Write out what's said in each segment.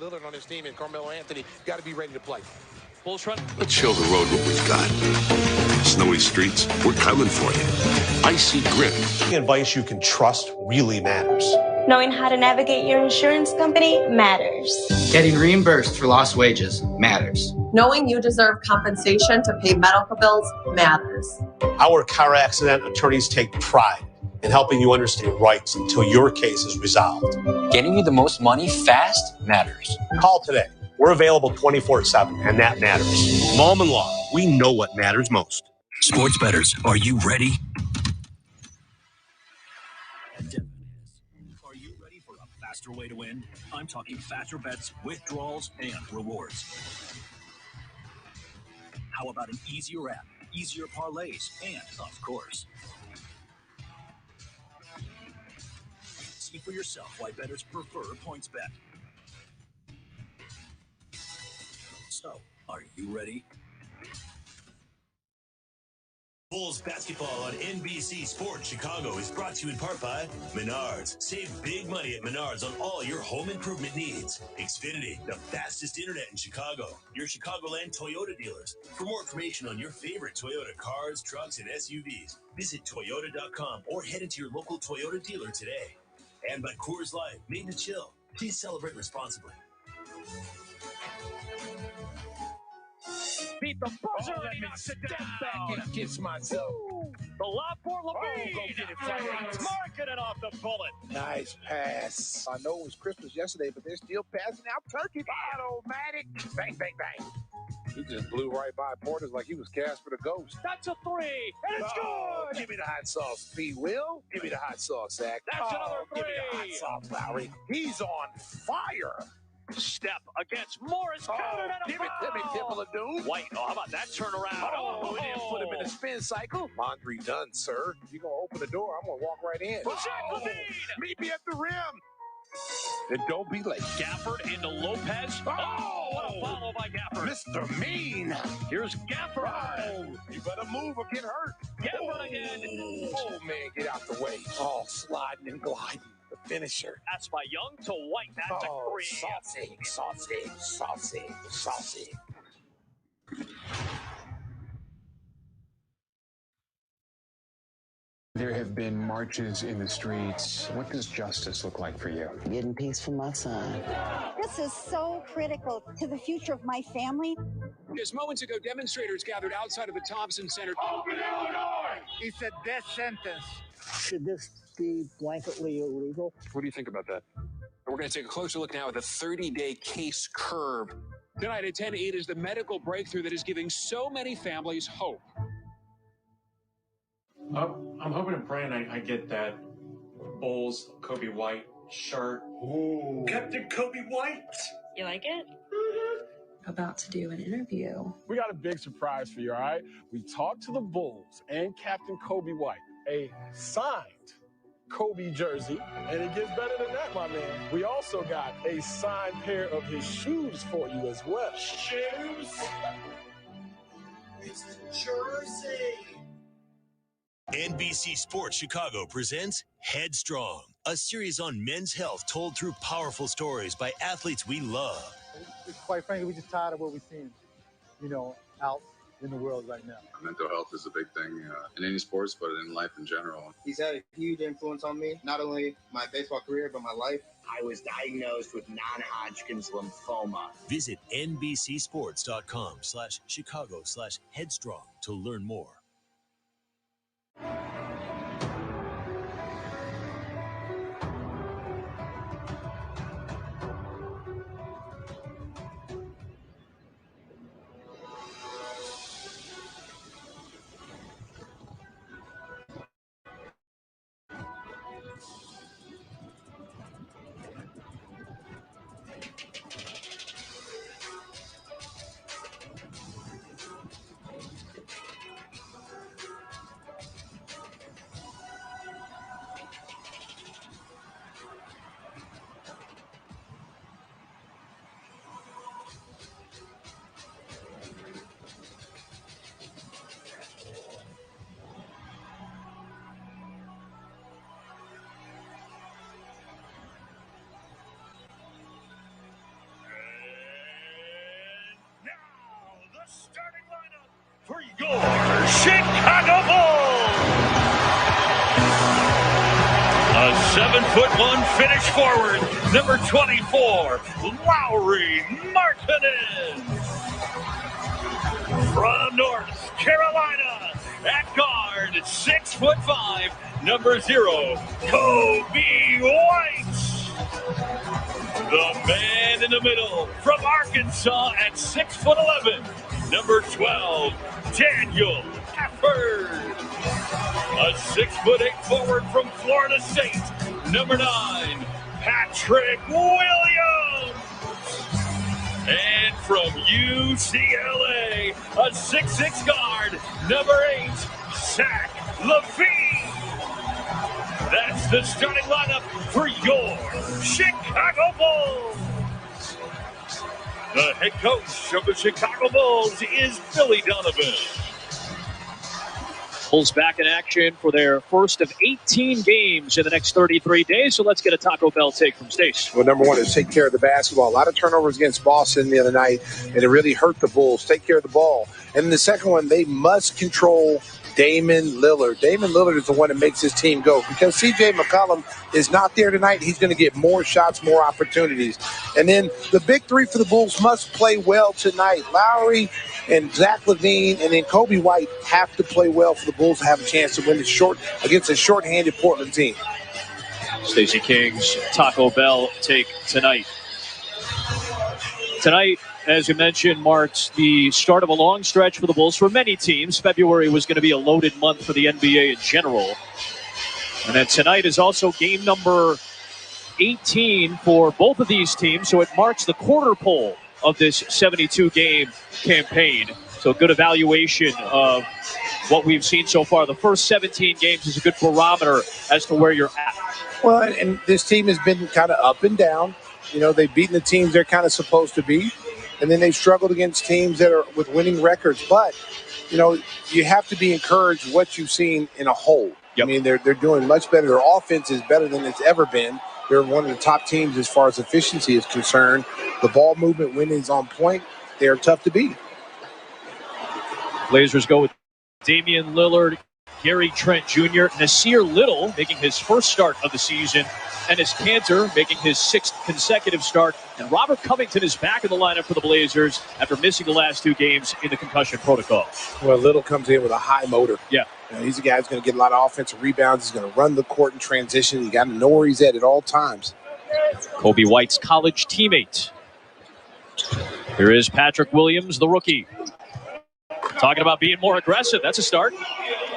Lillard on his team and Carmelo Anthony got to be ready to play. Let's show the road what we've got. Snowy streets, we're coming for you. Icy grip. Advice you can trust really matters. Knowing how to navigate your insurance company matters. Getting reimbursed for lost wages matters. Knowing you deserve compensation to pay medical bills matters. Our car accident attorneys take pride in helping you understand rights until your case is resolved. Getting you the most money fast matters. Call today. We're available 24/7, and that matters. Malman Law, we know what matters most. Sports bettors, are you ready? Are you ready for a faster way to win? I'm talking faster bets, withdrawals, and rewards. How about an easier app, easier parlays, and, of course, see for yourself why bettors prefer PointsBet. So, are you ready? Bulls basketball on NBC Sports Chicago is brought to you in part by Menards. Save big money at Menards on all your home improvement needs. Xfinity, the fastest internet in Chicago. Your Chicagoland Toyota dealers. For more information on your favorite Toyota cars, trucks, and SUVs, visit Toyota.com or head into your local Toyota dealer today. And by Coors Light, made to chill. Please celebrate responsibly. Beat the buzzer and he knocks it down. Back and kiss myself. The lob for LeBron. Go get it, Frank. Marking it off the bullet. Nice pass. I know it was Christmas yesterday, but they're still passing out turkey. Automatic. Bang, bang, bang. He just blew right by Portis like he was Casper the Ghost. That's a three, and it's good. Give me the hot sauce, P. Will. Give me the hot sauce, Zach. That's another three. Give me the hot sauce, Lowry. He's on fire. Step against Morris. Countered and a Give it to me, Temple of Doom. White, how about that turnaround? We didn't put him in a spin cycle. Laundry done, sir. If you're going to open the door, I'm going to walk right in. Meet me at the rim. And don't be late. Gafford into Lopez. Oh, what a follow by Gafford. Mr. Mean. Here's Gafford. Oh, you better move or get hurt. Gafford again. Oh, man, get out the way. Oh, sliding and gliding. The finisher. That's by Young to White. That's a three. Saucy. There have been marches in the streets. What does justice look like for you? Getting peace for my son. This is so critical to the future of my family. Just moments ago, demonstrators gathered outside of the Thompson Center. Open Illinois! It's a death sentence. Should this be blanketly illegal? What do you think about that? We're going to take a closer look now at the 30-day case curve. Tonight at 10, 8 is the medical breakthrough that is giving so many families hope. I'm hoping and praying I get that Bulls Kobe White shirt. Ooh. Captain Kobe White. You like it? About to do an interview. We got a big surprise for you, all right? We talked to the Bulls and Captain Kobe White, a signed Kobe jersey, and it gets better than that, my man. We also got a signed pair of his shoes for you as well. Shoes? It's the jersey. NBC Sports Chicago presents Headstrong, a series on men's health told through powerful stories by athletes we love. Quite frankly, we're just tired of what we're seeing, out in the world right now. Mental health is a big thing in any sports, but in life in general. He's had a huge influence on me, not only my baseball career, but my life. I was diagnosed with non-Hodgkin's lymphoma. Visit NBCSports.com/Chicago/Headstrong to learn more. Your Chicago Bulls. A 7'1" finish forward, number 24, Lowry Markkanen. From North Carolina, at guard, 6'5", number 0, Coby White. The man in the middle from Arkansas at 6'11", number 12, Daniel Gafford. A 6'8" forward from Florida State, number 9, Patrick Williams. And from UCLA, a 6'6" guard, number 8, Zach LaVine. That's the starting lineup for your Chicago Bulls. The head coach of the Chicago Bulls is Billy Donovan. Bulls back in action for their first of 18 games in the next 33 days. So let's get a Taco Bell take from Stace. Well, number one is take care of the basketball. A lot of turnovers against Boston the other night, and it really hurt the Bulls. Take care of the ball. And the second one, they must control Damian Lillard. Damian Lillard is the one that makes his team go. Because C.J. McCollum is not there tonight, he's going to get more shots, more opportunities. And then the big three for the Bulls must play well tonight. Lowry and Zach LaVine and then Coby White have to play well for the Bulls to have a chance to win against a short-handed Portland team. Stacey King's Taco Bell take tonight. Tonight, as you mentioned, marks the start of a long stretch for the Bulls. For many teams, February was going to be a loaded month for the NBA in general. And then tonight is also game number 18 for both of these teams, so it marks the quarter pole of this 72-game campaign. So good evaluation of what we've seen so far. The first 17 games is a good barometer as to where you're at. Well, and this team has been kind of up and down. You know, they've beaten the teams they're kind of supposed to beat, and then they've struggled against teams that are with winning records. But, you know, you have to be encouraged what you've seen in a whole. Yep. I mean, they're doing much better. Their offense is better than it's ever been. They're one of the top teams as far as efficiency is concerned. The ball movement when it's on point, they are tough to beat. Blazers go with Damian Lillard, Gary Trent Jr., Nasir Little making his first start of the season, Enes Kanter making his 6th consecutive start, and Robert Covington is back in the lineup for the Blazers after missing the last 2 games in the concussion protocol. Well, Little comes in with a high motor. Yeah. You know, he's a guy who's going to get a lot of offensive rebounds. He's going to run the court in transition. You got to know where he's at all times. Coby White's college teammate. Here is Patrick Williams, the rookie. Talking about being more aggressive. That's a start.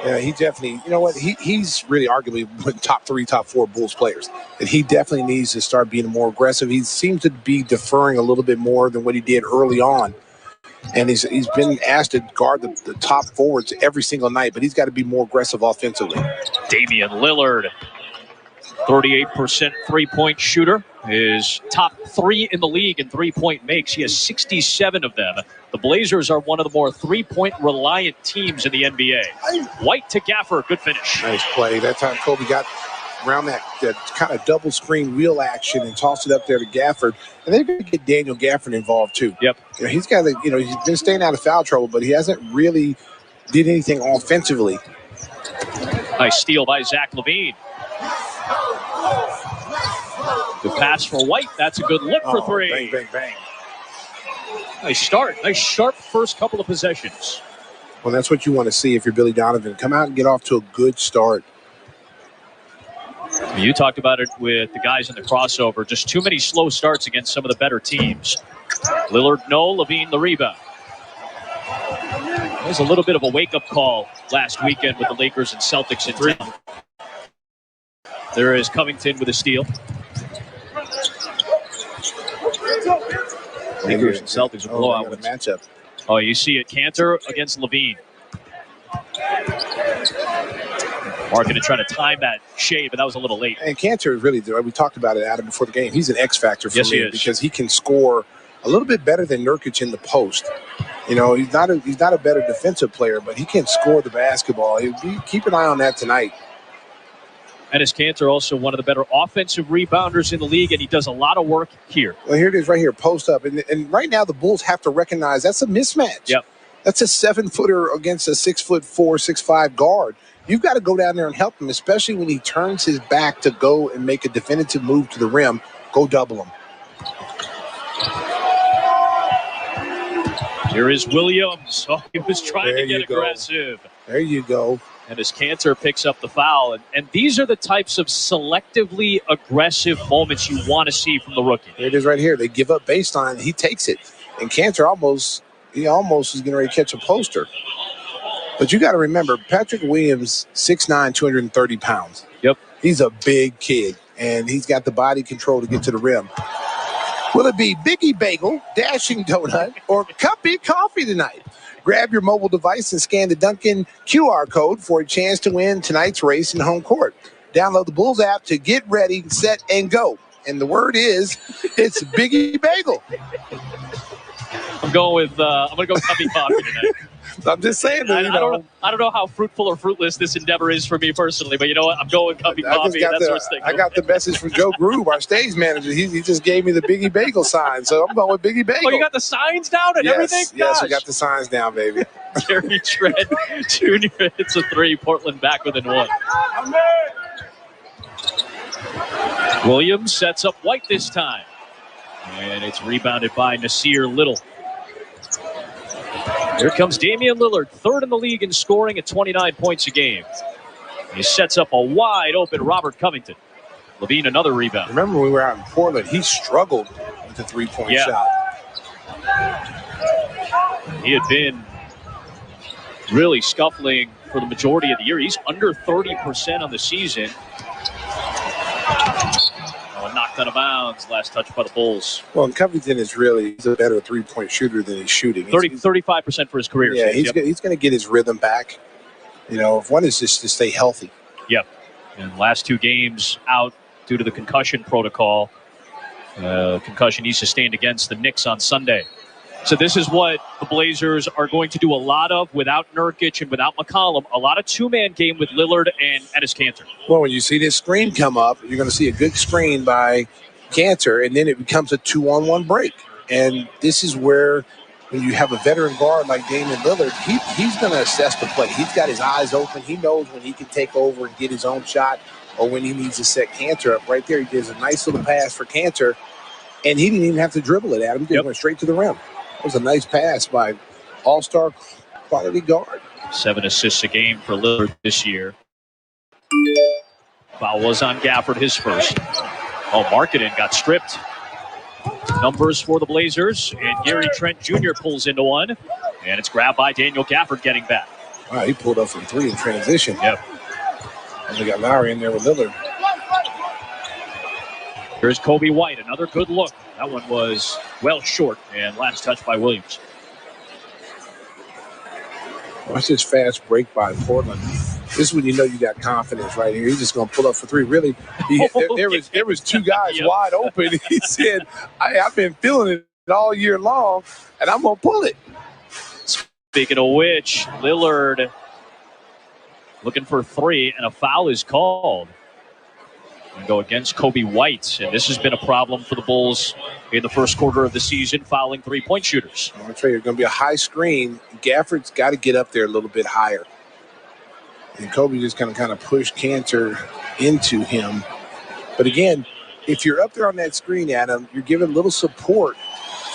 Yeah, he definitely, you know what, he's really arguably top 3, top 4 Bulls players. And he definitely needs to start being more aggressive. He seems to be deferring a little bit more than what he did early on. And he's been asked to guard the top forwards every single night, but he's got to be more aggressive offensively. Damian Lillard, 38% three-point shooter, is top 3 in the league in three-point makes. He has 67 of them. The Blazers are one of the more three-point reliant teams in the NBA. White to Gafford, good finish. Nice play. That time Coby got around that kind of double screen wheel action and tossed it up there to Gafford. And they're going to get Daniel Gafford involved too. Yep. You know, he's got to, you know, he's been staying out of foul trouble, but he hasn't really did anything offensively. Nice steal by Zach LaVine. Good pass for White. That's a good look for 3. Bang, bang, bang. Nice start. Nice sharp first couple of possessions. Well, that's what you want to see if you're Billy Donovan. Come out and get off to a good start. You talked about it with the guys in the crossover. Just too many slow starts against some of the better teams. Lillard, no. LaVine, the rebound. There's a little bit of a wake-up call last weekend with the Lakers and Celtics in town. There is Covington with a steal. Lakers and Celtics will blow out with matchup. Oh, you see it. Kanter against LaVine. Markkanen trying to time that shade, but that was a little late. And Kanter is really, we talked about it, Adam, before the game. He's an X factor for me because he can score a little bit better than Nurkic in the post. You know, he's not a better defensive player, but he can score the basketball. Keep an eye on that tonight. Enes Kanter also one of the better offensive rebounders in the league, and he does a lot of work here. Well, here it is right here, post up. And right now the Bulls have to recognize that's a mismatch. Yep. That's a 7-footer against a 6'4", 6'5" guard. You've got to go down there and help him, especially when he turns his back to go and make a definitive move to the rim. Go double him. Here is Williams. Oh, he was trying to get aggressive. There you go. And as Cantor picks up the foul. And these are the types of selectively aggressive moments you want to see from the rookie. Here it is right here. They give up baseline. He takes it. And Cantor almost is getting ready to catch a poster. But you got to remember, Patrick Williams, 6'9", 230 pounds. Yep. He's a big kid, and he's got the body control to get to the rim. Will it be Biggie Bagel, Dashing Donut, or Cuppy Coffee tonight? Grab your mobile device and scan the Dunkin' QR code for a chance to win tonight's race in home court. Download the Bulls app to get ready, set, and go. And the word is, it's Biggie Bagel. I'm going to go Cuppy Coffee tonight. I'm just saying that, I don't know how fruitful or fruitless this endeavor is for me personally, but you know what? I'm going Cuppy Coffee. I got the message from Joe Groove, our stage manager. He just gave me the Biggie Bagel sign, so I'm going with Biggie Bagel. Oh, you got the signs down and everything? Yes, we got the signs down, baby. Gary Trent Jr. hits a three. Portland back within one. Williams sets up White this time. And it's rebounded by Nasir Little. Here comes Damian Lillard, third in the league in scoring at 29 points a game. He sets up a wide-open Robert Covington. Levine, another rebound. Remember when we were out in Portland, he struggled with the three-point shot. He had been really scuffling for the majority of the year. He's under 30% on the season. Knocked out of bounds. Last touch by the Bulls. Well, and Covington he's a better three-point shooter than he's shooting. 35% for his career. Yeah, he's going to get his rhythm back. If one is just to stay healthy. Yep. And last two games out due to the concussion protocol. Concussion he sustained against the Knicks on Sunday. So this is what the Blazers are going to do a lot of without Nurkic and without McCollum. A lot of two-man game with Lillard and Enes Kanter. Well, when you see this screen come up, you're going to see a good screen by Kanter, and then it becomes a 2-on-1 break. And this is where, when you have a veteran guard like Damian Lillard, he's going to assess the play. He's got his eyes open. He knows when he can take over and get his own shot or when he needs to set Kanter up. Right there, he gives a nice little pass for Kanter, and he didn't even have to dribble it at him. He just went straight to the rim. That was a nice pass by all-star quality guard. 7 assists a game for Lillard this year. Foul was on Gafford, his first. Markkanen got stripped. Numbers for the Blazers, and Gary Trent Jr. pulls into one, and it's grabbed by Daniel Gafford getting back. Wow, he pulled up from three in transition. Yep. And they got Lowry in there with Lillard. Here's Kobe White, another good look. That one was well short, and last touch by Williams. Watch this fast break by Portland. This is when you know you got confidence right here. He's just going to pull up for three. Really, there was two guys wide open. He said, I've been feeling it all year long, and I'm going to pull it. Speaking of which, Lillard looking for three, and a foul is called. And go against Kobe White. And this has been a problem for the Bulls in the first quarter of the season, fouling three-point shooters. I'm going to tell you, it's going to be a high screen. Gafford's got to get up there a little bit higher. And Kobe just kind of pushed Kanter into him. But again, if you're up there on that screen, Adam, you're giving a little support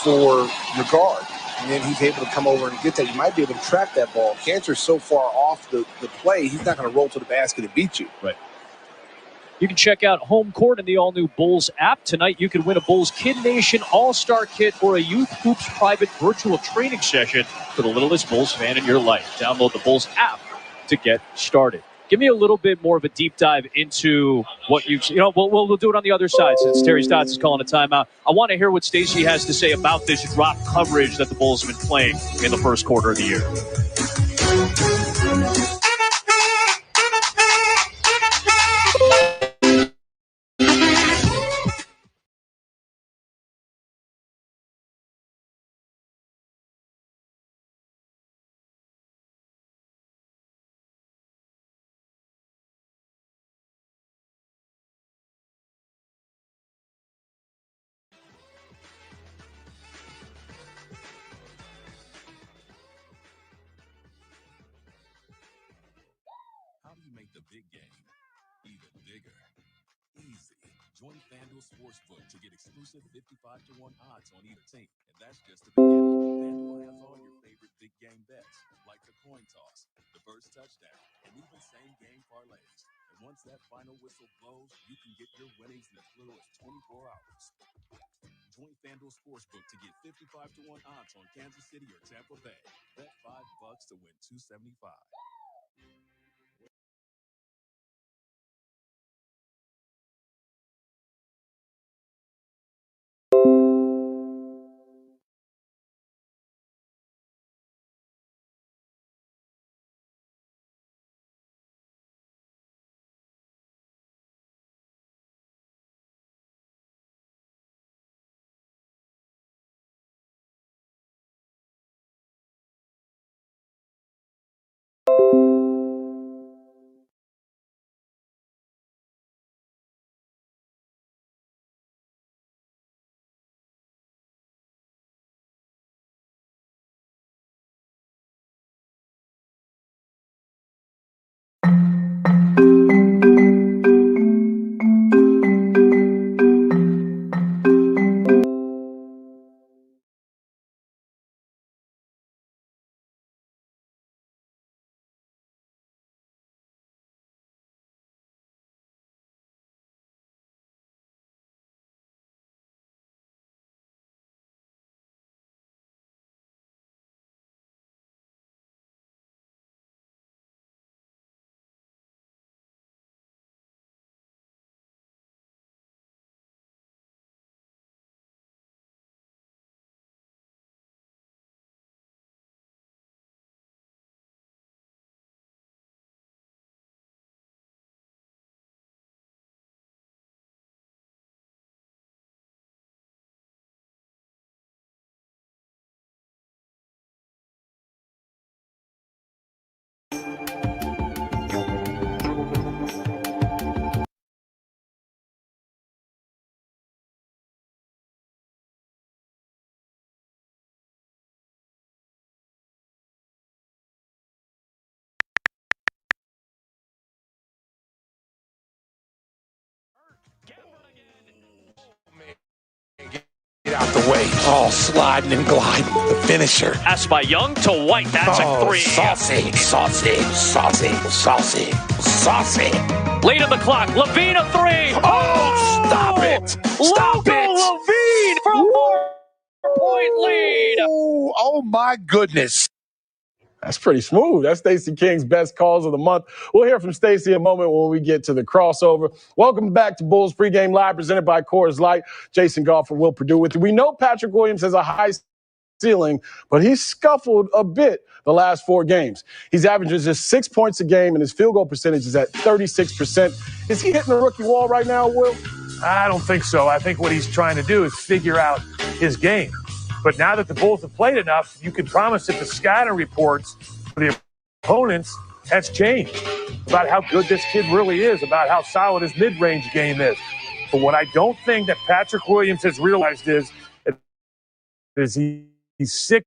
for your guard. And then he's able to come over and get that. You might be able to trap that ball. Kanter's so far off the play, he's not going to roll to the basket and beat you. Right. You can check out Home Court in the all-new Bulls app. Tonight, you can win a Bulls Kid Nation All-Star Kit or a Youth Hoops private virtual training session for the littlest Bulls fan in your life. Download the Bulls app to get started. Give me a little bit more of a deep dive into what we'll do it on the other side since Terry Stotts is calling a timeout. I want to hear what Stacey has to say about this drop coverage that the Bulls have been playing in the first quarter of the year. make the big game even bigger. Easy. Join FanDuel Sportsbook to get exclusive 55-1 odds on either team. And that's just the beginning. FanDuel has all your favorite big game bets, like the coin toss, the first touchdown, and even same-game parlays. And once that final whistle blows, you can get your winnings in as little as 24 hours. Join FanDuel Sportsbook to get 55-1 odds on Kansas City or Tampa Bay. Bet $5 to win $275. Get out the way. Oh, sliding and gliding. The finisher. Pass by Young to White. That's a three. Saucy, saucy, saucy, saucy, saucy. Late in the clock. Levine a three. Oh, stop it. Stop Logo it. Levine for a 4-point lead. Oh, my goodness. That's pretty smooth. That's Stacey King's best calls of the month. We'll hear from Stacey in a moment when we get to the crossover. Welcome back to Bulls Pregame Live, presented by Coors Light. Jason Goff and Will Perdue with you. We know Patrick Williams has a high ceiling, but he's scuffled a bit the last 4 games. He's averaging just 6 points a game, and his field goal percentage is at 36%. Is he hitting the rookie wall right now, Will? I don't think so. I think what he's trying to do is figure out his game. But now that the Bulls have played enough, you can promise that the scouting reports for the opponents has changed about how good this kid really is, about how solid his mid-range game is. But what I don't think that Patrick Williams has realized is he's sick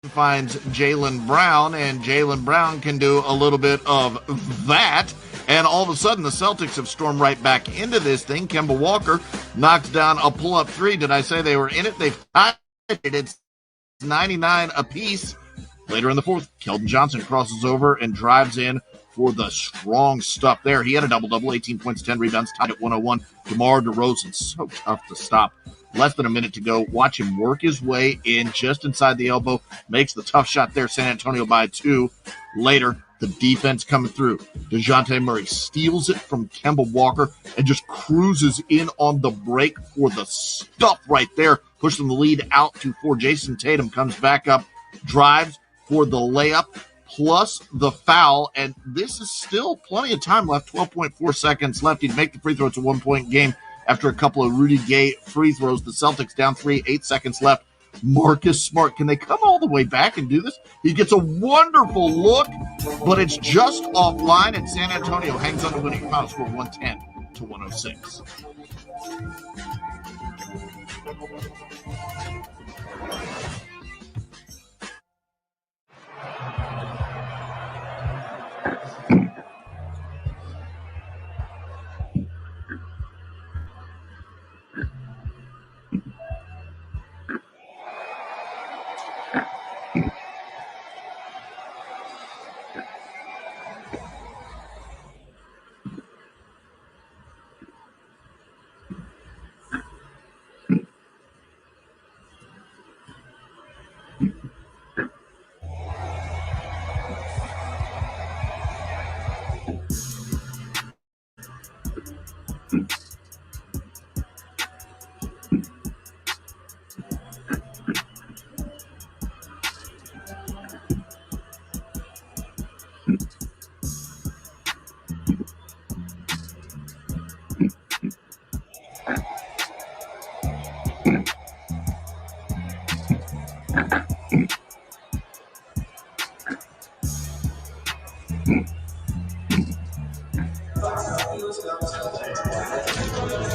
finds Jaylen Brown, and Jaylen Brown can do a little bit of that. And all of a sudden, the Celtics have stormed right back into this thing. Kemba Walker knocks down a pull-up three. Did I say they were in it? They've tied it. It's 99 apiece. Later in the fourth, Keldon Johnson crosses over and drives in for the strong stuff there. He had a double-double, 18 points, 10 rebounds, tied at 101. DeMar DeRozan, so tough to stop. Less than a minute to go. Watch him work his way in just inside the elbow. Makes the tough shot there. San Antonio by 2. Later, the defense coming through. DeJounte Murray steals it from Kemba Walker and just cruises in on the break for the stuff right there. Pushing the lead out to 4. Jason Tatum comes back up, drives for the layup, plus the foul, and this is still plenty of time left, 12.4 seconds left. He'd make the free throw. It's a 1-point game after a couple of Rudy Gay free throws. The Celtics down 3, 8 seconds left. Marcus Smart, can they come all the way back and do this? He gets a wonderful look, but it's just offline, and San Antonio hangs on the winning final score 110-106.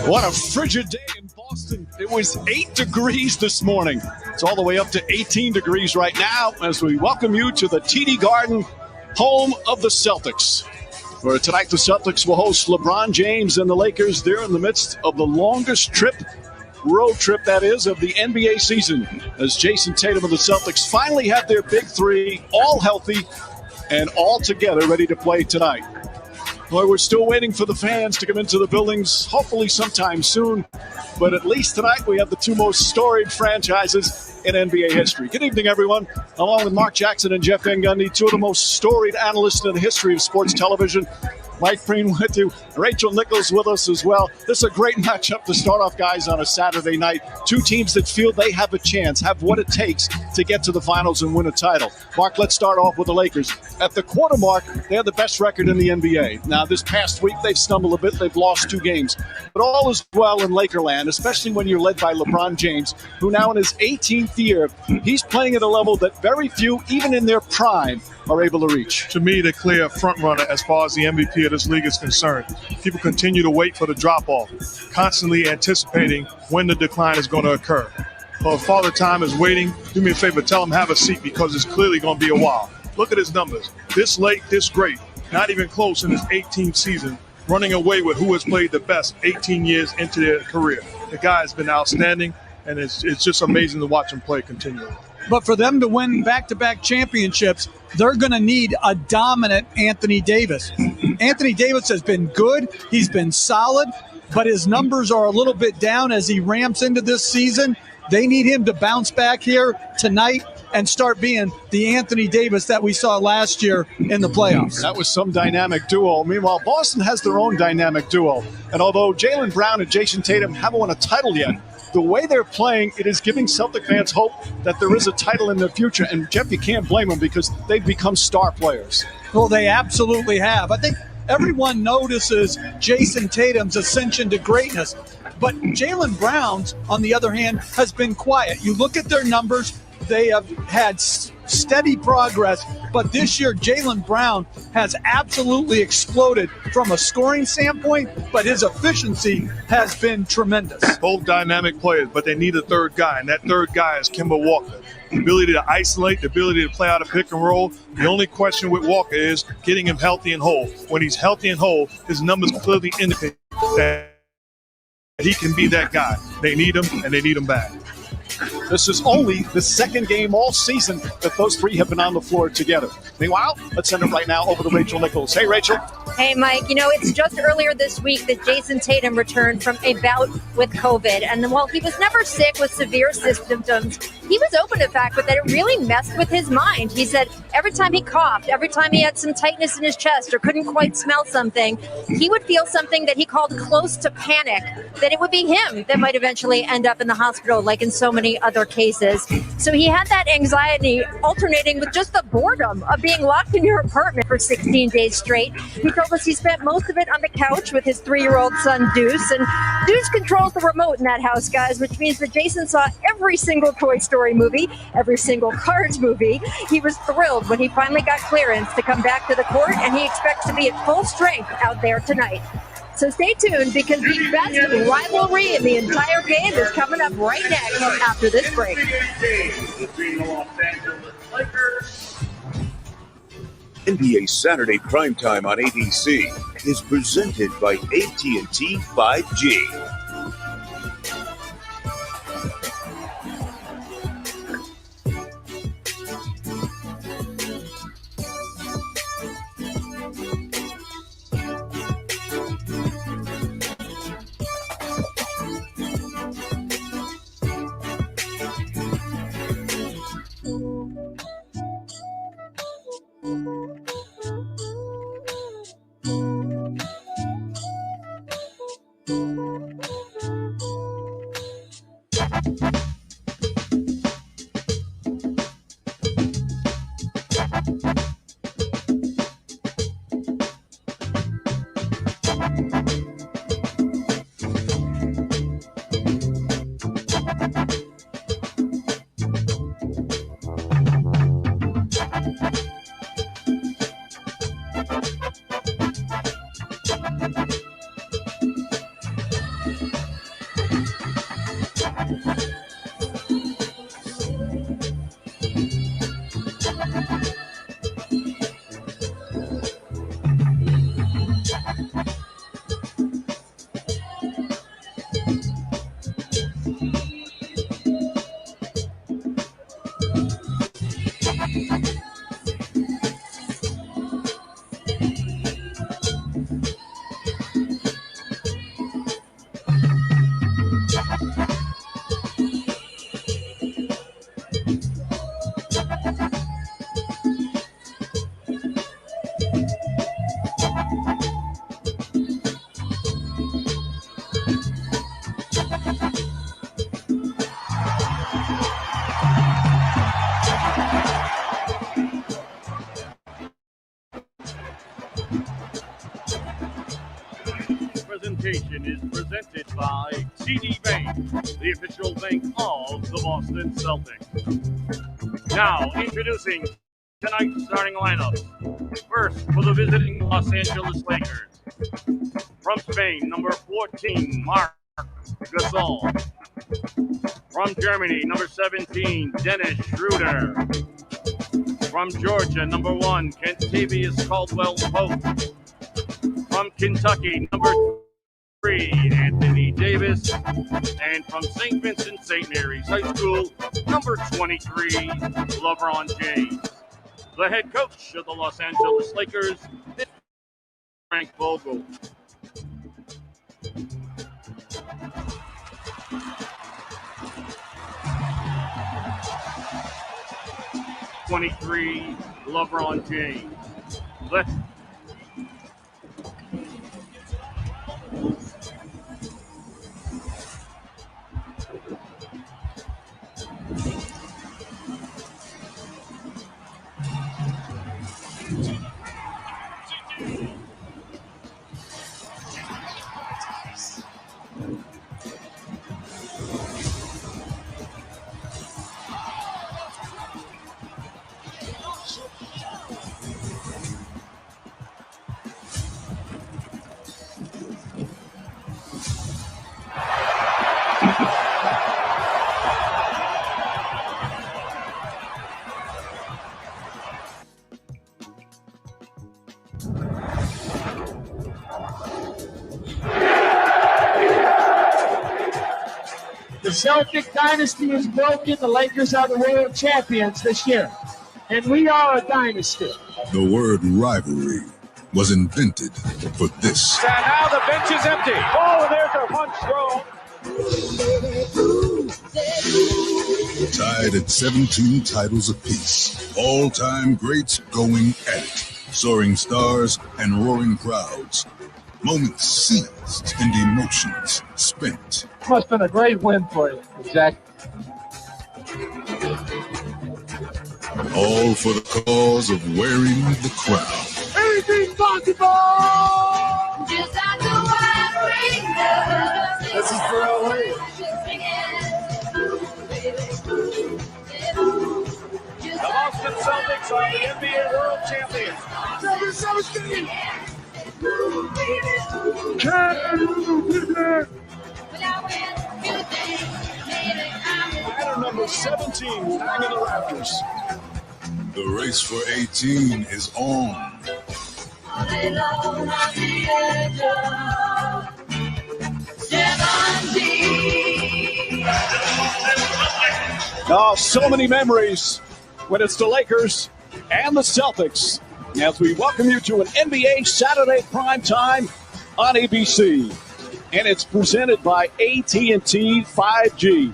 What a frigid day in Boston. It was 8 degrees this morning. It's all the way up to 18 degrees right now as we welcome you to the TD Garden, home of the Celtics. For tonight, the Celtics will host LeBron James and the Lakers. They're in the midst of the longest road trip that is, of the NBA season, as Jason Tatum and the Celtics finally have their big three, all healthy and all together, ready to play tonight. Boy, we're still waiting for the fans to come into the buildings, hopefully sometime soon. But at least tonight we have the two most storied franchises in NBA history. Good evening, everyone. Along with Mark Jackson and Jeff Van Gundy, two of the most storied analysts in the history of sports television. Mike Preen with you. Rachel Nichols with us as well. This is a great matchup to start off, guys, on a Saturday night. Two teams that feel they have a chance, have what it takes to get to the finals and win a title. Mark, let's start off with the Lakers. At the quarter mark, they have the best record in the NBA. Now, this past week, they've stumbled a bit. They've lost 2 games. But all is well in Lakerland, especially when you're led by LeBron James, who now in his 18th year, he's playing at a level that very few, even in their prime, are able to reach. To me, the clear front runner as far as the MVP of this league is concerned. People continue to wait for the drop-off, constantly anticipating when the decline is going to occur. Well, Father Time is waiting. Do me a favor, tell him have a seat because it's clearly going to be a while. Look at his numbers. This late, this great, not even close in his 18th season, running away with who has played the best 18 years into their career. The guy has been outstanding, and it's just amazing to watch him play continually. But for them to win back-to-back championships, they're going to need a dominant Anthony Davis. Anthony Davis has been good. He's been solid, but his numbers are a little bit down as he ramps into this season. They need him to bounce back here tonight and start being the Anthony Davis that we saw last year in the playoffs. That was some dynamic duo. Meanwhile, Boston has their own dynamic duo. And although Jaylen Brown and Jason Tatum haven't won a title yet, the way they're playing, it is giving Celtic fans hope that there is a title in their future. And, Jeff, you can't blame them because they've become star players. Well, they absolutely have. I think everyone notices Jason Tatum's ascension to greatness. But Jaylen Brown's, on the other hand, has been quiet. You look at their numbers, they have had steady progress, but this year Jaylen Brown has absolutely exploded from a scoring standpoint, but his efficiency has been tremendous. Both dynamic players, but they need a third guy, and that third guy is Kemba Walker. The ability to isolate, the ability to play out a pick and roll. The only question with Walker is getting him healthy and whole. When he's healthy and whole, his numbers clearly indicate that he can be that guy. They need him, and they need him back. This is only the second game all season that those three have been on the floor together. Meanwhile, let's send it right now over to Rachel Nichols. Hey, Rachel. Hey, Mike. You know, it's just earlier this week that Jason Tatum returned from a bout with COVID. And while he was never sick with severe symptoms, he was open to the fact that it really messed with his mind. He said every time he coughed, every time he had some tightness in his chest or couldn't quite smell something, he would feel something that he called close to panic, that it would be him that might eventually end up in the hospital, like in so many other cases. So he had that anxiety alternating with just the boredom of being locked in your apartment for 16 days straight. He told us he spent most of it on the couch with his 3-year-old son, Deuce. And Deuce controls the remote in that house, guys, which means that Jason saw every single Toy Story movie, every single Cars movie. He was thrilled when he finally got clearance to come back to the court, and he expects to be at full strength out there tonight. So stay tuned, because the best rivalry in the entire game is coming up right next after this break. NBA Saturday Primetime on ABC is presented by AT&T 5G. Presentation is presented by TD Bank, the official bank of the Boston Celtics. Now, introducing tonight's starting lineup. First, for the visiting Los Angeles Lakers. From Spain, number 14, Marc Gasol. From Germany, number 17, Dennis Schroeder. From Georgia, number 1, Kentavious Caldwell-Pope. From Kentucky, number 3, Anthony Davis. And from St. Vincent St. Mary's High School, number 23, LeBron James. The head coach of the Los Angeles Lakers is Frank Vogel. '23, LeBron James. Let's Celtic dynasty is broken. The Lakers are the world champions this year. And we are a dynasty. The word rivalry was invented for this. And now the bench is empty. Oh, there's a punch thrown. Tied at 17 titles apiece. All-time greats going at it. Soaring stars and roaring crowds. Moments seized and emotions spent. Must have been a great win for you. Exactly. All for the cause of wearing the crown. Anything's possible! Just like the white ring. This is for LA. The Boston Celtics are the NBA World Champions. 7-17. Batter number 17, hanging the Raptors. The race for 18 is on. Oh, so many memories when it's the Lakers and the Celtics. As we welcome you to an NBA Saturday primetime on ABC. And it's presented by AT&T 5G.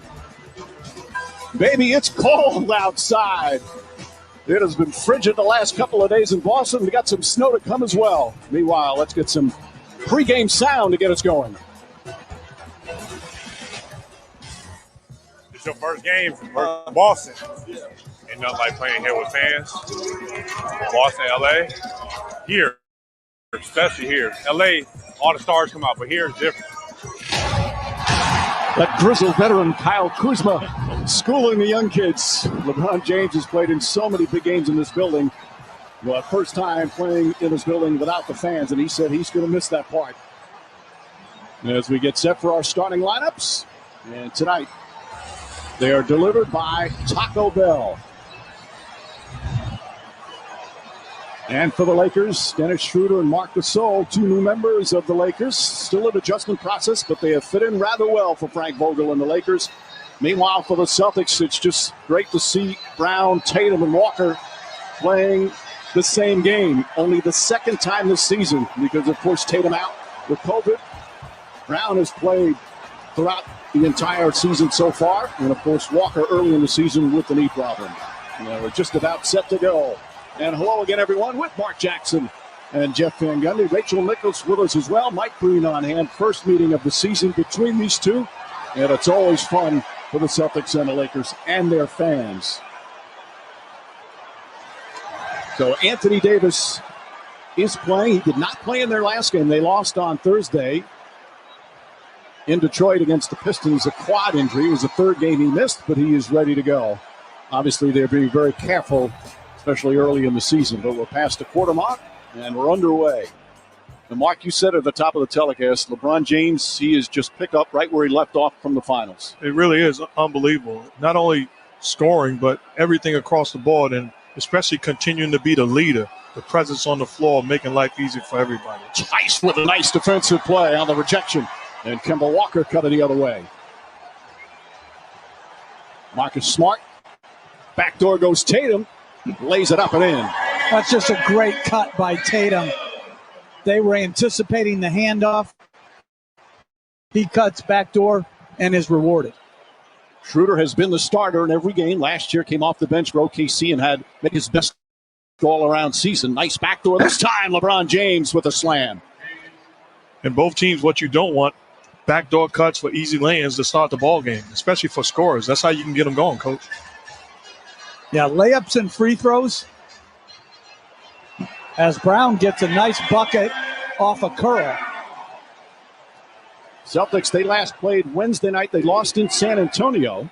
Baby, it's cold outside. It has been frigid the last couple of days in Boston. We got some snow to come as well. Meanwhile, let's get some pregame sound to get us going. It's your first game for Boston. Ain't nothing like playing here with fans. Boston, LA. Here, especially here. LA, all the stars come out, but here it's different. That grizzled veteran Kyle Kuzma schooling the young kids. LeBron James has played in so many big games in this building. Well, first time playing in this building without the fans, and he said he's going to miss that part. As we get set for our starting lineups, and tonight they are delivered by Taco Bell. And for the Lakers, Dennis Schroeder and Marc Gasol, two new members of the Lakers. Still an adjustment process, but they have fit in rather well for Frank Vogel and the Lakers. Meanwhile, for the Celtics, it's just great to see Brown, Tatum, and Walker playing the same game. Only the second time this season because, of course, Tatum out with COVID. Brown has played throughout the entire season so far. And, of course, Walker early in the season with the knee problem. We're just about set to go. And hello again, everyone, with Mark Jackson and Jeff Van Gundy. Rachel Nichols with us as well. Mike Green on hand. First meeting of the season between these two. And it's always fun for the Celtics and the Lakers and their fans. So Anthony Davis is playing. He did not play in their last game. They lost on Thursday in Detroit against the Pistons. A quad injury. It was the third game he missed, but he is ready to go. Obviously, they're being very careful, especially early in the season. But we're past the quarter mark, and we're underway. And Mark, you said at the top of the telecast, LeBron James, he is just picked up right where he left off from the finals. It really is unbelievable. Not only scoring, but everything across the board, and especially continuing to be the leader, the presence on the floor, making life easy for everybody. Tice with a nice defensive play on the rejection, and Kemba Walker coming the other way. Marcus Smart. Backdoor goes Tatum. Lays it up and in. That's just a great cut by Tatum. They were anticipating the handoff. He cuts backdoor and is rewarded. Schroeder has been the starter in every game. Last year came off the bench for OKC and had made his best all-around season. Nice backdoor this time. LeBron James with a slam. And both teams, what you don't want, backdoor cuts for easy lay-ins to start the ball game, especially for scorers. That's how you can get them going, Coach. Yeah, layups and free throws. As Brown gets a nice bucket off a curl. Celtics, they last played Wednesday night. They lost in San Antonio.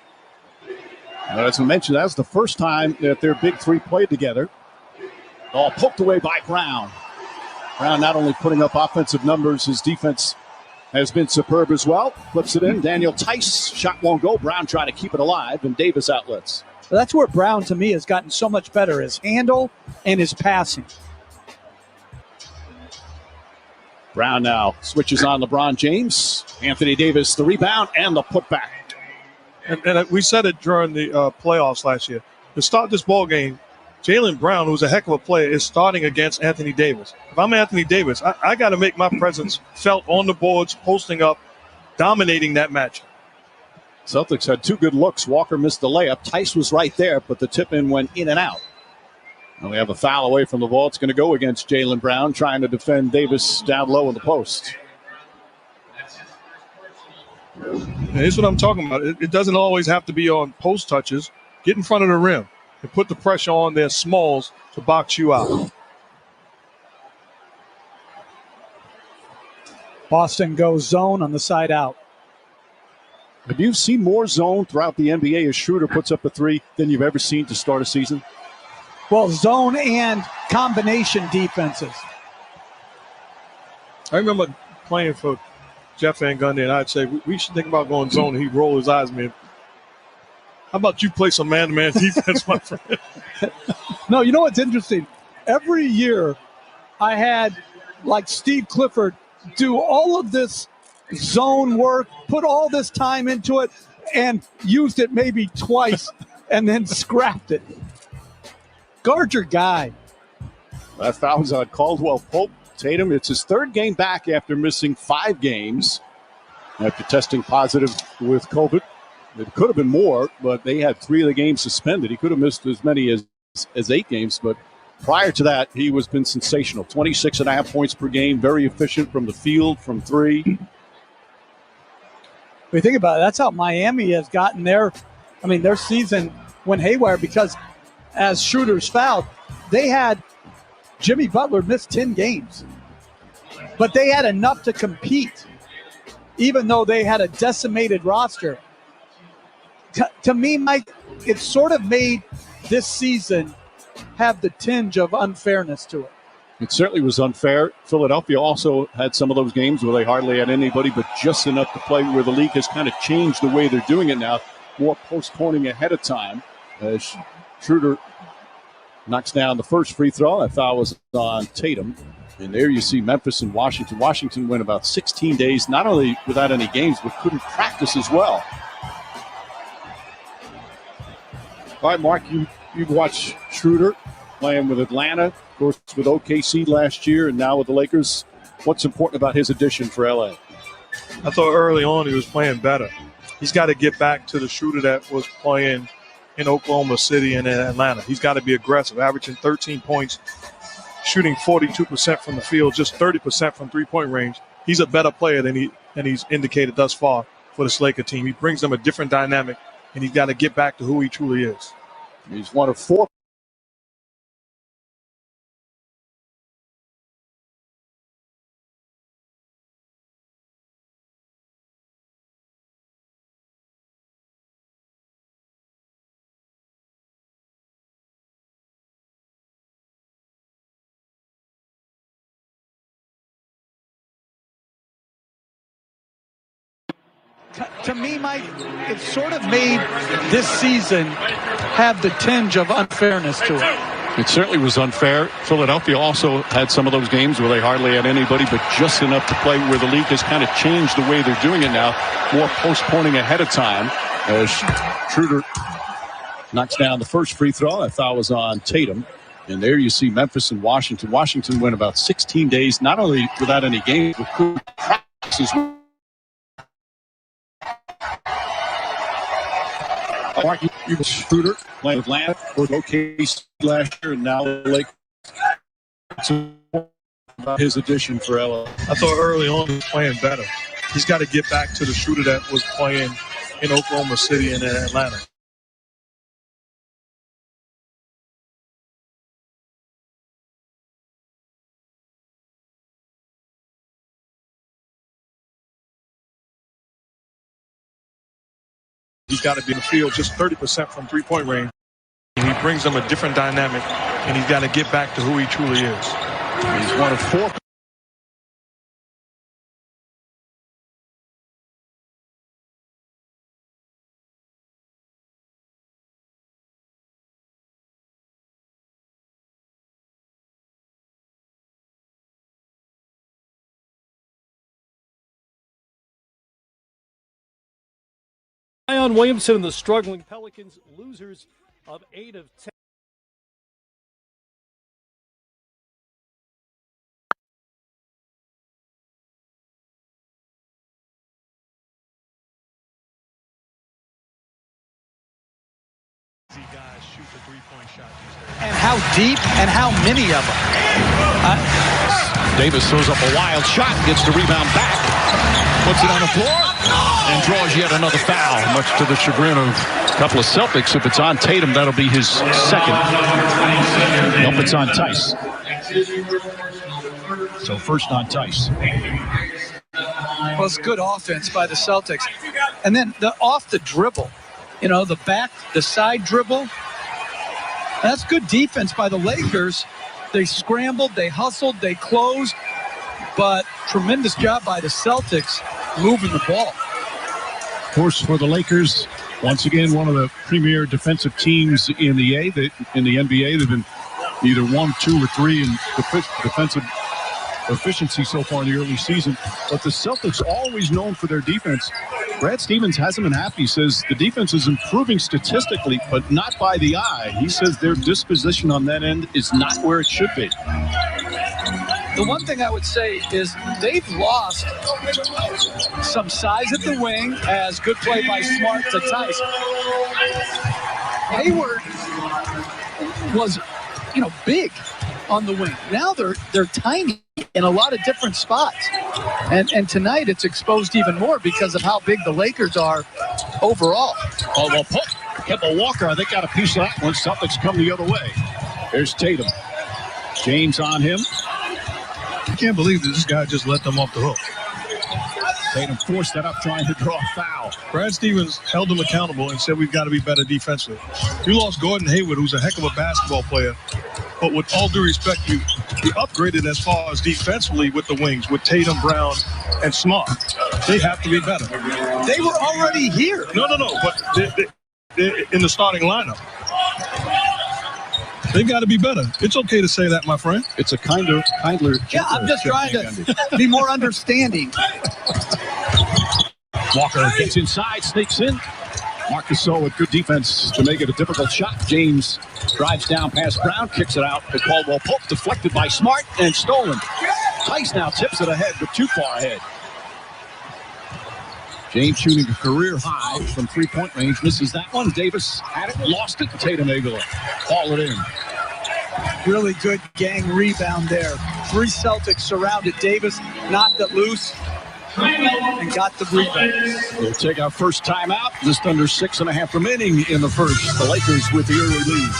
As we mentioned, that's the first time that their big three played together. All poked away by Brown. Brown not only putting up offensive numbers, his defense has been superb as well. Flips it in. Daniel Tice, shot won't go. Brown trying to keep it alive, and Davis outlets. Well, that's where Brown, to me, has gotten so much better, his handle and his passing. Brown now switches on LeBron James. Anthony Davis, the rebound and the putback. and we said it during the playoffs last year. To start this ball game, Jaylen Brown, who's a heck of a player, is starting against Anthony Davis. If I'm Anthony Davis, I got to make my presence felt on the boards, posting up, dominating that matchup. Celtics had two good looks. Walker missed the layup. Tice was right there, but the tip-in went in and out. And we have a foul away from the ball. It's going to go against Jaylen Brown, trying to defend Davis down low in the post. Here's what I'm talking about. It doesn't always have to be on post touches. Get in front of the rim and put the pressure on their smalls to box you out. Boston goes zone on the side out. Have you seen more zone throughout the NBA as Schroeder puts up a three than you've ever seen to start a season? Well, zone and combination defenses. I remember playing for Jeff Van Gundy, and I'd say, we should think about going zone. He'd roll his eyes, man. How about you play some man-to-man defense, my friend? No, you know what's interesting? Every year I had, like Steve Clifford, do all of this zone work, put all this time into it, and used it maybe twice and then scrapped it. Guard your guy. That foul was on Caldwell Pope. Tatum, it's his third game back after missing 5 games after testing positive with COVID. It could have been more, but they had 3 of the games suspended. He could have missed as many as 8 games, but prior to that, he was been sensational. 26.5 points per game, very efficient from the field, from 3. When you think about it, that's how Miami has gotten their season went haywire because as Schroeder's fouled, they had Jimmy Butler missed 10 games. But they had enough to compete, even though they had a decimated roster. To me, Mike, it sort of made this season have the tinge of unfairness to it. It certainly was unfair. Philadelphia also had some of those games where they hardly had anybody, but just enough to play, where the league has kind of changed the way they're doing it now, more postponing ahead of time. As Schroeder knocks down the first free throw. That foul was on Tatum. And there you see Memphis and Washington. Washington went about 16 days, not only without any games, but couldn't practice as well. All right, Mark, you've watched Schroeder playing with Atlanta, of course, with OKC last year, and now with the Lakers. What's important about his addition for LA? I thought early on he was playing better. He's got to get back to the Schroeder that was playing in Oklahoma City and in Atlanta. He's got to be aggressive, averaging 13 points, shooting 42% from the field, just 30% from three-point range. He's a better player than he's indicated thus far for this Laker team. He brings them a different dynamic, and he's got to get back to who he truly is. He's one of 4. To me, Mike, it sort of made this season have the tinge of unfairness to it. It certainly was unfair. Philadelphia also had some of those games where they hardly had anybody, but just enough to play, where the league has kind of changed the way they're doing it now, more postponing ahead of time. As Schroeder knocks down the first free throw. That foul was on Tatum. And there you see Memphis and Washington. Washington went about 16 days, not only without any games, but couldn't practice as well. Mark, you were Schroeder playing with Atlanta, with OKC last year, and now the Lakers. About his addition for LA. I thought early on he was playing better. He's got to get back to the Schroeder that was playing in Oklahoma City and in Atlanta. He's got to be in the field just 30% from three-point range. And he brings them a different dynamic, and he's got to get back to who he truly is. He's one of 4. Zion Williamson and the struggling Pelicans, losers of 8 of 10. Guys shoot the three-point shot these days. And how deep and how many of them. Davis throws up a wild shot, gets the rebound back, puts it on the floor, and draws yet another foul, much to the chagrin of a couple of Celtics. If it's on Tatum, that'll be his second. Nope, it's on Tice. So first on Tice. Well, it's good offense by the Celtics. And then off the dribble, the side dribble, that's good defense by the Lakers. They scrambled, they hustled, they closed, but tremendous job by the Celtics moving the ball. Of course, for the Lakers, once again, one of the premier defensive teams in the NBA. They've been either 1, 2, or 3 in defensive efficiency so far in the early season. But the Celtics always known for their defense. Brad Stevens hasn't been happy. He says the defense is improving statistically, but not by the eye. He says their disposition on that end is not where it should be. The one thing I would say is they've lost some size at the wing, as good play by Smart to Tice. Hayward was, big on the wing. Now they're tiny in a lot of different spots. And tonight it's exposed even more because of how big the Lakers are overall. Oh, well, Kemba Walker, I think, got a piece of that when Celtics come the other way. There's Tatum. James on him. I can't believe that this guy just let them off the hook. Tatum forced that up, trying to draw a foul. Brad Stevens held them accountable and said we've got to be better defensively. You lost Gordon Hayward, who's a heck of a basketball player. But with all due respect, you upgraded as far as defensively with the wings, with Tatum, Brown, and Smart. They have to be better. They were already here. No. But they're in the starting lineup. They got to be better. It's okay to say that, my friend. It's a kindler. Yeah, I'm just trying to be more understanding. Walker gets inside, sneaks in. Marc Gasol with good defense to make it a difficult shot. James drives down past Brown, kicks it out to Caldwell Pope, deflected by Smart and stolen. Tice now tips it ahead, but too far ahead. James shooting a career high from three-point range, misses that one. Davis had it, lost it. Tatum able to haul it in. Really good gang rebound there. 3 Celtics surrounded Davis, knocked it loose, and got the rebound. We'll take our first timeout. Just under 6.5 remaining in the first. The Lakers with the early lead.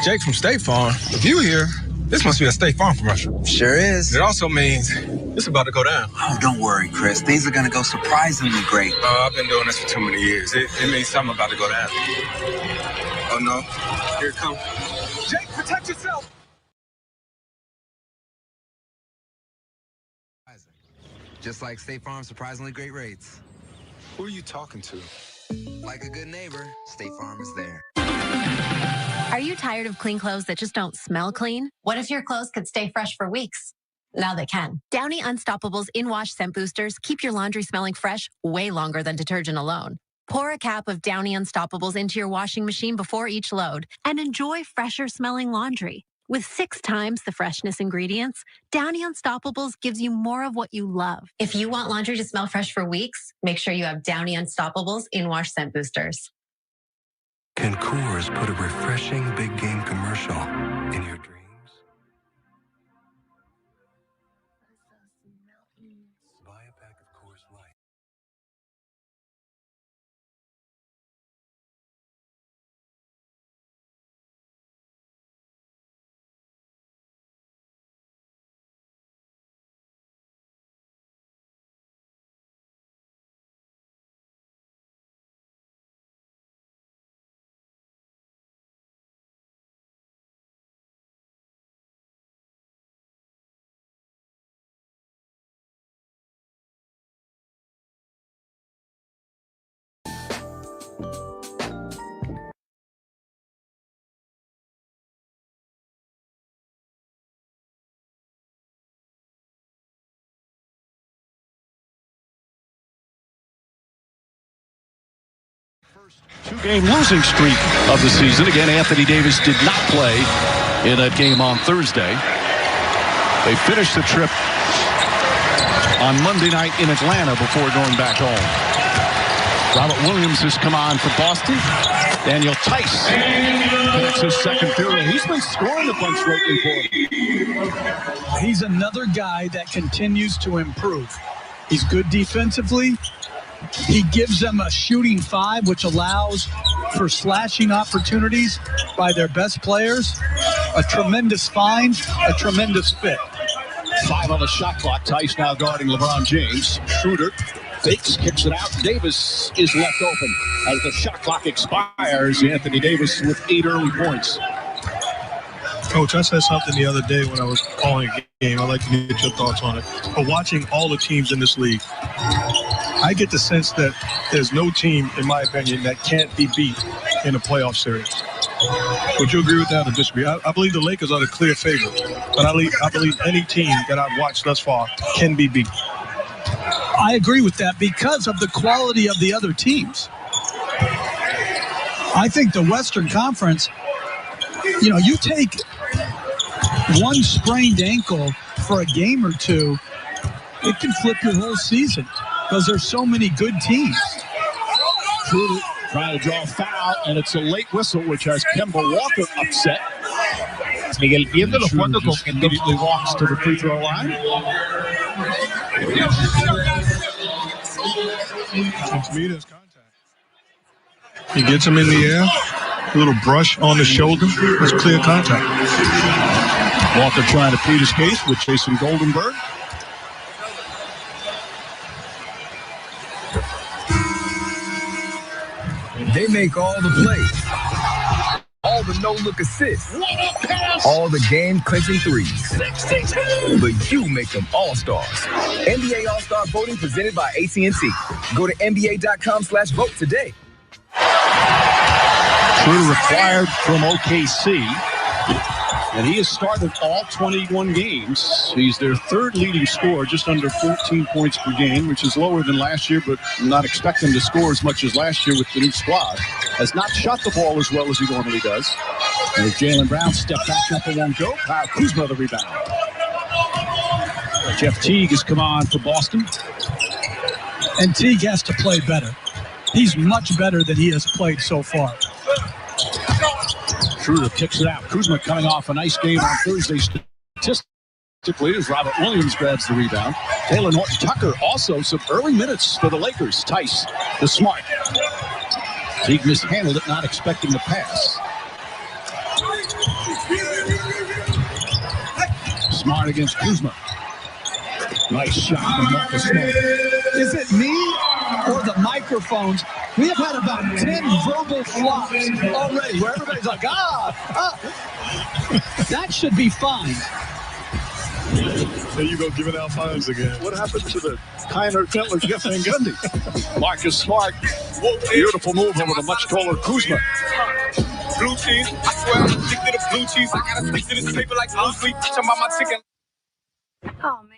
Jake from State Farm. If you here, this must be a State Farm commercial. Sure is. It also means it's about to go down. Oh, don't worry, Chris. Things are going to go surprisingly great. I've been doing this for too many years. It means something about to go down. Oh, no. Here it comes. Jake, protect yourself. Just like State Farm's surprisingly great rates. Who are you talking to? Like a good neighbor, State Farm is there. Are you tired of clean clothes that just don't smell clean? What if your clothes could stay fresh for weeks? Now they can. Downy Unstoppable's in-wash scent boosters keep your laundry smelling fresh way longer than detergent alone. Pour a cap of Downy Unstoppables into your washing machine before each load and enjoy fresher smelling laundry. With 6 times the freshness ingredients, Downy Unstoppables gives you more of what you love. If you want laundry to smell fresh for weeks, make sure you have Downy Unstoppables in-wash scent boosters. Can Coors put a refreshing big game commercial in your dreams? Buy a pack of Coors Light. Two-game losing streak of the season. Again, Anthony Davis did not play in that game on Thursday. They finished the trip on Monday night in Atlanta before going back home. Robert Williams has come on for Boston. Daniel Tice connects his second field. He's been scoring a bunch lately for him. He's another guy that continues to improve. He's good defensively. He gives them a shooting 5, which allows for slashing opportunities by their best players. A tremendous find, a tremendous fit. 5 on the shot clock. Tice now guarding LeBron James. Schroeder fakes, kicks it out. Davis is left open. As the shot clock expires, Anthony Davis with 8 early points. Coach, I said something the other day when I was calling a game. I'd like to get your thoughts on it. But watching all the teams in this league, I get the sense that there's no team, in my opinion, that can't be beat in a playoff series. Would you agree with that or disagree? I believe the Lakers are the clear favorite, but I believe any team that I've watched thus far can be beat. I agree with that because of the quality of the other teams. I think the Western Conference, you take one sprained ankle for a game or two, it can flip your whole season because there's so many good teams. Schroeder trying to draw a foul, and it's a late whistle, which has Kemba Walker upset. Miguel, viendo los Schroeder cuantos con just immediately walks to the free throw line. He gets him in the air, a little brush on the shoulder. That's clear contact. Walker trying to plead his case with Jason Goldenberg. They make all the plays, all the no-look assists, all the game-clinching threes. But you make them all-stars. NBA All-Star Voting presented by AT&T. Go to NBA.com/vote today. Schroeder required from OKC, and he has started all 21 games. He's their third leading scorer, just under 14 points per game, which is lower than last year, but not expecting to score as much as last year with the new squad. Has not shot the ball as well as he normally does. As Jaylen Brown step back up and won't go. Kyle Kuzma the rebound. Jeff Teague has come on for Boston. And Teague has to play better. He's much better than he has played so far. Schroeder kicks it out. Kuzma coming off a nice game on Thursday statistically as Robert Williams grabs the rebound. Taylor Norton-Tucker also some early minutes for the Lakers. Tice to Smart. Teague mishandled it, not expecting the pass. Smart against Kuzma. Nice shot from Marcus Smart. Is it me or the microphones? We have had about 10 verbal flops already where everybody's like, that should be fine. There you go, giving out fines again. What happened to the kinder, gentler Jeff Van Gundy? Marcus Smart, beautiful move over the much taller Kuzma. Blue team swear I'm addicted to blue cheese. I gotta stick to this paper like blue sleep. Talking about my chicken. Oh, man.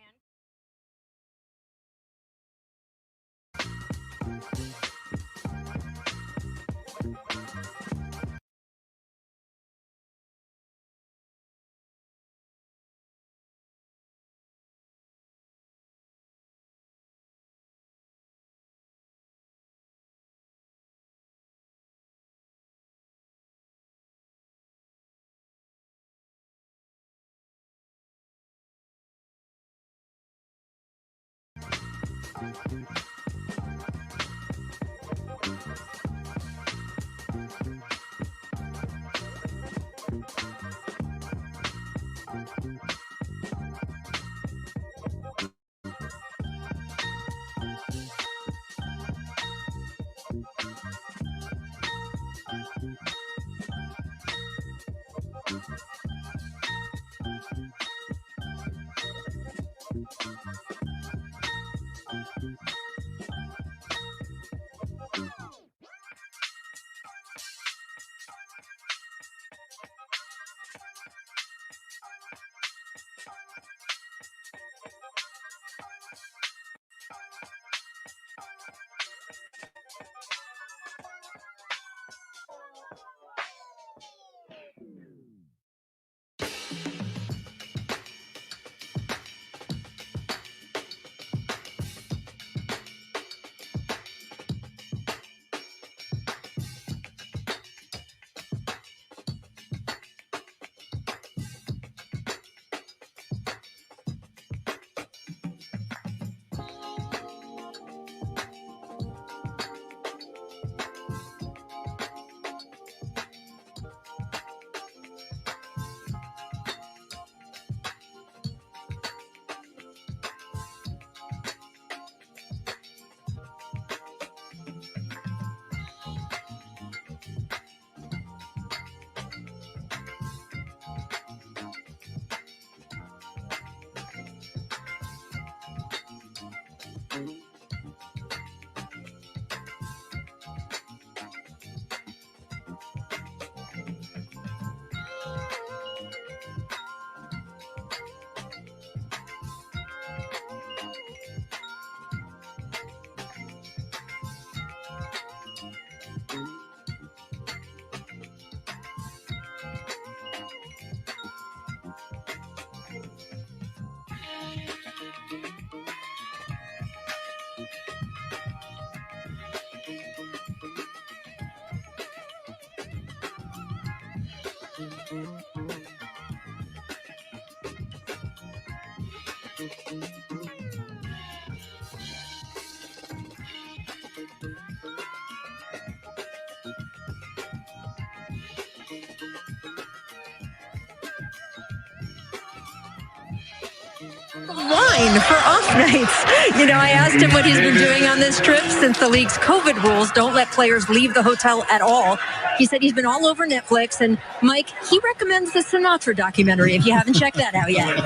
Wine for off nights. You know, I asked him what he's been doing on this trip since the league's COVID rules don't let players leave the hotel at all. He said he's been all over Netflix, and Mike, he recommends the Sinatra documentary if you haven't checked that out yet.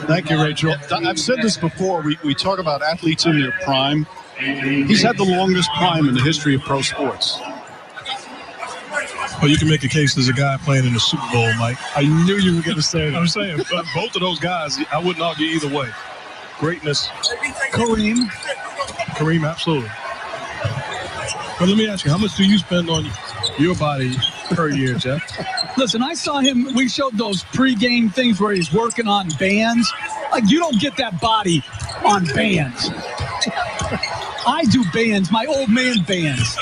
Thank you, Rachel. I've said this before. We talk about athletes in their prime. He's had the longest prime in the history of pro sports. Well, you can make a case there's a guy playing in the Super Bowl, Mike. I knew you were going to say that. I'm saying, both of those guys, I wouldn't argue either way. Greatness. Kareem, absolutely. But let me ask you, how much do you spend on your body per year, Jeff? Listen, I saw him. We showed those pregame things where he's working on bands. Like, you don't get that body on bands. I do bands, my old man bands.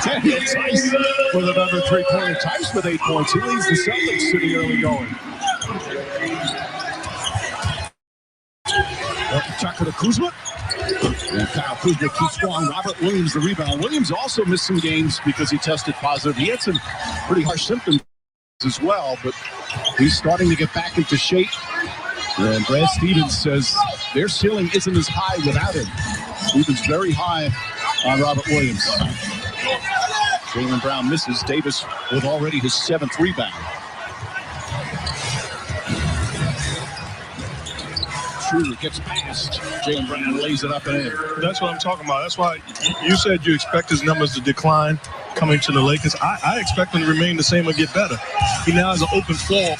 Daniel Tice with another three-pointer. Tice with 8 points. He leads the Celtics to the early going. Tucker to Kuzma. And Kyle Kuzma keeps scoring. Robert Williams the rebound. Williams also missed some games because he tested positive. He had some pretty harsh symptoms as well, but he's starting to get back into shape. And Brad Stevens says their ceiling isn't as high without him. Stevens very high on Robert Williams. Jaylen Brown misses. Davis with already his 7th rebound. Schroeder gets past. Jaylen Brown lays it up and in. That's what I'm talking about. That's why you said you expect his numbers to decline coming to the Lakers. I expect him to remain the same or get better. He now has an open floor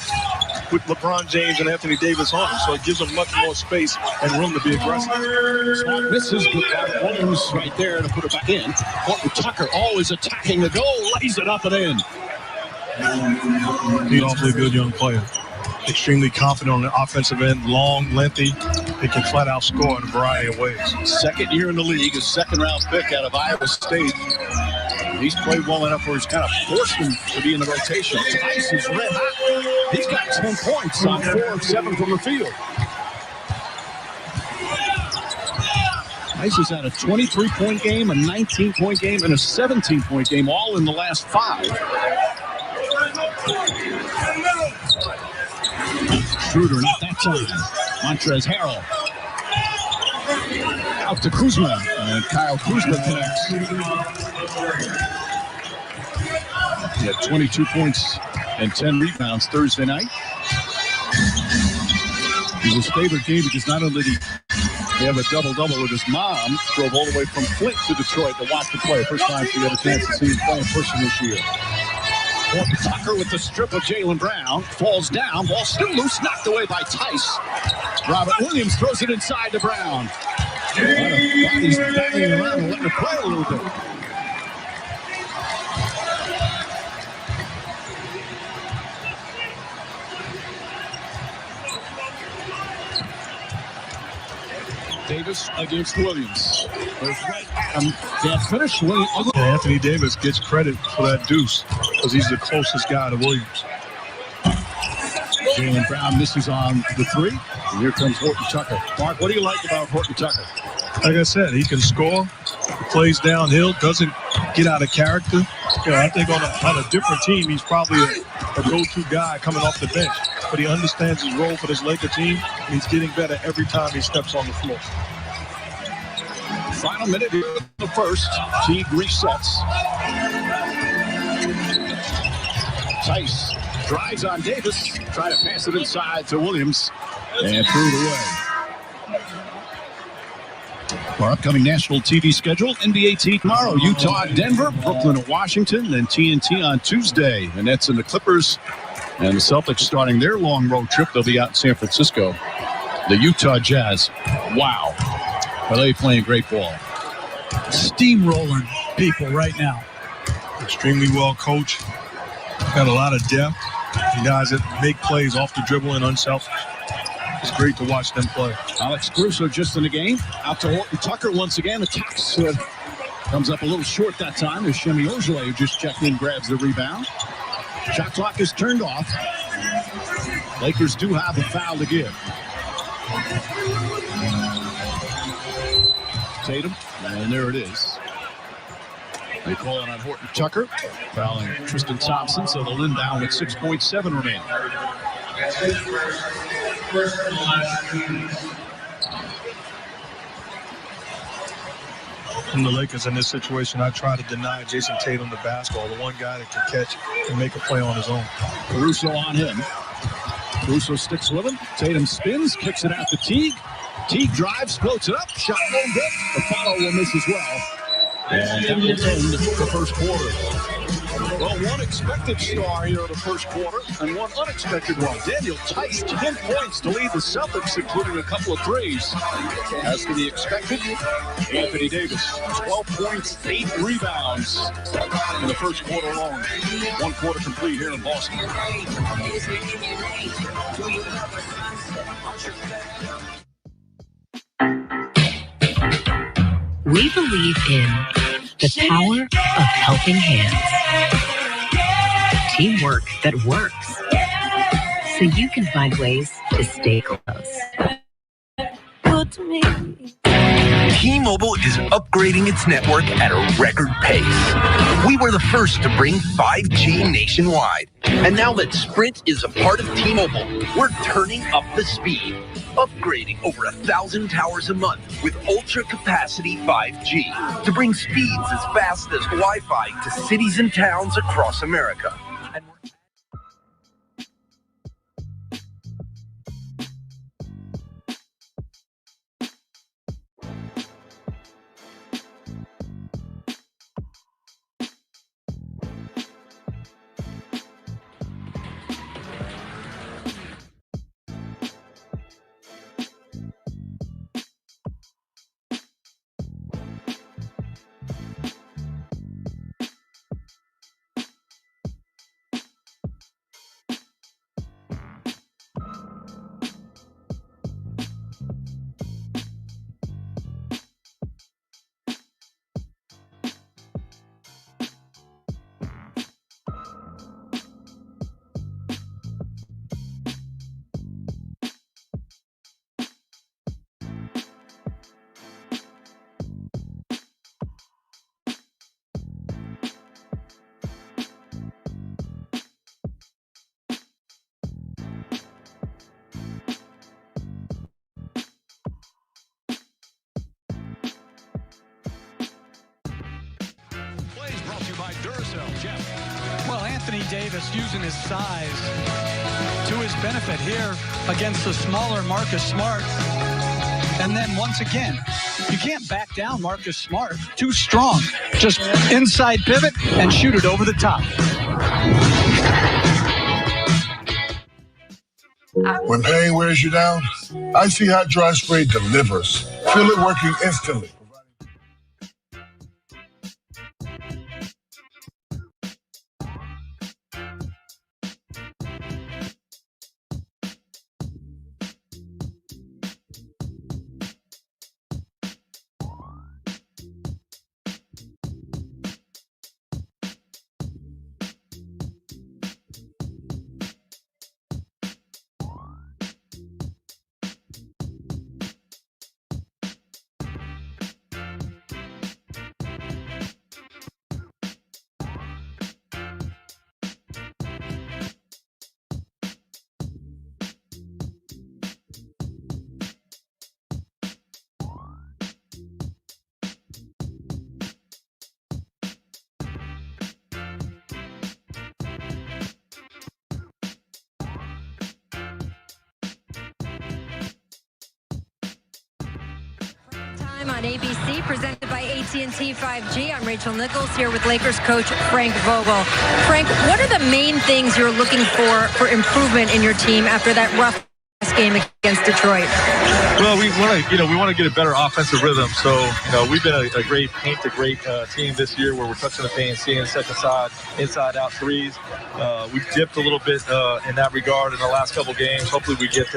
with LeBron James and Anthony Davis on him, so it gives him much more space and room to be aggressive. Smart misses, but Williams right there to put it back in. Horton Tucker always attacking the goal, lays it up and in. He's awfully good young player. Extremely confident on the offensive end, long, lengthy. He can flat out score in a variety of ways. Second year in the league, a second-round pick out of Iowa State. He's played well enough where he's kind of forced him to be in the rotation. Tice is red hot. He's got 10 points on 4 of 7 from the field. Tice has had a 23-point game, a 19-point game, and a 17-point game, all in the last 5. Schroeder, not that time. Montrezl Harrell. Out to Kuzma, and Kyle Kuzma connects. He had 22 points and 10 rebounds Thursday night. It was his favorite game because not only did he have a double-double with his mom, drove all the way from Flint to Detroit to watch the play. First time she had a chance to see him play in person this year. Horton Tucker with the strip of Jaylen Brown. Falls down. Ball still loose. Knocked away by Tice. Robert Williams throws it inside to Brown. He's banging around and letting it play a little bit. Davis against Williams. There's right at him. Can't finish. Anthony Davis gets credit for that deuce because he's the closest guy to Williams. Jaylen Brown misses on the 3. And here comes Horton Tucker. Mark, what do you like about Horton Tucker? Like I said, he can score, plays downhill, doesn't get out of character. You know, I think on a different team, he's probably a go-to guy coming off the bench. But he understands his role for this Laker team, and he's getting better every time he steps on the floor. Final minute of the first. Teague resets. Tice drives on Davis. Try to pass it inside to Williams. And threw it away. Our upcoming national TV schedule, NBA tomorrow, Utah, Denver, Brooklyn, and Washington, then TNT on Tuesday. And that's in the Clippers. And the Celtics starting their long road trip. They'll be out in San Francisco. The Utah Jazz. Wow. Are they playing great ball? Steamrolling people right now. Extremely well coached. Got a lot of depth. The guys that make plays off the dribble and unselfish. It's great to watch them play. Alex Caruso just in the game. Out to Horton Tucker once again. Attacks. Comes up a little short that time. There's Shemi Ojeleye, who just checked in, grabs the rebound. Shot clock is turned off. Lakers do have a foul to give. Tatum, and there it is. They call it on Horton Tucker, fouling Tristan Thompson, so they'll inbound with 6.7 remaining. From the Lakers in this situation, I try to deny Jason Tatum the basketball, the one guy that can catch and make a play on his own. Caruso on him. Caruso sticks with him. Tatum spins, kicks it out to Teague. Teague drives, floats it up, shot no good. The follow will miss as well. And that will end the first quarter. Well, one expected star here in the first quarter and one unexpected one. Daniel Tice, 10 points to lead the Celtics, including a couple of threes. As to the expected, Anthony Davis, 12 points, 8 rebounds in the first quarter alone. One quarter complete here in Boston. We believe in the power of helping hands. Teamwork that works. So you can find ways to stay close. Good to me. T-Mobile is upgrading its network at a record pace. We were the first to bring 5G nationwide. And now that Sprint is a part of T-Mobile, we're turning up the speed. Upgrading over 1,000 towers a month with ultra-capacity 5G to bring speeds as fast as Wi-Fi to cities and towns across America. Duracell. Jeff. Well, Anthony Davis using his size to his benefit here against the smaller Marcus Smart. And then once again, you can't back down Marcus Smart. Too strong. Just inside pivot and shoot it over the top. When pain wears you down, Icy Hot Dry Spray delivers. Feel it working instantly. On ABC, presented by AT&T 5G. I'm Rachel Nichols here with Lakers coach Frank Vogel. Frank, what are the main things you're looking for improvement in your team after that rough game against Detroit? Well, we want to get a better offensive rhythm. So, we've been a great team this year where we're touching the paint, seeing second side, inside out threes. We've dipped a little bit in that regard in the last couple games. Hopefully we get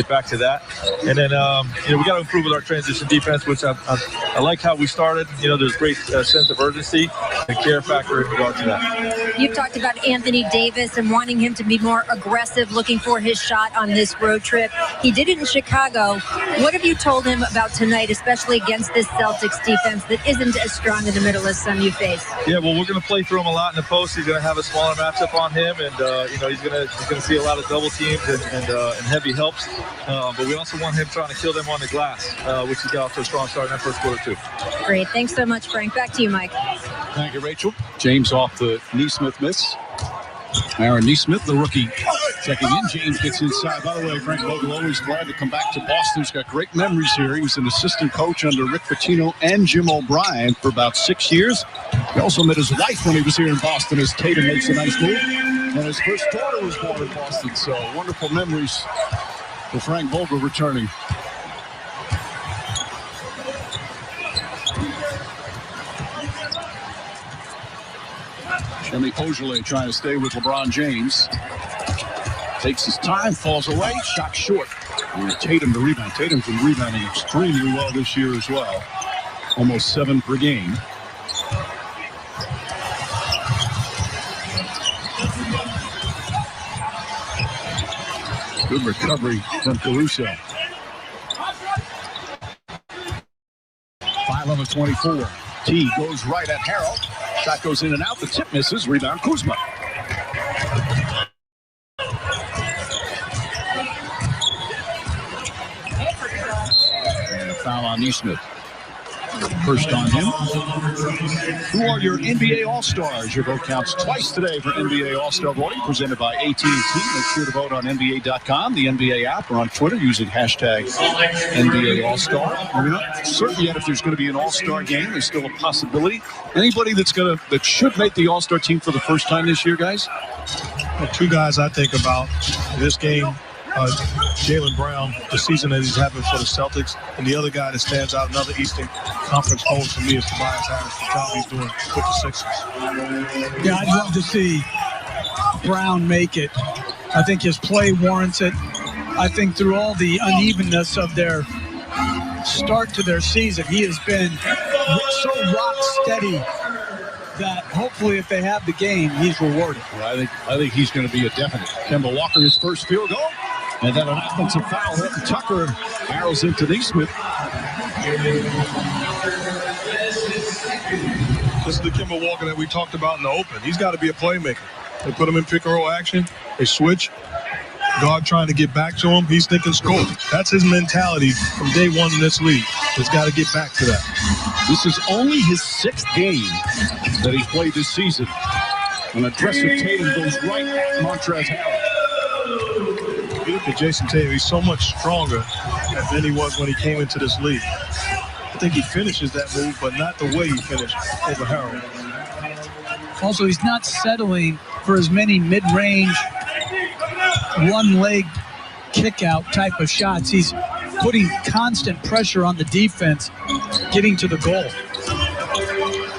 back to that. And then, we got to improve with our transition defense, which I like how we started. There's great sense of urgency and care factor in regard to that. You've talked about Anthony Davis and wanting him to be more aggressive, looking for his shot on this road trip. He did it in Chicago. What have you told him about tonight, especially against this Celtics defense that isn't as strong in the middle as some you face? Yeah, well, we're going to play through him a lot in the post. He's going to have a smaller matchup on him, and he's going to see a lot of double teams and heavy helps. But we also want him trying to kill them on the glass, which he got off to a strong start in that first quarter too. Great, thanks so much, Frank. Back to you, Mike. Thank you, Rachel. James off the Neesmith miss. Aaron Neesmith, the rookie, checking in. James gets inside. By the way, Frank Vogel always glad to come back to Boston. He's got great memories here. He was an assistant coach under Rick Pitino and Jim O'Brien for about 6 years. He also met his wife when he was here in Boston as Tatum makes a nice move. And his first daughter was born in Boston. So wonderful memories for Frank Vogel returning. Jimmy Ogilvy trying to stay with LeBron James. Takes his time, falls away, shot short. And Tatum to rebound. Tatum's been rebounding extremely well this year as well. Almost 7 per game. Good recovery from Caruso. 5 of 24. T goes right at Harrell. Shot goes in and out. The tip misses. Rebound Kuzma. And a foul on Neesmith. First on him. Who are your NBA All-Stars? Your vote counts twice today for NBA All-Star voting, presented by AT&T. Make sure to vote on NBA.com, the NBA app, or on Twitter using hashtag NBA All-Star. We're not certain yet if there's going to be an All-Star game. There's still a possibility. Anybody that should make the All-Star team for the first time this year, guys? Well, 2 guys I think about this game. Jaylen Brown, the season that he's having for the Celtics, and the other guy that stands out, another Eastern Conference hold for me, is Tobias Harris. The job he's doing with the Sixers. Yeah, I'd love to see Brown make it. I think his play warrants it. I think through all the unevenness of their start to their season, he has been so rock steady that hopefully if they have the game, he's rewarded. Well, I think he's going to be a definite. Kemba Walker, his first field goal. And then an offensive foul hit Tucker. Arrows into Neesmith. This is the Kemba Walker that we talked about in the open. He's got to be a playmaker. They put him in pick and roll action. They switch. Guard trying to get back to him. He's thinking score. That's his mentality from day one in this league. He's got to get back to that. This is only his 6th game that he's played this season. An aggressive Tatum goes right at Montrezl Harrell. You look at Jason Tatum, he's so much stronger than he was when he came into this league. I think he finishes that move, but not the way he finished over Harrell. Also, he's not settling for as many mid-range, one-leg kick-out type of shots. He's putting constant pressure on the defense, getting to the goal.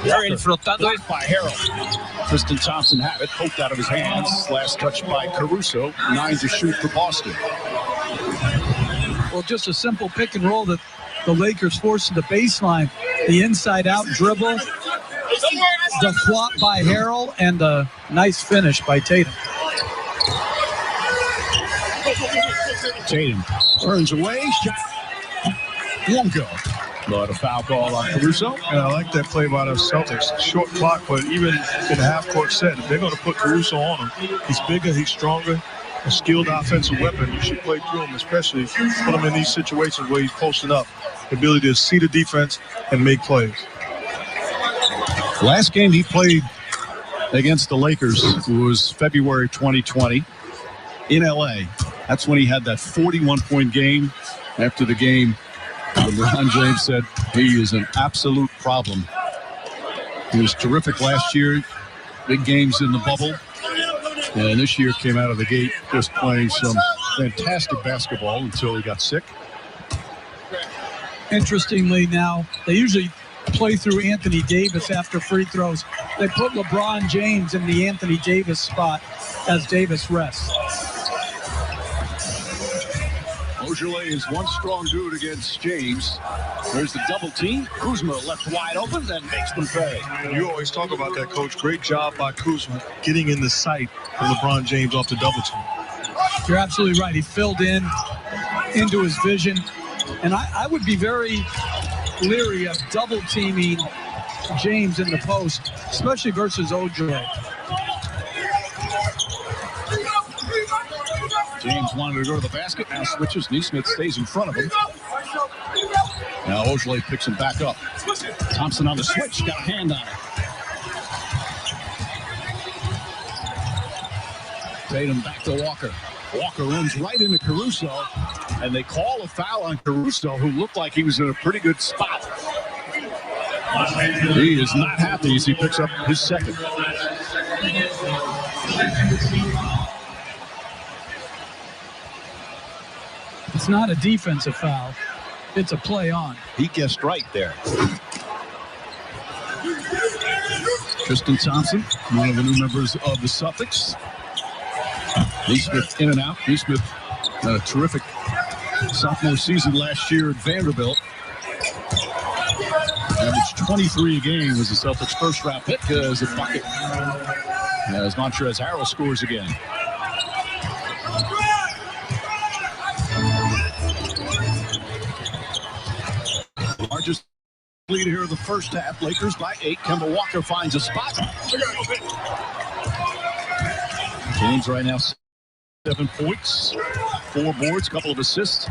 Blocked by Harrell. Tristan Thompson had it, poked out of his hands. Last touch by Caruso. 9 to shoot for Boston. Well, just a simple pick and roll that the Lakers forced to the baseline. The inside-out dribble, the flop by Harrell, and a nice finish by Tatum. Tatum turns away. Shot won't go. But a foul call on Caruso. And I like that play by the Celtics. Short clock, but even in the half-court set, if they're going to put Caruso on him, he's bigger, he's stronger, a skilled offensive weapon. You should play through him, especially put him in these situations where he's posting up. The ability to see the defense and make plays. Last game he played against the Lakers was February 2020 in LA. That's when he had that 41-point game. After the game, LeBron James said he is an absolute problem. He was terrific last year, big games in the bubble, and this year came out of the gate just playing some fantastic basketball until he got sick. Interestingly now, they usually play through Anthony Davis after free throws. They put LeBron James in the Anthony Davis spot as Davis rests. Ojeleye is one strong dude against James. There's the double team. Kuzma left wide open, then makes them pay. You always talk about that, Coach. Great job by Kuzma getting in the sight of LeBron James off the double team. You're absolutely right. He filled into his vision. And I would be very leery of double teaming James in the post, especially versus Ojeleye. James wanted to go to the basket, now switches. Neesmith stays in front of him. Now Ojeleye picks him back up. Thompson on the switch, got a hand on it. Tatum back to Walker. Walker runs right into Caruso, and they call a foul on Caruso, who looked like he was in a pretty good spot. He is not happy as he picks up his second. It's not a defensive foul. It's a play on. He guessed right there. Tristan Thompson, one of the new members of the Celtics. Neesmith in and out. Neesmith had a terrific sophomore season last year at Vanderbilt. Averaged 23 a game was the Celtics' first-round pick as a bucket. As Montrezl Harrell scores again. Largest lead here in the first half. Lakers by 8. Kemba Walker finds a spot. James right now 7 points, 4 boards, couple of assists.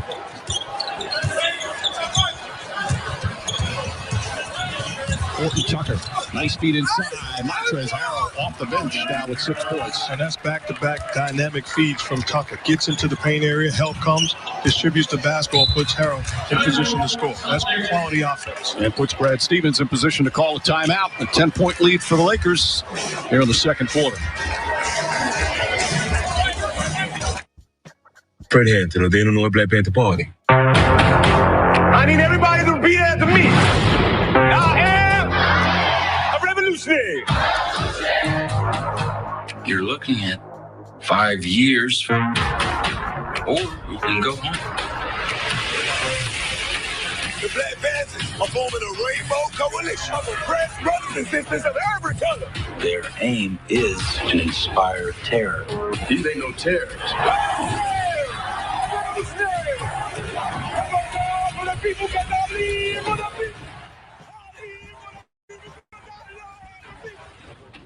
Horton Tucker, nice feed inside. Montrezl Harrell off the bench now with 6 points. And that's back-to-back dynamic feeds from Tucker. Gets into the paint area, help comes, distributes the basketball, puts Harrell in position to score. That's quality offense. And puts Brad Stevens in position to call a timeout. A 10-point lead for the Lakers here in the second quarter. Fred Hampton, the Illinois Black Panther Party. I need everybody to repeat after me. I am a revolutionary. You're looking at 5 years, or you can go home. The Black Panthers are forming a rainbow coalition of oppressed brothers and sisters of every color. Their aim is to inspire terror. These ain't no terrorists.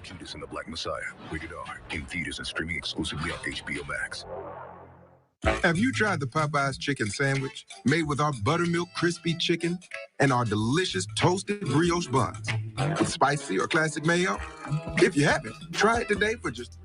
Judas and the Black Messiah, rated R, in theaters and streaming exclusively on HBO Max. Have you tried the Popeyes chicken sandwich made with our buttermilk crispy chicken and our delicious toasted brioche buns with spicy or classic mayo? If you haven't, try it today for just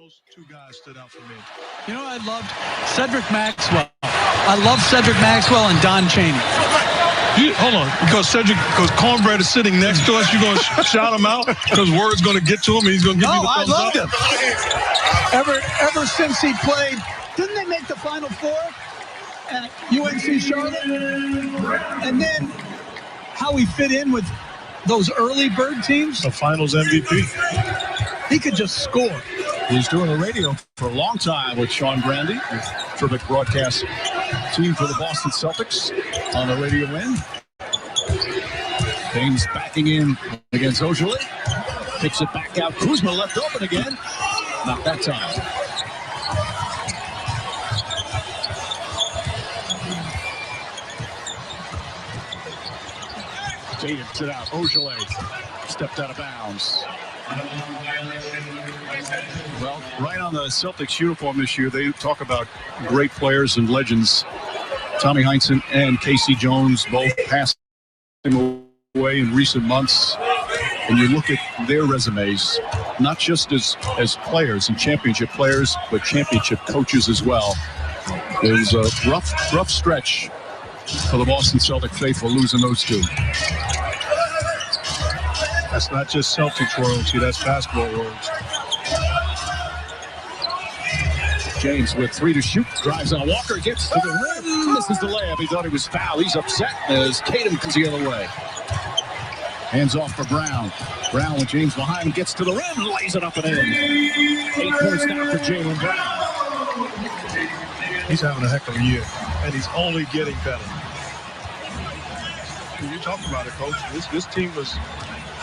Those two guys stood out for me. You know, I loved Cedric Maxwell. I love Cedric Maxwell and Don Chaney. Hold on, because Cornbread is sitting next to us, you're going to shout him out because word's going to get to him and he's going to give you the thumbs up? I loved him. Ever since he played, didn't they make the Final Four at UNC Charlotte? And then how he fit in with those early bird teams. The Finals MVP. He could just score. He's doing the radio for a long time with Sean Brandy, terrific broadcast team for the Boston Celtics on the radio end. James backing in against Ojale. Picks it back out. Kuzma left open again. Not that time. Takes it out. Ojale stepped out of bounds. Well, right on the Celtics uniform this year, they talk about great players and legends. Tommy Heinsohn and Casey Jones both passed away in recent months. And you look at their resumes, not just as players and championship players, but championship coaches as well. It was a rough stretch for the Boston Celtic faithful, losing those two. That's not just Celtics royalty, that's basketball royalty. James with 3 to shoot, drives on Walker, gets to the rim, misses the layup. He thought he was fouled. He's upset as Tatum comes the other way. Hands off for Brown. Brown with James behind him, gets to the rim, lays it up and in. 8 points now for Jaylen Brown. He's having a heck of a year, and he's only getting better. You talk about it, Coach. This team was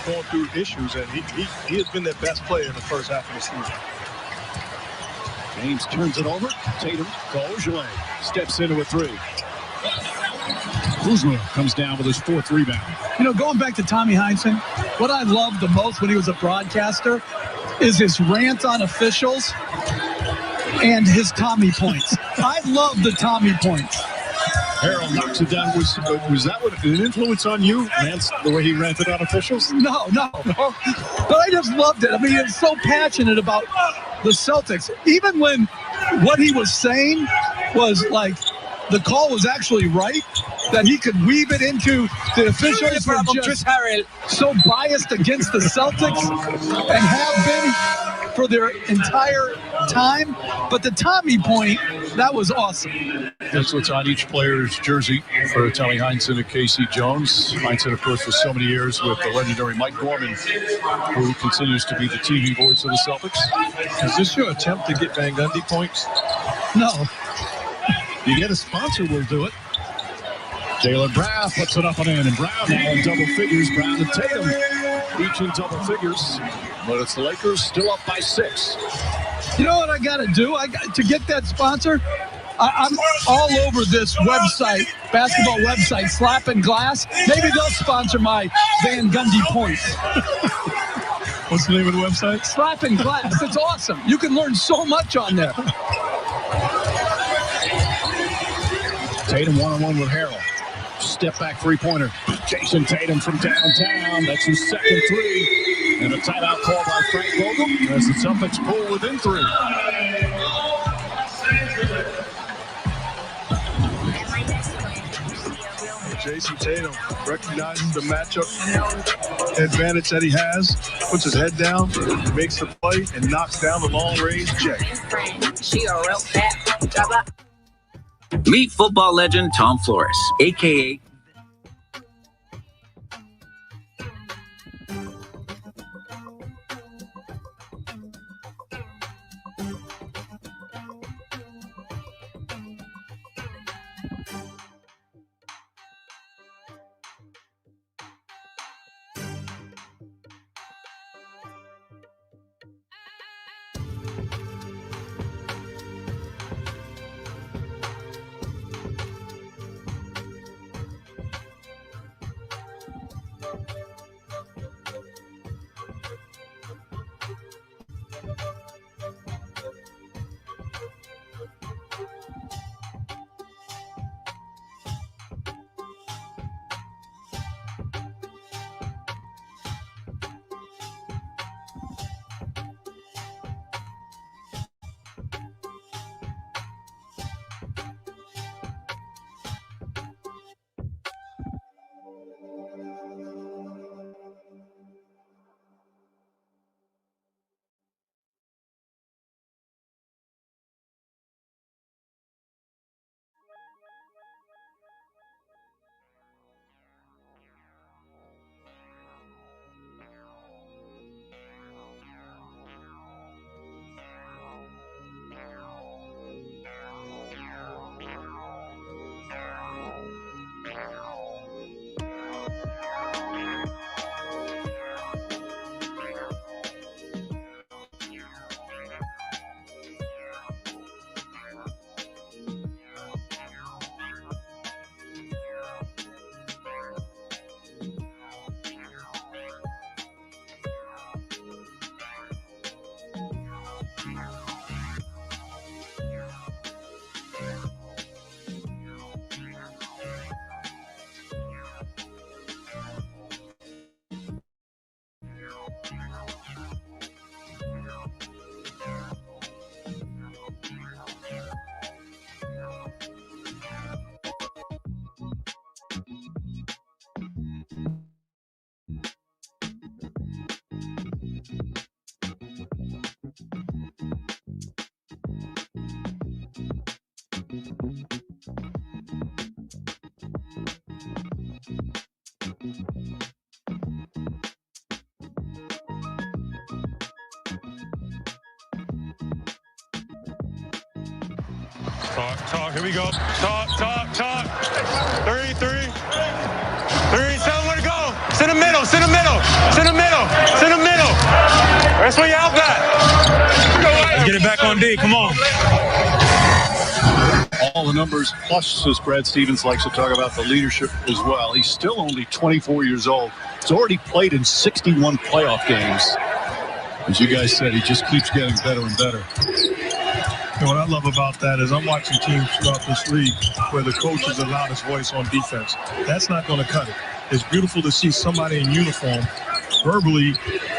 going through issues, and he has been their best player in the first half of the season. James turns it over. Tatum goes away. Steps into a 3. Kuzma comes down with his 4th rebound. You know, going back to Tommy Heinsohn, what I loved the most when he was a broadcaster is his rant on officials and his Tommy points. I love the Tommy points. Harold knocks it down. Was that an influence on you, Lance, the way he ranted on officials? No. But I just loved it. I mean, he was so passionate about the Celtics. Even when what he was saying was like the call was actually right, that he could weave it into the officials were just so biased against the Celtics and have been for their entire time. But the Tommy point, that was awesome. That's what's on each player's jersey for Tommy Heinsohn and Casey Jones. Heinsohn, of course, for so many years with the legendary Mike Gorman, who continues to be the TV voice of the Celtics. Is this your attempt to get Van Gundy points? No. You get a sponsor, we'll do it. Jaylen Brown puts it up and in, and Brown now in double figures. Brown and Tatum each in double figures. But it's the Lakers still up by 6. You know what I got to do? To get that sponsor, I'm all over this website, basketball website, Slap and Glass. Maybe they'll sponsor my Van Gundy points. What's the name of the website? Slap and Glass. It's awesome. You can learn so much on there. Tatum one-on-one with Harrell. Step back three-pointer. Jason Tatum from downtown. That's his second three. And a timeout call by Frank Vogel as the Celtics pull within 3. Jason Tatum recognizes the matchup advantage that he has, puts his head down, makes the play, and knocks down the long-range check. Meet football legend Tom Flores, a.k.a. Talk, here we go. Talk. 3, 3. 3, 7, where to go? It's in the middle. That's where you're out at. Let's get it back on D, come on. All the numbers, plus, as Brad Stevens likes to talk about, the leadership as well. He's still only 24 years old. He's already played in 61 playoff games. As you guys said, he just keeps getting better and better. And what I love about that is I'm watching teams throughout this league where the coach is the loudest voice on defense. That's not going to cut it. It's beautiful to see somebody in uniform verbally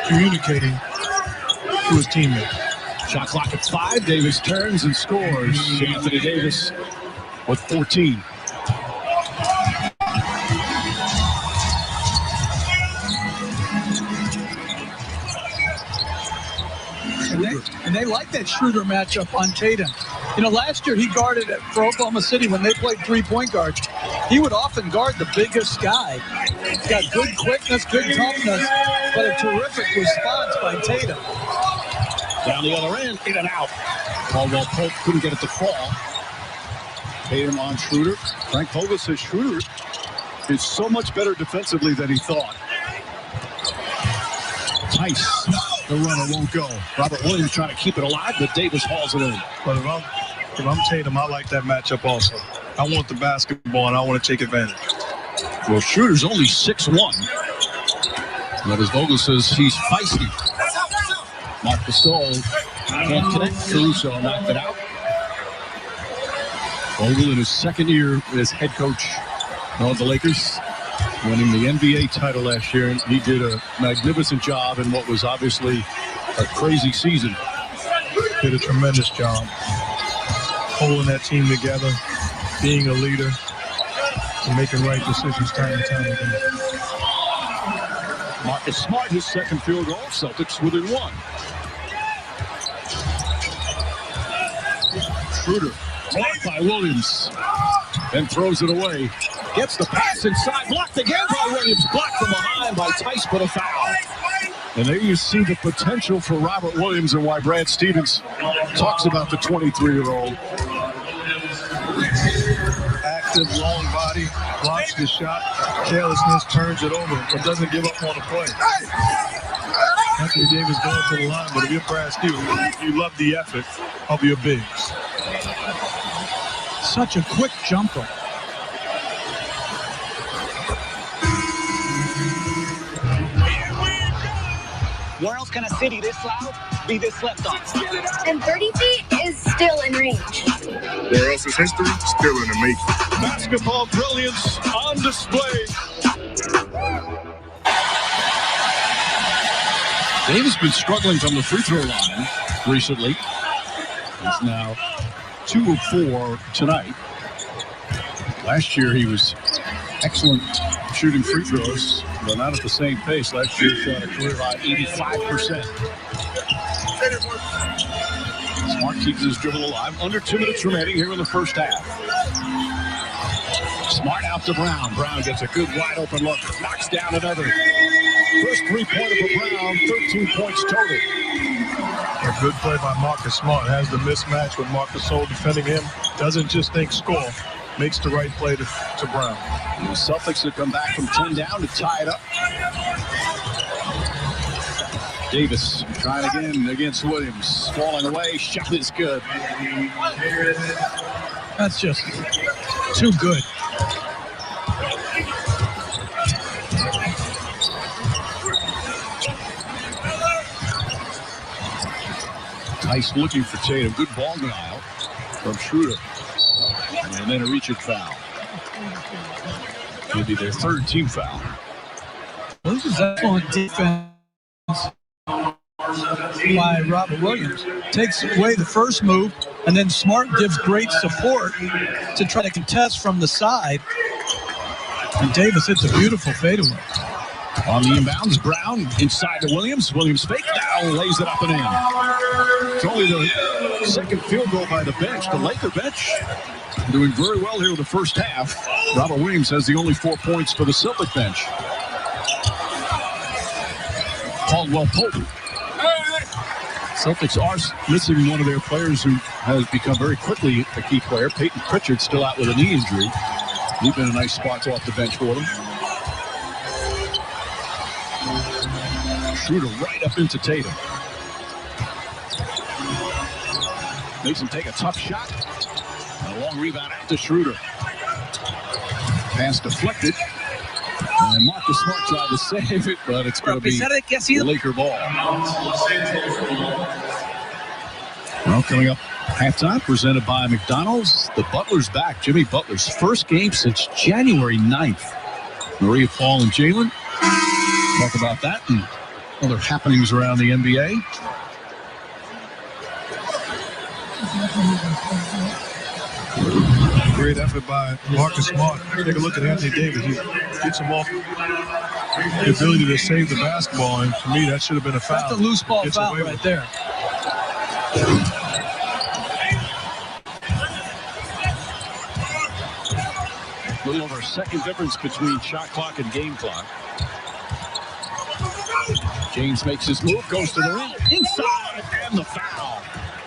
communicating to his teammate. Shot clock at 5. Davis turns and scores. Anthony Davis with 14. And they like that Schroeder matchup on Tatum. You know, last year he guarded it for Oklahoma City when they played 3-point guards. He would often guard the biggest guy. He's got good quickness, good toughness, but a terrific response by Tatum. Down the other end, in and out. Caldwell Pope couldn't get it to fall. Tatum on Schroeder. Frank Vogel says Schroeder is so much better defensively than he thought. Tice, the runner won't go. Robert Williams trying to keep it alive, but Davis hauls it in. But if I'm Tatum, I like that matchup also. I want the basketball, and I want to take advantage. Well, Schroeder's only 6'1". But as Vogel says, he's feisty. Marc Gasol can't connect. Caruso knocked it out. Vogel in his second year as head coach of the Lakers, winning the NBA title last year, and he did a magnificent job in what was obviously a crazy season. Did a tremendous job holding that team together, being a leader, and making right decisions time and time again. Marcus Smart, his second field goal. Celtics within 1. Schroeder blocked by Williams, then throws it away. Gets the pass inside, blocked again by Williams. Blocked from behind by Tice, but a foul. And there you see the potential for Robert Williams and why Brad Stevens talks about the 23-year-old. Active, long body, blocks the shot, carelessness, turns it over, but doesn't give up on the play. Anthony Davis going to the line, but if you're Brad Stevens, you love the effort of your bigs. Such a quick jumper. Where else can a city this loud be this slept on? And 30 feet is still in range. Where else is history still in the making? Basketball brilliance on display. Davis been struggling from the free throw line recently. He's now 2 of 4 tonight. Last year he was excellent shooting free throws, but not at the same pace. Last year he shot a career high 85%. Smart keeps his dribble alive. Under 2 minutes remaining here in the first half. Smart out to Brown. Brown gets a good wide open look. Knocks down another. First 3-pointer for Brown. 13 points total. A good play by Marcus Smart. Has the mismatch with Marc Gasol defending him. Doesn't just think score. Makes the right play to Brown. And the Celtics have come back from 10 down to tie it up. Davis trying again against Williams. Falling away. Shot is good. That's just too good. Tice looking for Tatum. Good ball denial from Schroeder. And then a reach-it foul. It'll be their third team foul. This is excellent defense by Robert Williams. Takes away the first move, and then Smart gives great support to try to contest from the side. And Davis hits a beautiful fadeaway. On the inbounds, Brown inside to Williams. Williams fake down, lays it up and in. It's only the second field goal by the bench. The Laker bench doing very well here in the first half. Robert Williams has the only 4 points for the Celtic bench. Caldwell Pope. Celtics are missing one of their players who has become very quickly a key player. Peyton Pritchard still out with a knee injury. He's been a nice spot off the bench for them. Schroeder right up into Tatum. Makes him take a tough shot. A long rebound out to Schroeder. Pass deflected. And Marcus Smart tried to save it, but it's going to be Laker ball. Well, coming up halftime, presented by McDonald's. The Butler's back. Jimmy Butler's first game since January 9th. Maria Paul and Jalen talk about that and other happenings around the NBA. Great effort by Marcus Smart. Take a look at Anthony Davis. He gets him off the ability to save the basketball, and to me, that should have been a foul. That's a loose ball foul right there. A little over a second difference between shot clock and game clock. James makes his move, goes to the rim, inside, and the foul.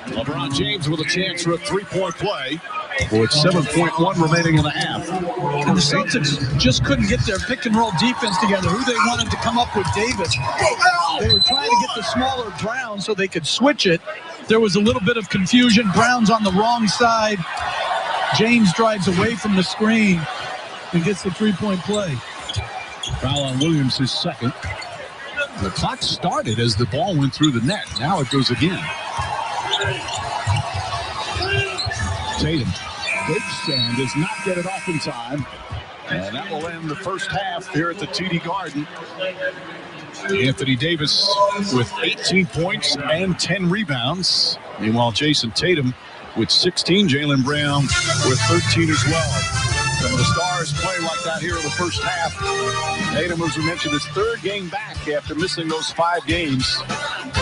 LeBron James with a chance for a three-point play with 7.1 remaining in the half. And the Celtics just couldn't get their pick-and-roll defense together. Who they wanted to come up with Davis. They were trying to get the smaller Brown so they could switch it. There was a little bit of confusion. Brown's on the wrong side. James drives away from the screen and gets the three-point play. Foul on Williams, his second. The clock started as the ball went through the net. Now it goes again. Tatum takes and does not get it off in time. And that will end the first half here at the TD Garden. Anthony Davis with 18 points and 10 rebounds. Meanwhile, Jason Tatum with 16. Jaylen Brown with 13 as well. Some of the stars play like that here in the first half. Tatum, as we mentioned, his third game back after missing those 5 games.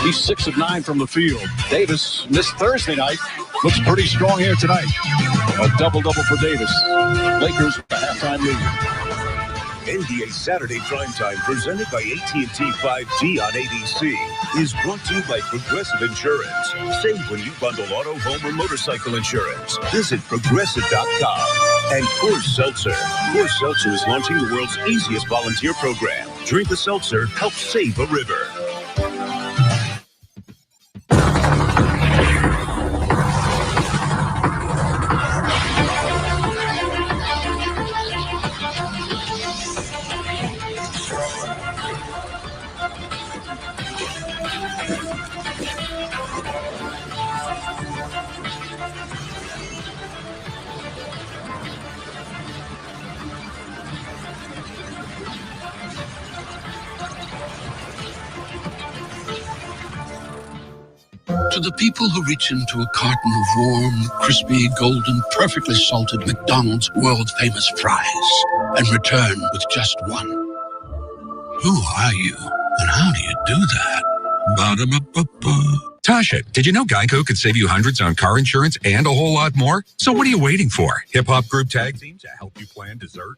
He's 6 of 9 from the field. Davis missed Thursday night. Looks pretty strong here tonight. A double-double for Davis. Lakers with a halftime lead. NBA Saturday Primetime, presented by AT&T 5G on ABC, is brought to you by Progressive Insurance. Save when you bundle auto, home, or motorcycle insurance. Visit Progressive.com. And Coors Seltzer. Coors Seltzer is launching the world's easiest volunteer program. Drink a seltzer, help save a river. To the people who reach into a carton of warm, crispy, golden, perfectly salted McDonald's world-famous fries and return with just one. Who are you, and how do you do that? Ba-da-ba-ba-ba. Tasha, did you know Geico could save you hundreds on car insurance and a whole lot more? So what are you waiting for? Hip-hop group tag team to help you plan dessert?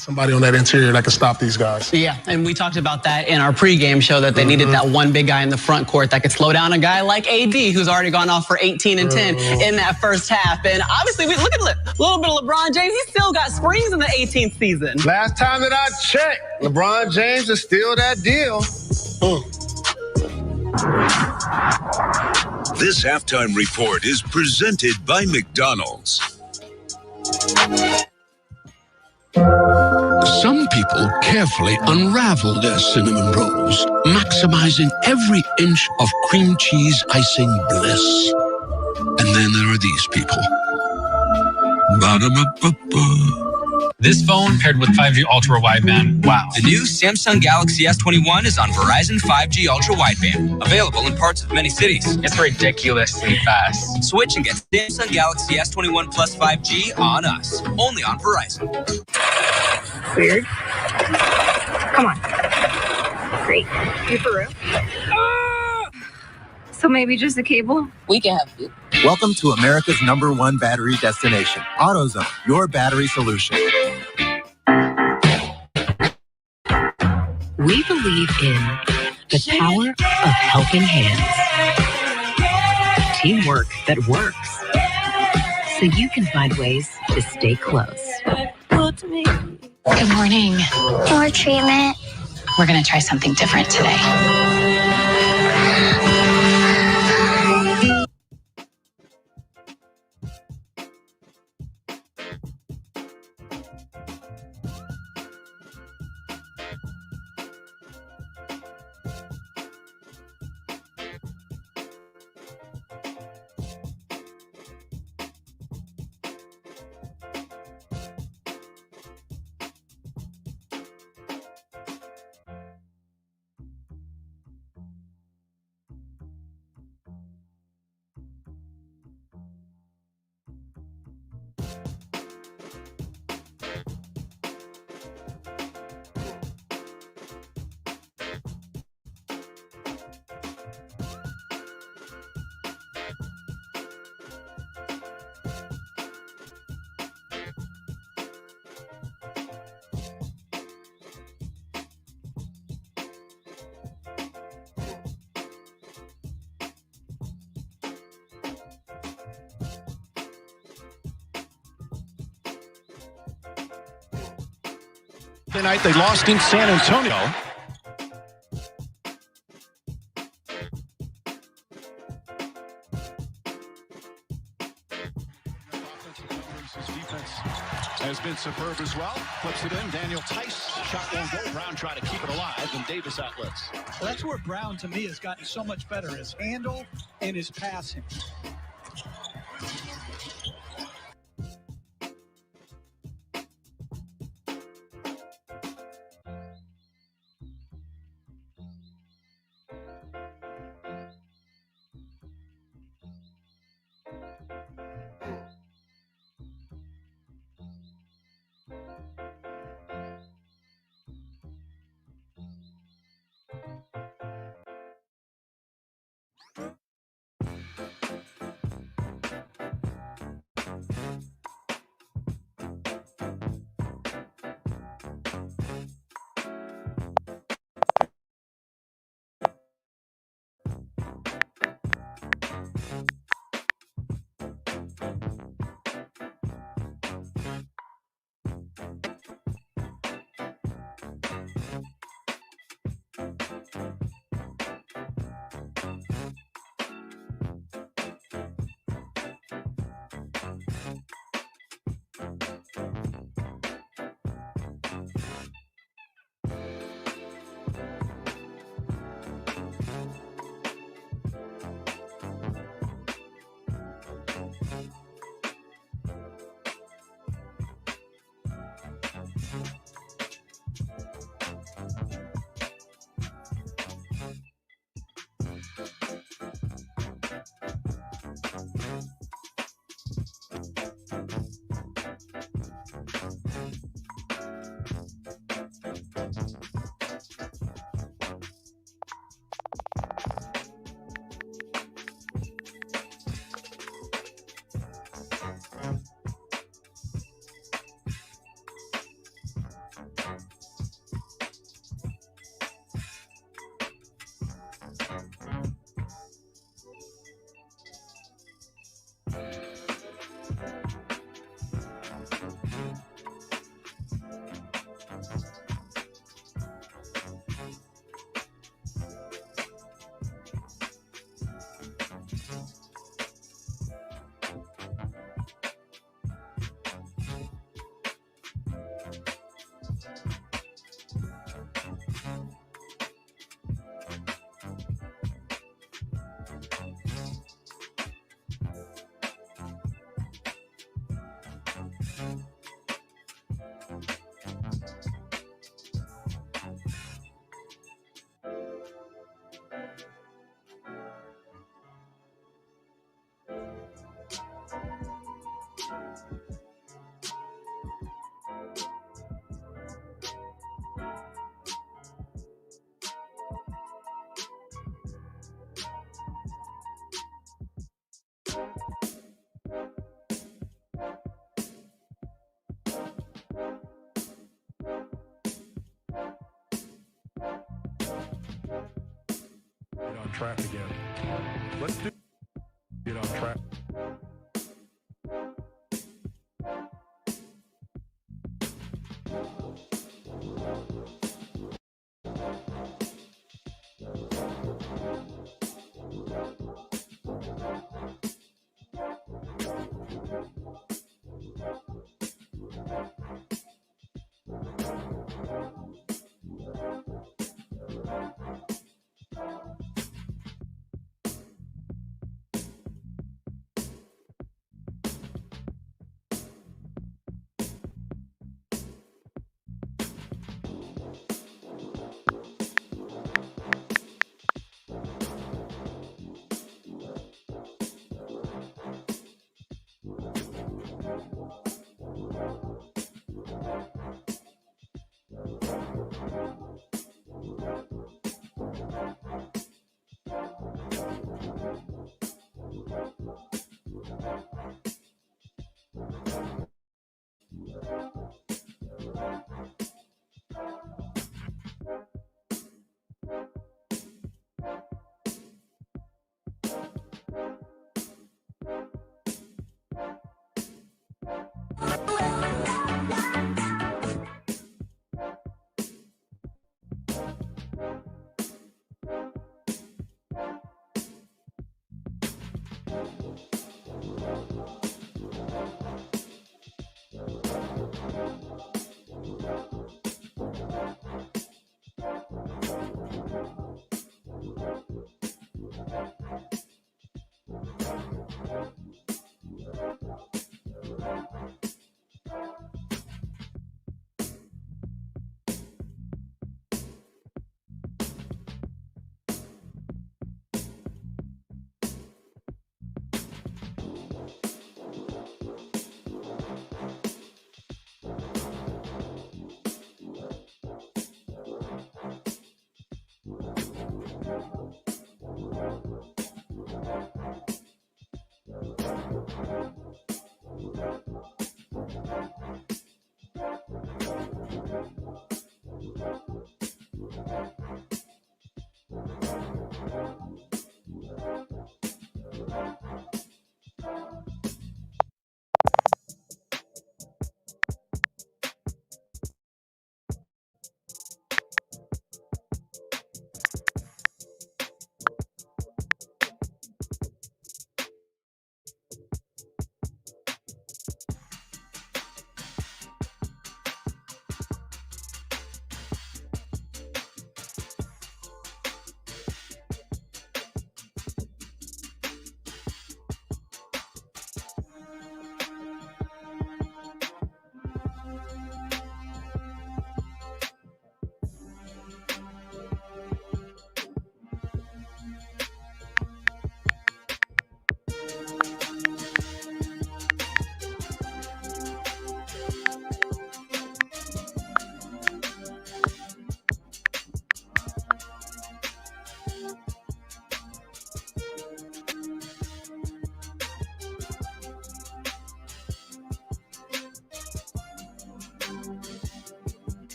Somebody on that interior that can stop these guys. Yeah, and we talked about that in our pregame show that they needed that one big guy in the front court that could slow down a guy like AD, who's already gone off for 18 and 10 in that first half. And obviously, we look at a little bit of LeBron James. He's still got springs in the 18th season. Last time that I checked, LeBron James is still that deal. This halftime report is presented by McDonald's. Some people carefully unravel their cinnamon rolls, maximizing every inch of cream cheese icing bliss. And then there are these people. Ba-da-ba-ba-ba. This phone paired with 5G Ultra Wideband. Wow. The new Samsung Galaxy S21 is on Verizon 5G Ultra Wideband, available in parts of many cities. It's ridiculously fast. Switch and get Samsung Galaxy S21 Plus 5G on us, only on Verizon. Weird. Come on. Great. You for real? So maybe just a cable? We can have it. Welcome to America's #1 battery destination, AutoZone, your battery solution. We believe in the power of helping hands. Teamwork that works. So you can find ways to stay close. Good morning. More treatment. We're going to try something different today. Night they lost in San Antonio. Defense has been superb as well. Flips it in. Daniel Tice. Shot won't go. Brown trying to keep it alive. And Davis outlets. Well, that's where Brown, to me, has gotten so much better. His handle and his passing. Get on track again. Let's do get on track.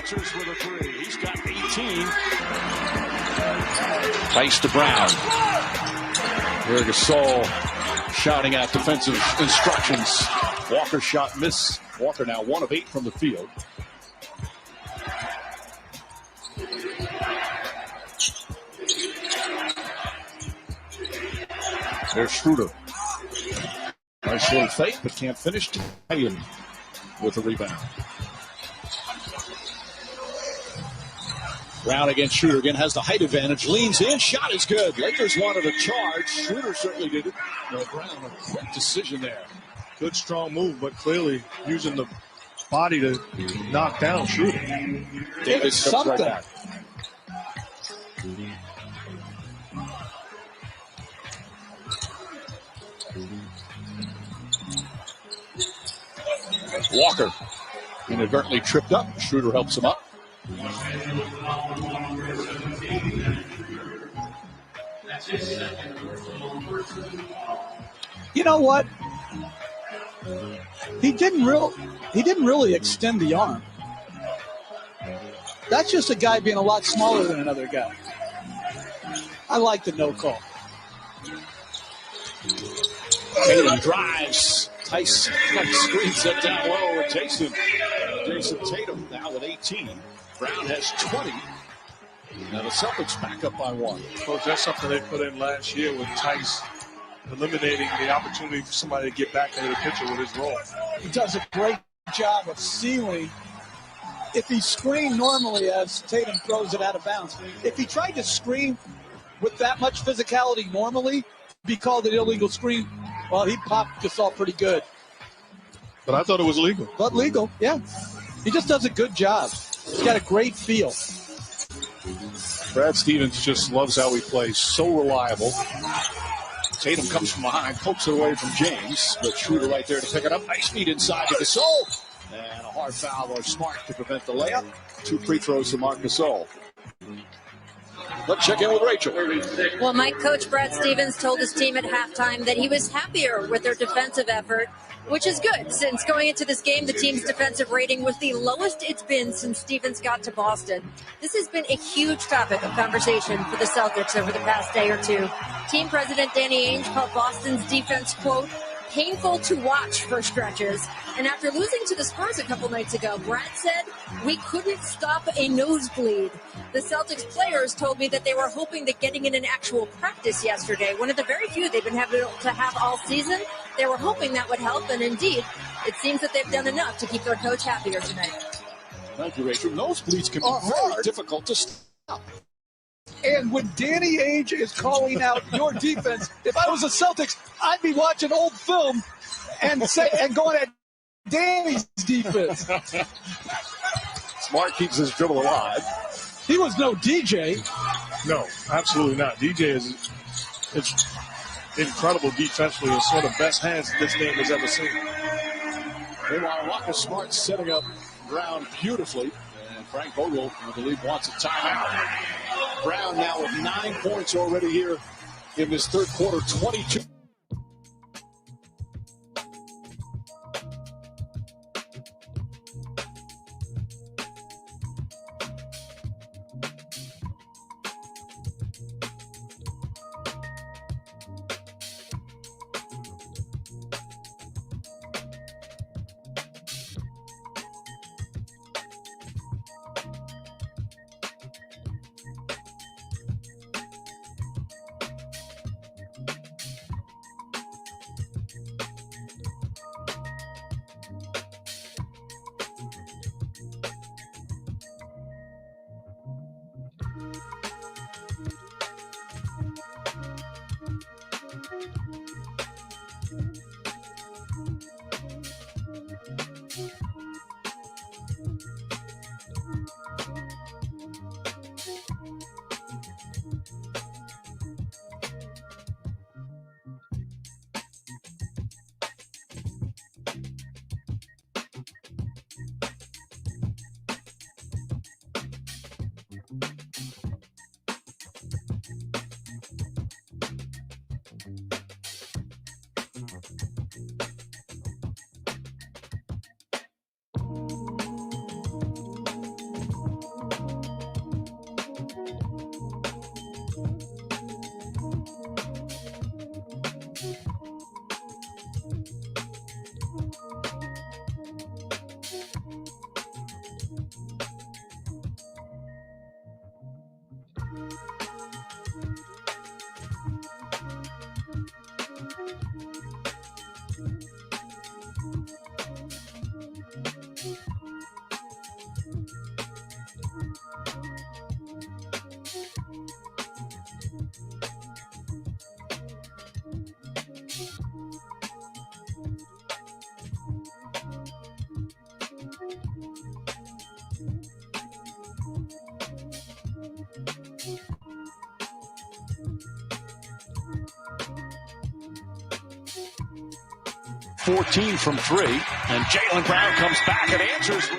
Answers with a three. He's got 18. Pace to Brown. Here Gasol shouting out defensive instructions. Walker's shot miss. Walker now 1 of 8 from the field. There's Schroeder. Nice little fake, but can't finish. Tatum with a rebound. Brown against Schroeder again, has the height advantage, leans in, shot is good. Lakers wanted a charge. Schroeder certainly did it. Brown, a quick decision there. Good strong move, but clearly using the body to knock down Schroeder. Davis comes right back. Walker inadvertently tripped up. Schroeder helps him up. You know what? He didn't really extend the arm. That's just a guy being a lot smaller than another guy. I like the no call. Tatum drives. Tice screens it down low with Jason Tatum now with 18. Brown has 20. Now the Celtics back up by 1. Coach, that's something they put in last year with Tice eliminating the opportunity for somebody to get back into the picture with his role. He does a great job of sealing. If he screened normally as Tatum throws it out of bounds, if he tried to screen with that much physicality normally, be called an illegal screen. Well, he popped Gasol pretty good. But I thought it was legal. But legal, yeah. He just does a good job. He's got a great feel. Brad Stevens just loves how he plays. So reliable. Tatum comes from behind, pokes it away from James. But Schroeder right there to pick it up. Nice feed inside to Gasol. And a hard foul or Smart to prevent the layup. 2 free throws to Marc Gasol. Let's check in with Rachel. Well, Mike, Coach Brad Stevens told his team at halftime that he was happier with their defensive effort, which is good, since going into this game, the team's defensive rating was the lowest it's been since Stevens got to Boston. This has been a huge topic of conversation for the Celtics over the past day or two. Team president Danny Ainge called Boston's defense, quote, painful to watch for stretches. And after losing to the Spurs a couple nights ago, Brad said, we couldn't stop a nosebleed. The Celtics players told me that they were hoping that getting in an actual practice yesterday, one of the very few they've been able to have all season, they were hoping that would help. And indeed, it seems that they've done enough to keep their coach happier tonight. Thank you, Rachel. Nosebleeds can be very difficult to stop. And when Danny Ainge is calling out your defense, if I was a Celtics, I'd be watching old film and going at Danny's defense. Smart keeps his dribble alive. He was no DJ. No, absolutely not. DJ is incredible defensively. It's one of the best hands this game has ever seen. Meanwhile, Marcus Smart setting up Brown beautifully. And Frank Vogel, I believe, wants a timeout. Brown now with 9 points already here in this third quarter, 22. 14 from 3. And Jaylen Brown comes back and answers.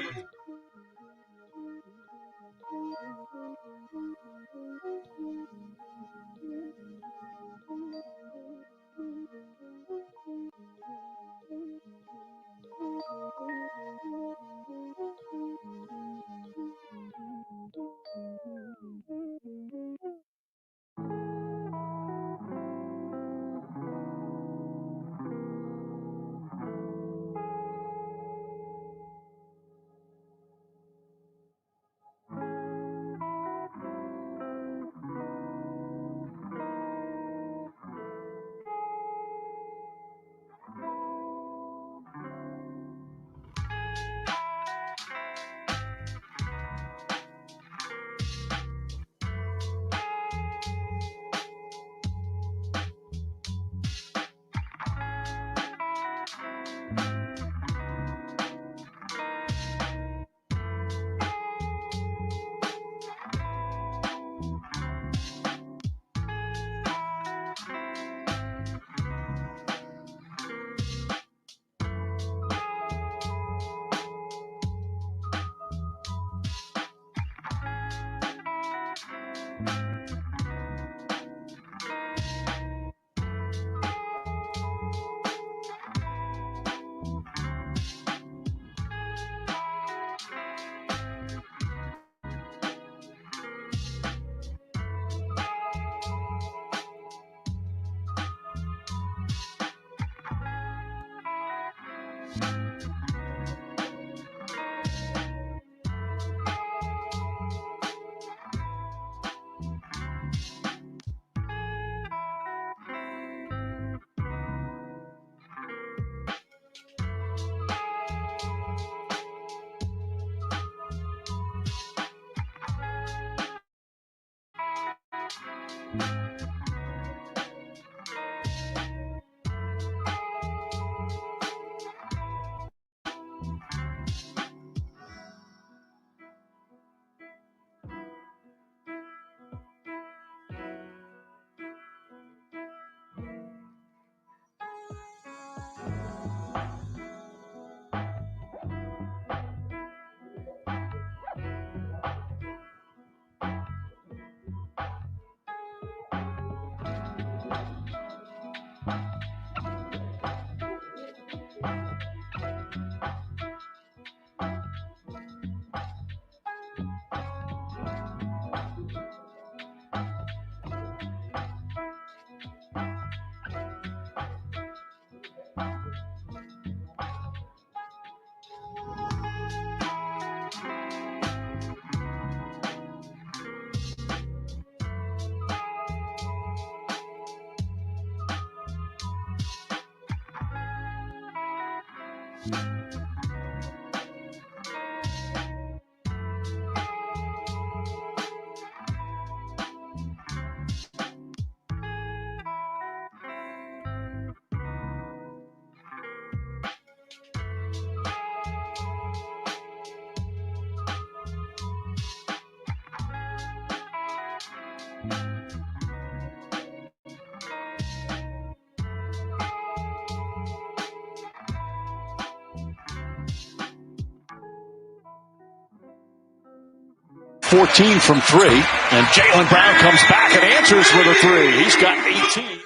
.14 from 3, and Jaylen Brown comes back and answers with a 3. He's got 18.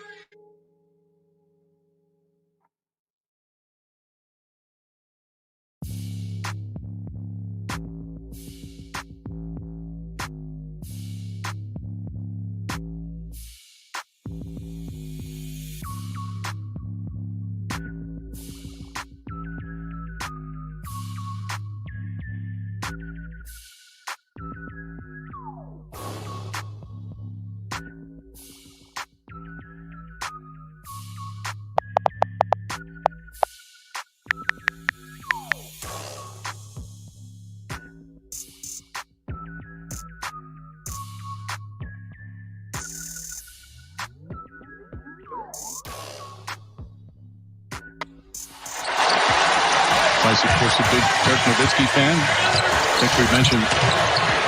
Price, of course, a big Dirk Nowitzki fan. I think we mentioned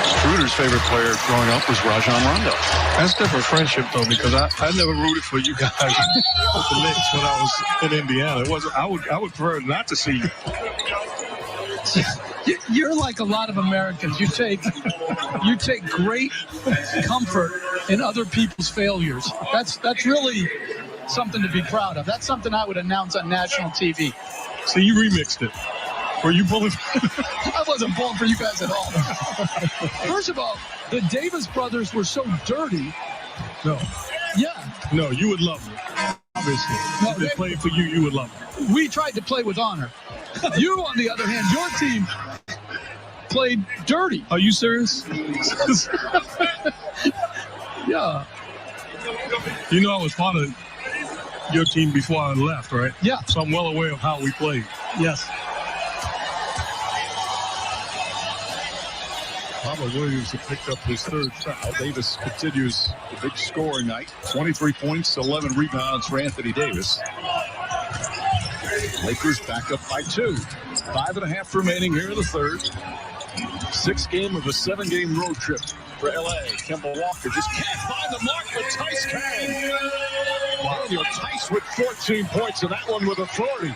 Schroeder's favorite player growing up was Rajon Rondo. That's different friendship, though, because I never rooted for you guys with the Knicks when I was in Indiana. It wasn't. I would prefer not to see you. You're like a lot of Americans. You take great comfort in other people's failures. That's really something to be proud of. That's something I would announce on national TV. So you remixed it. Were you pulling? I wasn't pulling for you guys at all. First of all, the Davis brothers were so dirty. No. Yeah. No, you would love them. Obviously. No, if they played for you, you would love them. We tried to play with honor. You, on the other hand, your team played dirty. Are you serious? Yeah. You know I was part of your team before I left, right? Yeah. So I'm well aware of how we played. Yes. Robert Williams had picked up his third foul. Davis continues the big scoring night. 23 points, 11 rebounds for Anthony Davis. Lakers back up by 2. 5.5 remaining here in the third. 6th game of a 7-game road trip for LA. Kemba Walker just can't find the mark, but Tice can. Wow, Tice with 14 points, and that one with authority.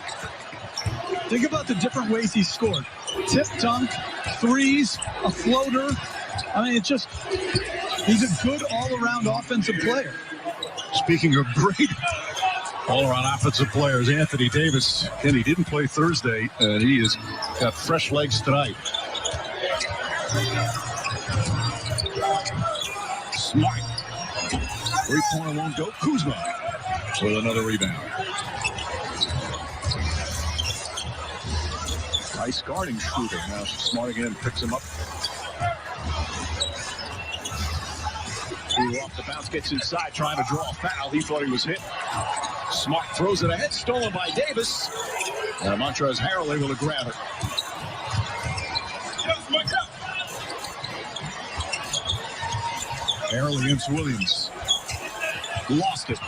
Think about the different ways he scored. Tip dunk, threes, a floater. I mean, it's just, he's a good all-around offensive player. Speaking of great all-around offensive players, Anthony Davis, and he didn't play Thursday, and he has got fresh legs tonight. Smart. 3-pointer won't go. Kuzma with another rebound. Nice guarding Schroeder. Now Smart again picks him up. Schroeder off the bounce, gets inside, trying to draw a foul. He thought he was hit. Smart throws it ahead, stolen by Davis. And Montrezl Harrell able to grab it. Harrell against Williams. Lost it.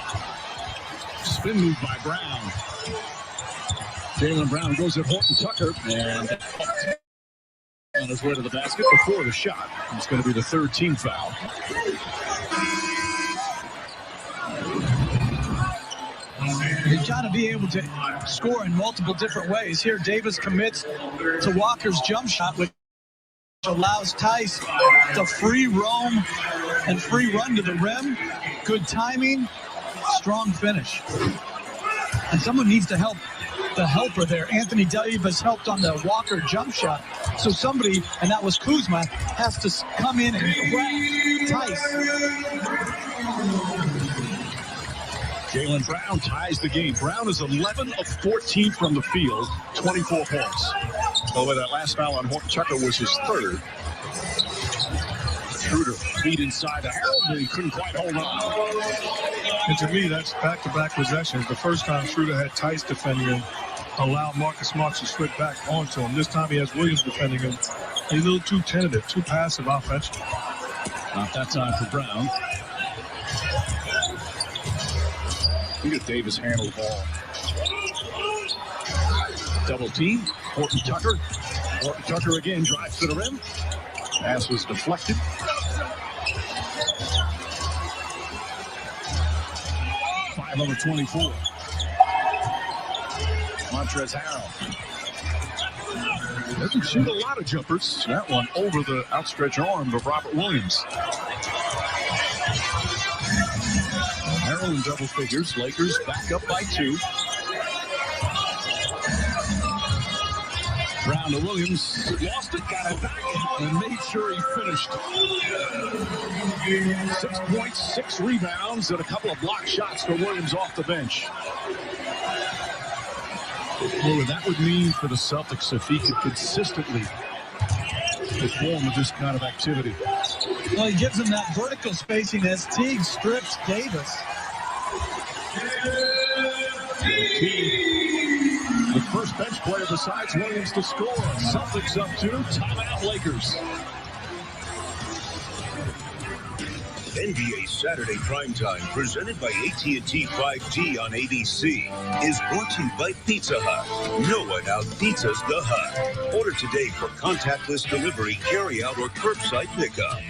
Spin move by Brown. Jaylen Brown goes at Horton Tucker and on his way to the basket before the shot. It's going to be the third team foul. You've got to be able to score in multiple different ways. Here, Davis commits to Walker's jump shot, which allows Tice to free roam and free run to the rim. Good timing, strong finish. And someone needs to help the helper there. Anthony Davis helped on the Walker jump shot. So somebody, and that was Kuzma, has to come in and grab Tice. Jaylen Brown ties the game. Brown is 11 of 14 from the field, 24 points. Over that last foul on Horton Tucker was his third. Schroeder feed inside to Harrell, but he couldn't quite hold on. And to me, that's back-to-back possessions. The first time Schroeder had Tice defending him, allowed Marcus Smart to slip back onto him. This time he has Williams defending him. He's a little too tentative, too passive offensively. Not that time for Brown. Look at Davis handle the ball. Double team. Horton Tucker. Horton Tucker again drives to the rim. Pass was deflected. Five over 24. Montrezl Harrell. Doesn't shoot a lot of jumpers. That one over the outstretched arm of Robert Williams. Harrell in double figures. Lakers back up by 2. Brown to Williams. Lost it, got it back, and made sure he finished. 6 points, 6 rebounds, and a couple of block shots for Williams off the bench. What that would mean for the Celtics if he could consistently perform with this kind of activity. Well, he gives him that vertical spacing as Teague strips Davis. Teague, the first bench player besides Williams to score. Celtics up 2, timeout Lakers. NBA Saturday Primetime, presented by AT&T 5G on ABC, is brought to you by Pizza Hut. No one out-pizzas the Hut. Order today for contactless delivery, carry-out, or curbside pickup.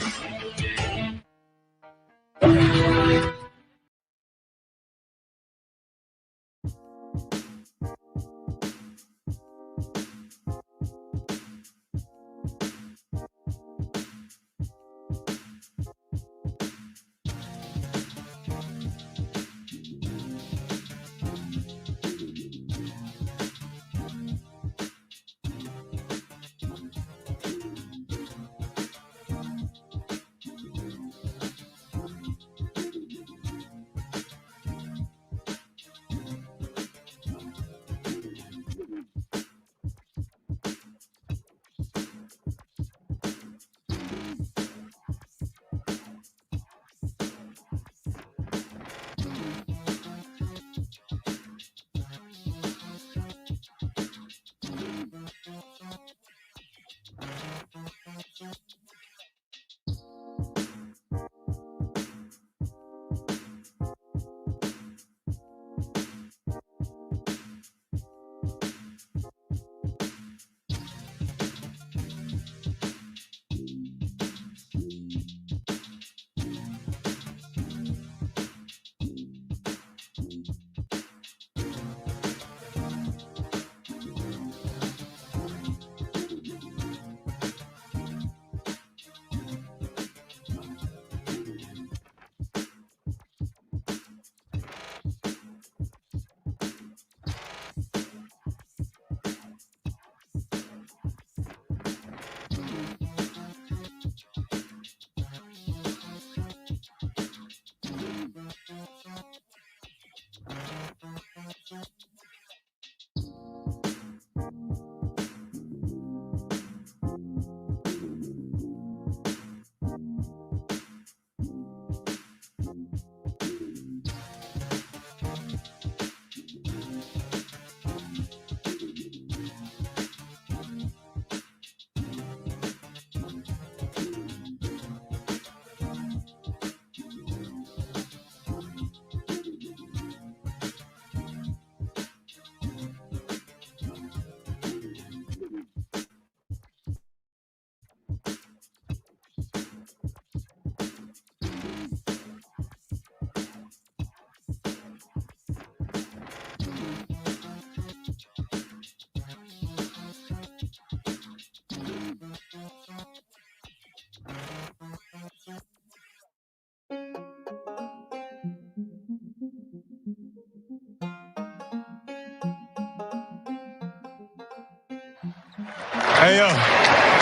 Hey, yo,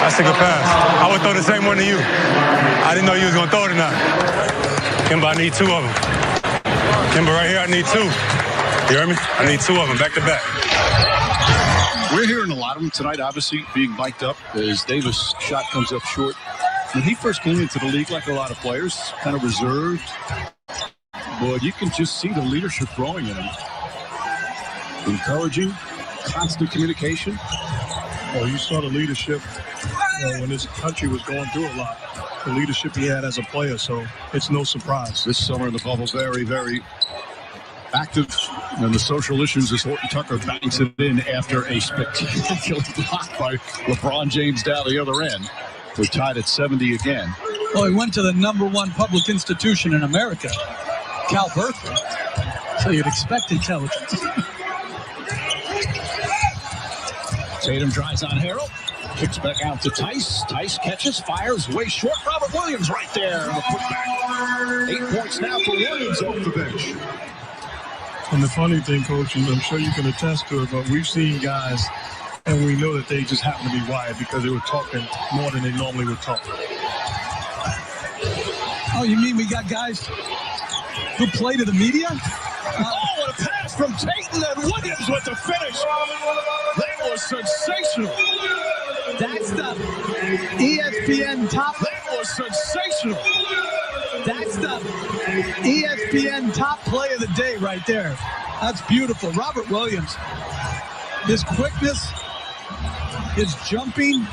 that's a good pass. I would throw the same one to you. I didn't know you was going to throw it or not. Kimba, I need 2 of them. Kimba, right here, I need 2. You hear me? I need 2 of them, back to back. We're hearing a lot of them tonight, obviously, being mic'd up as Davis' shot comes up short. When he first came into the league, like a lot of players, kind of reserved. But you can just see the leadership growing in him. Encouraging, constant communication. Well, you saw the leadership when this country was going through a lot. The leadership he had as a player, so it's no surprise. This summer, the Bubble's very, very active in the social issues as Horton Tucker banks it in after a spectacular block by LeBron James down the other end. We're tied at 70 again. Well, he went to the #1 public institution in America, Cal Berkeley. So you'd expect intelligence. Tatum drives on Harrell. Kicks back out to Tice. Tice catches, fires way short. Robert Williams right there. The putback. 8 points now for Williams off the bench. And the funny thing, Coach, and I'm sure you can attest to it, but we've seen guys, and we know that they just happen to be wired because they were talking more than they normally would talk. Oh, you mean we got guys who play to the media? What a pass from Tatum and Williams with the finish. That was sensational. That's the ESPN top. That was sensational. That's the ESPN top play of the day right there. That's beautiful. Robert Williams, his quickness, his jumping,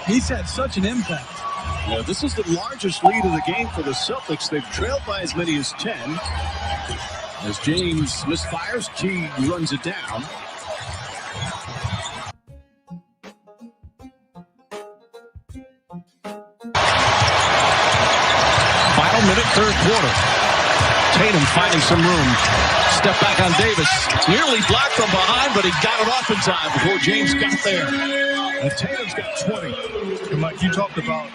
he's had such an impact. Now, this is the largest lead of the game for the Celtics. They've trailed by as many as 10. As James misfires, T runs it down. Final minute, third quarter. Tatum finding some room. Step back on Davis. Nearly blocked from behind, but he got it off in time before James got there. And Tatum's got 20. And Mike, you talked about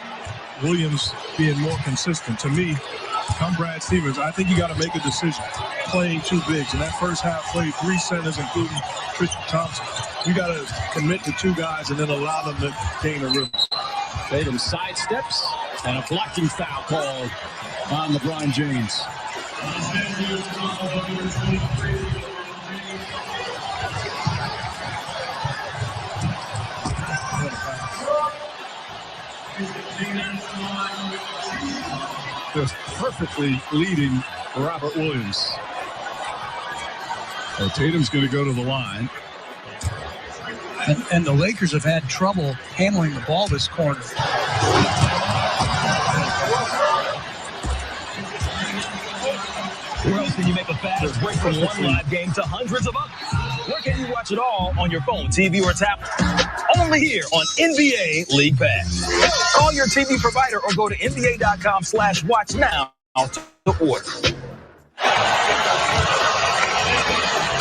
Williams being more consistent. To me, come Brad Stevens, I think you got to make a decision. Playing two bigs. In that first half, played three centers, including Tristan Thompson. You got to commit to two guys and then allow them to gain a rhythm. Tatum sidesteps, and a blocking foul called on LeBron James. Just perfectly leading Robert Williams. So Tatum's going to go to the line. And the Lakers have had trouble handling the ball this quarter. Where else can you make a fast break from one live game to hundreds of others? Where can you watch it all on your phone, TV, or tablet? Only here on NBA League Pass. Call your TV provider or go to NBA.com/watch now to order.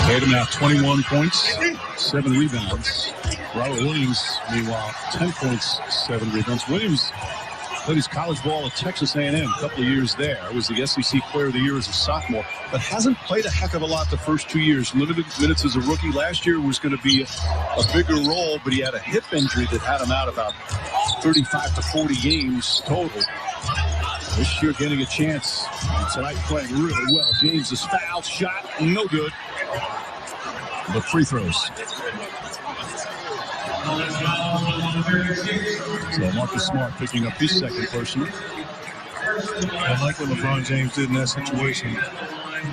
Tatum now 21 points, 7 rebounds. Robert Williams, meanwhile, 10 points, 7 rebounds. Williams played his college ball at Texas A&M a couple of years there. Was the SEC Player of the Year as a sophomore, but hasn't played a heck of a lot the first 2 years. Limited minutes as a rookie. Last year was going to be a bigger role, but he had a hip injury that had him out about 35 to 40 games total. This year getting a chance. And tonight playing really well. James is fouled, shot, no good. But free throws. So Marcus Smart picking up his second personal. I like what LeBron James did in that situation.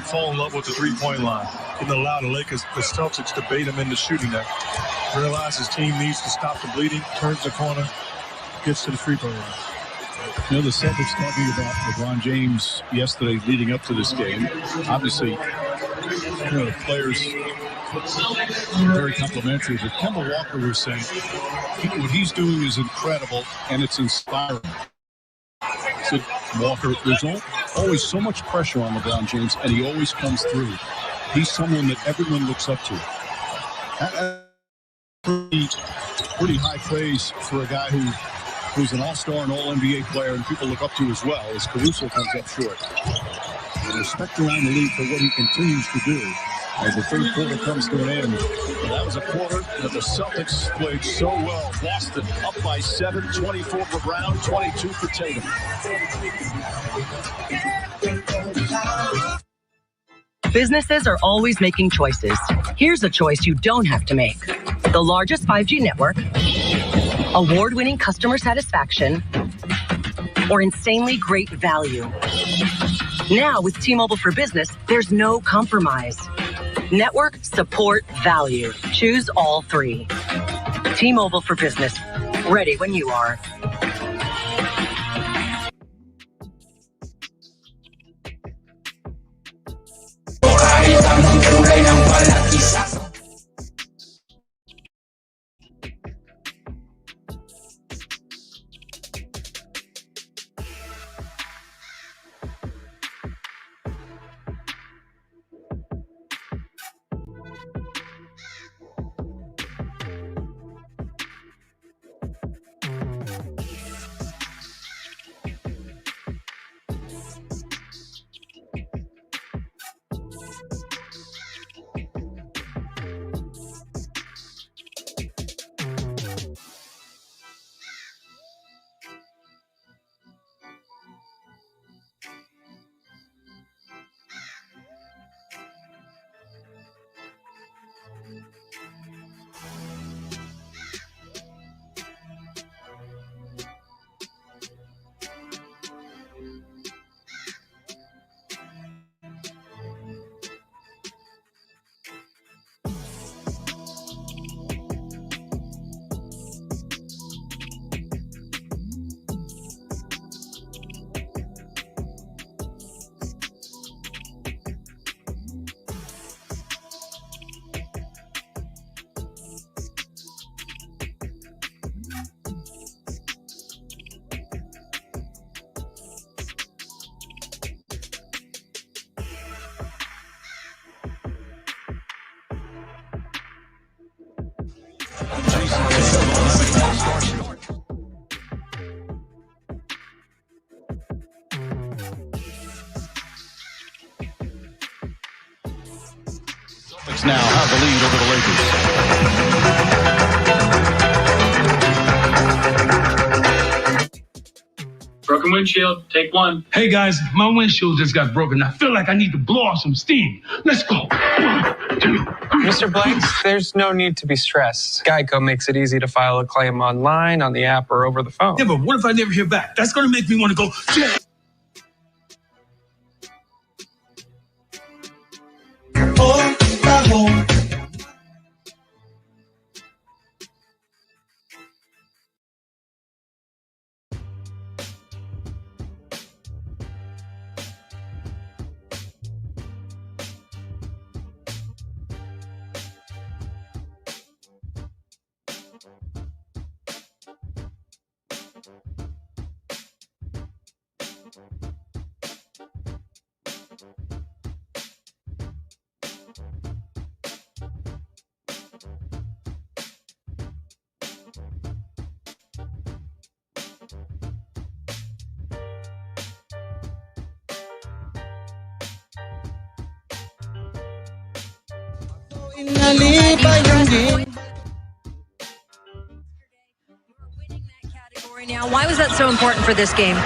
Fall in love with the three-point line. Didn't allow the Celtics to bait him into shooting that. Realize his team needs to stop the bleeding, turns the corner, gets to the free throw line. You know, the Celtics talking about LeBron James yesterday leading up to this game. Obviously, you know, the players very complimentary, but Kemba Walker was saying what he's doing is incredible and it's inspiring. So Walker, there's always so much pressure on LeBron James, and he always comes through. He's someone that everyone looks up to. Pretty high praise for a guy who's an all-star and all-NBA player and people look up to as well, as Caruso comes up short. And respect around the league for what he continues to do. As the third quarter comes to an end. And that was a quarter that the Celtics played so well. Boston up by 7, 24 for Brown, 22 for Tatum. Businesses are always making choices. Here's a choice you don't have to make. The largest 5G network, award-winning customer satisfaction, or insanely great value. Now with T-Mobile for Business, there's no compromise. Network, support, value. Choose all three. T-Mobile for Business. Ready when you are. windshield. Take one. Hey guys, my windshield just got broken. I feel like I need to blow off some steam. Let's go. 1, 2. Mr. Blanks, there's no need to be stressed. Geico makes it easy to file a claim online, on the app, or over the phone. Yeah, but what if I never hear back? That's going to make me want to go. Now, why was that so important for this game?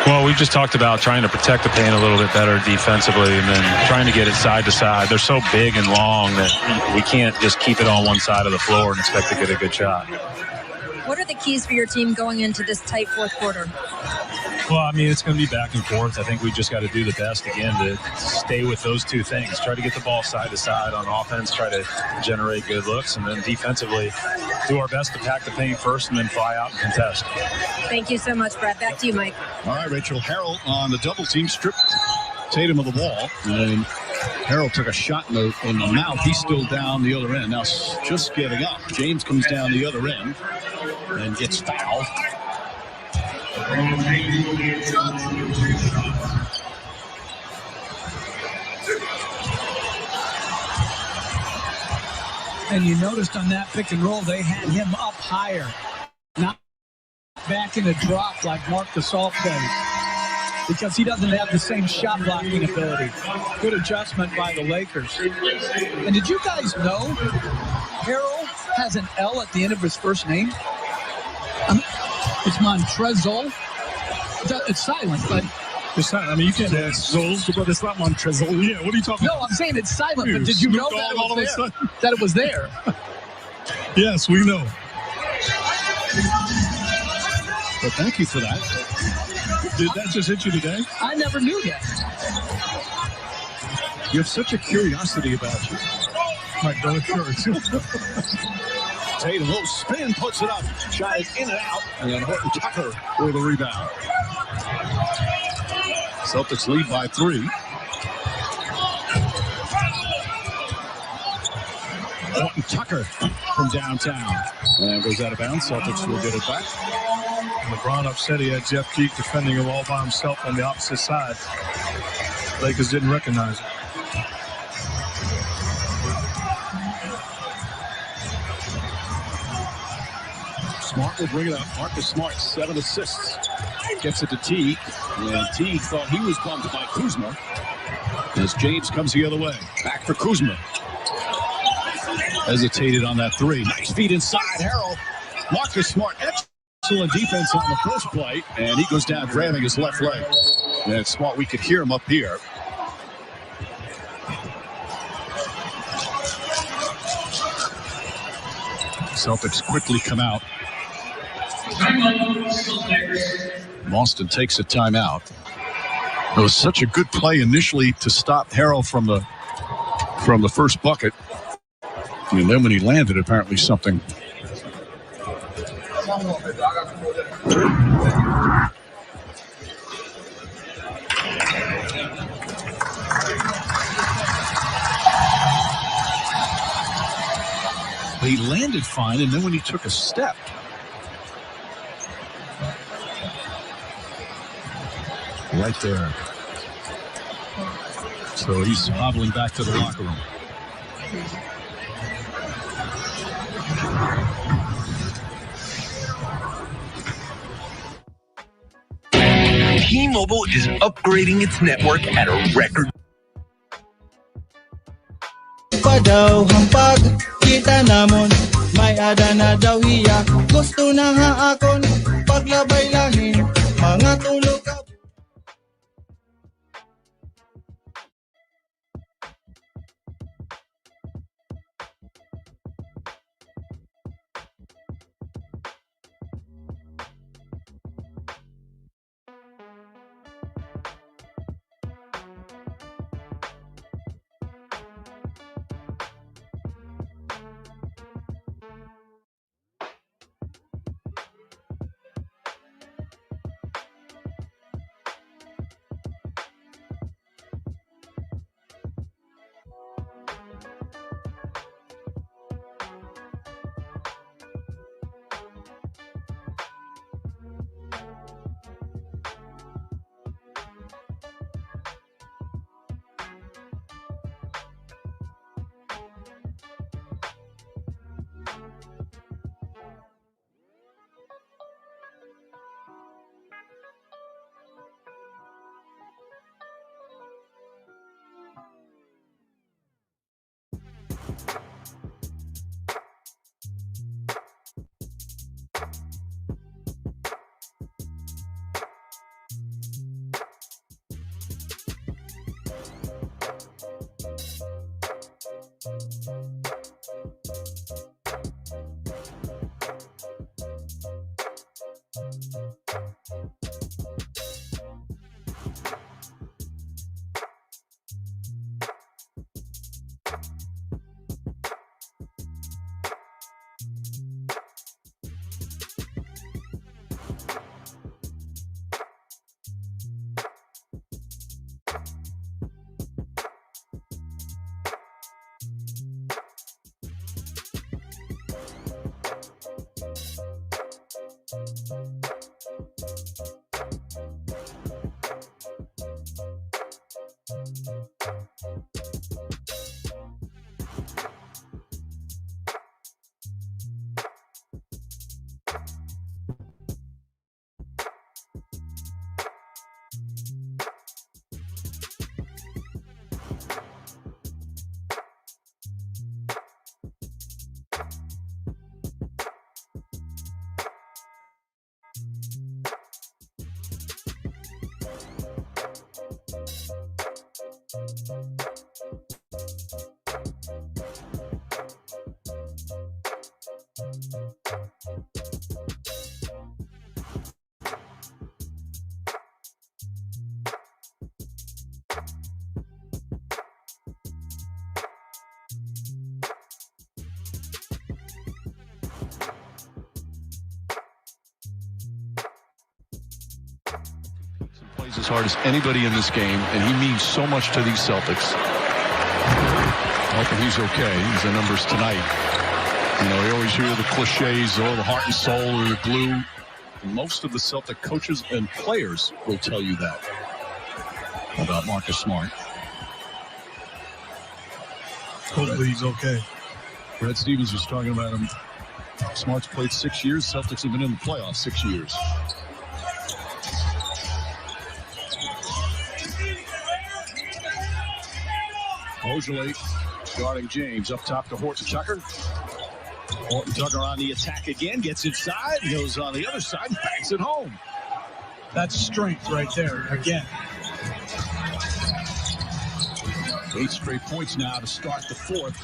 Well, we just talked about trying to protect the paint a little bit better defensively and then trying to get it side to side. They're so big and long that we can't just keep it on one side of the floor and expect to get a good shot. What are the keys for your team going into this tight fourth quarter? Well, I mean, it's going to be back and forth. I think we just got to do the best again to stay with those two things. Try to get the ball side to side on offense, try to generate good looks, and then defensively do our best to pack the paint first and then fly out and contest. Thank you so much, Brett. Back to you, Mike. All right, Rachel. Harrell on the double team stripped Tatum of the ball. And Harrell took a shot in the mouth. He's still down the other end. Now just getting up. James comes down the other end and gets fouled. And you noticed on that pick and roll, they had him up higher, not back in a drop like Marc Gasol plays, because he doesn't have the same shot blocking ability. Good adjustment by the Lakers. And did you guys know Harrell has an L at the end of his first name? It's Montrezl. It's silent, but it's not. I mean, you can say Zol, but it's not Montrezl. Yeah, what are you talking about? No, I'm saying it's silent, but did you know that it was there? Yes, we know. Well, thank you for that. Did that just hit you today? I never knew that. You have such a curiosity about you. Like Donald Church. Tatum, little spin, puts it up. Shot is in and out. And then Horton Tucker for the rebound. Celtics lead by 3. Horton Tucker from downtown. And goes out of bounds. Celtics will get it back. LeBron upset he had Jeff Teague defending him all by himself on the opposite side. Lakers didn't recognize it. Smart will bring it up. Marcus Smart, 7 assists. Gets it to Teague. And Teague thought he was bumped by Kuzma. As James comes the other way. Back for Kuzma. Hesitated on that 3. Nice feed inside. Harrell. Marcus Smart. Excellent defense on the first play. And he goes down grabbing his left leg. And Smart, we could hear him up here. Celtics quickly come out. Boston takes a timeout. It was such a good play initially to stop Harrell from the first bucket. And then when he landed, apparently something. He landed fine, and then when he took a step, right there. So he's hobbling back to the locker room. T-Mobile is upgrading its network at a record. Padaw hampag kita namon may ada na daw hiya gusto na haakon paglabay lahin mga matulog ka. Plays as hard as anybody in this game, and he means so much to these Celtics. Hoping he's okay. He's the numbers tonight. You know, you always hear the cliches, the heart and soul or the glue. Most of the Celtic coaches and players will tell you that about Marcus Smart. Hopefully he's okay. Brad Stevens was talking about him. Smart's played 6 years. Celtics have been in the playoffs 6 years. Mosley guarding James up top to Horton Tucker. Horton Tucker on the attack again, gets inside, goes on the other side, and bangs it home. That's strength right there again. 8 straight points now to start the fourth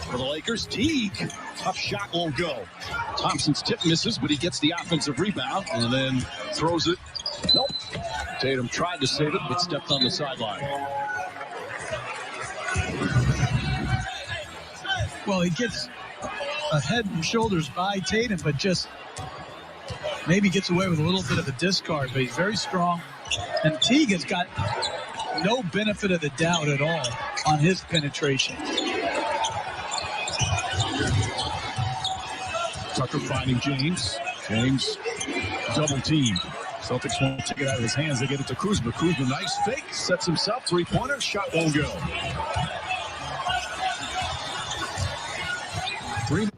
for the Lakers. Teague, tough shot won't go. Thompson's tip misses, but he gets the offensive rebound and then throws it. Nope. Tatum tried to save it, but stepped on the sideline. Well, he gets a head and shoulders by Tatum, but just maybe gets away with a little bit of a discard, but he's very strong. And Teague has got no benefit of the doubt at all on his penetration. Tucker finding James. James double teamed. Celtics won't take it out of his hands. They get it to Kuzma. Kuzma, nice fake. Sets himself. Three-pointer. Shot won't go. 3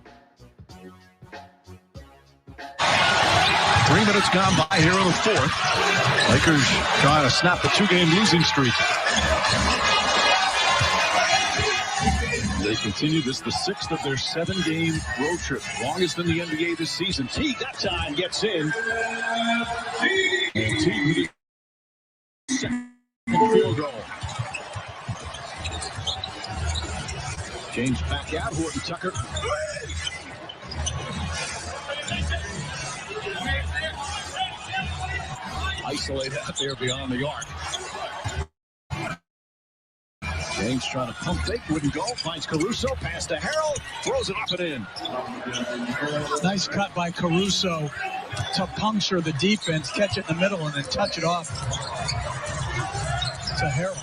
minutes gone by here in the fourth. Lakers trying to snap the 2-game losing streak. They continue this, the 6th of their 7-game road trip, longest in the NBA this season. Teague, that time, gets in. And Teague with his second field goal. James back out, Horton Tucker. Isolated out there beyond the arc. James trying to pump fake, wouldn't go. Finds Caruso, pass to Harrell, throws it up and in. Nice cut by Caruso to puncture the defense, catch it in the middle, and then touch it off to Harrell.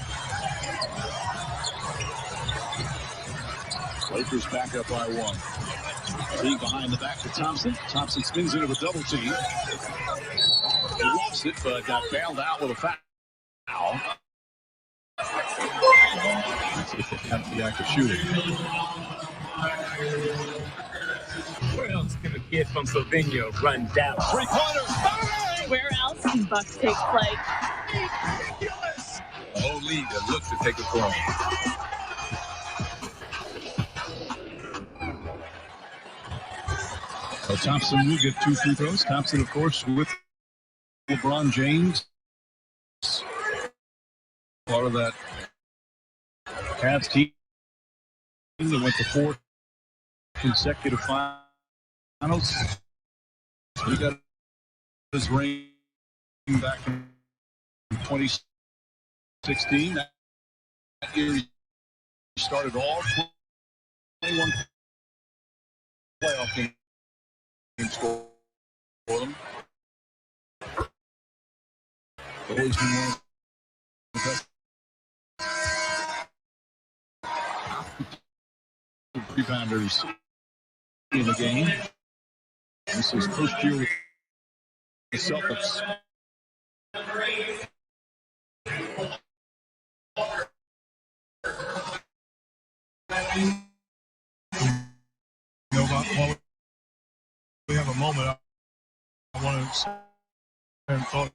Lakers back up by 1. Teague behind the back to Thompson. Thompson spins into a double team. He lost it, but got bailed out with a foul. If they have the act of shooting. Where else can a kid from Slovenia run down? 3-pointer. Where else can Bucks take flight? The whole league that looks to take it from him. So Thompson will get 2 free throws. Thompson, of course, with LeBron James. Part of that Cavs team that went to 4 consecutive finals. He got his ring back in 2016. That year he started all 21 playoff games for them. Always been one of the best rebounders in the game. This is first year with the Celtics. While we have a moment, I want to share thoughts.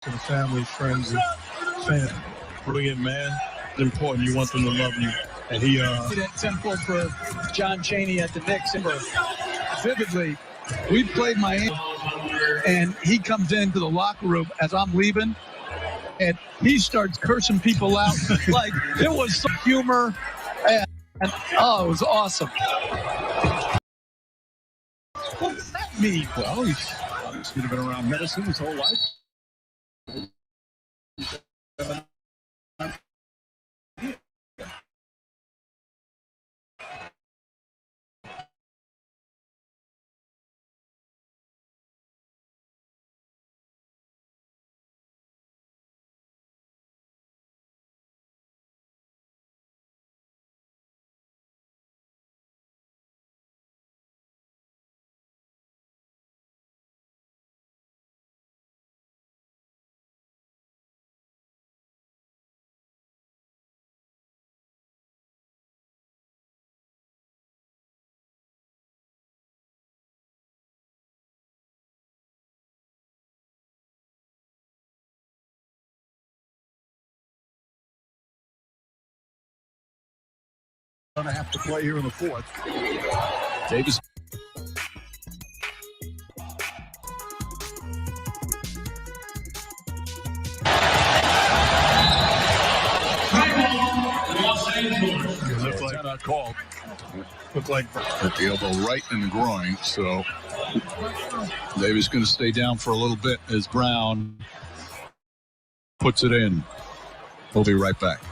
To the family, friends, and fans. Brilliant man. It's important. You want them to love you. And he that tempo for John Chaney at the Knicks. Vividly, we played Miami, and he comes into the locker room as I'm leaving, and he starts cursing people out. Like, it was some humor, and oh, it was awesome. What does that mean? Well, he's obviously been around medicine his whole life. Going to have to play here in the 4th. Davis. Looked like called. Looked like at the elbow right in the groin. So Davis going to stay down for a little bit as Brown puts it in. We'll be right back.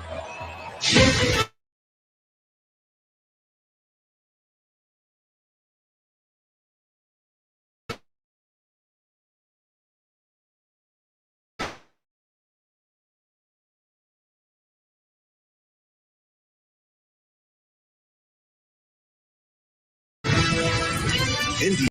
India.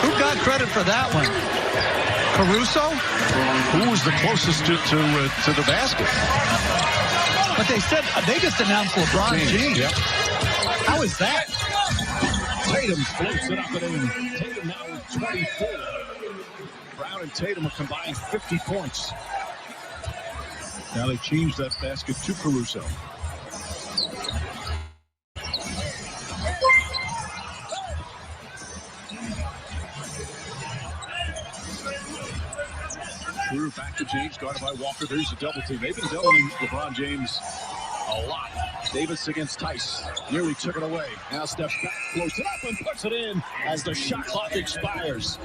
Who got credit for that one? Caruso? Who was the closest to the basket? But they just announced LeBron James. Yep. How is that? Tatum floats it up and in. Tatum now with 24. Brown and Tatum are combined 50 points. Now they changed that basket to Caruso. Drew back to James, guarded by Walker. There's a double team. They've been doubling LeBron James a lot. Davis against Tice. Nearly took it away. Now steps back, floats it up, and puts it in as the shot clock expires.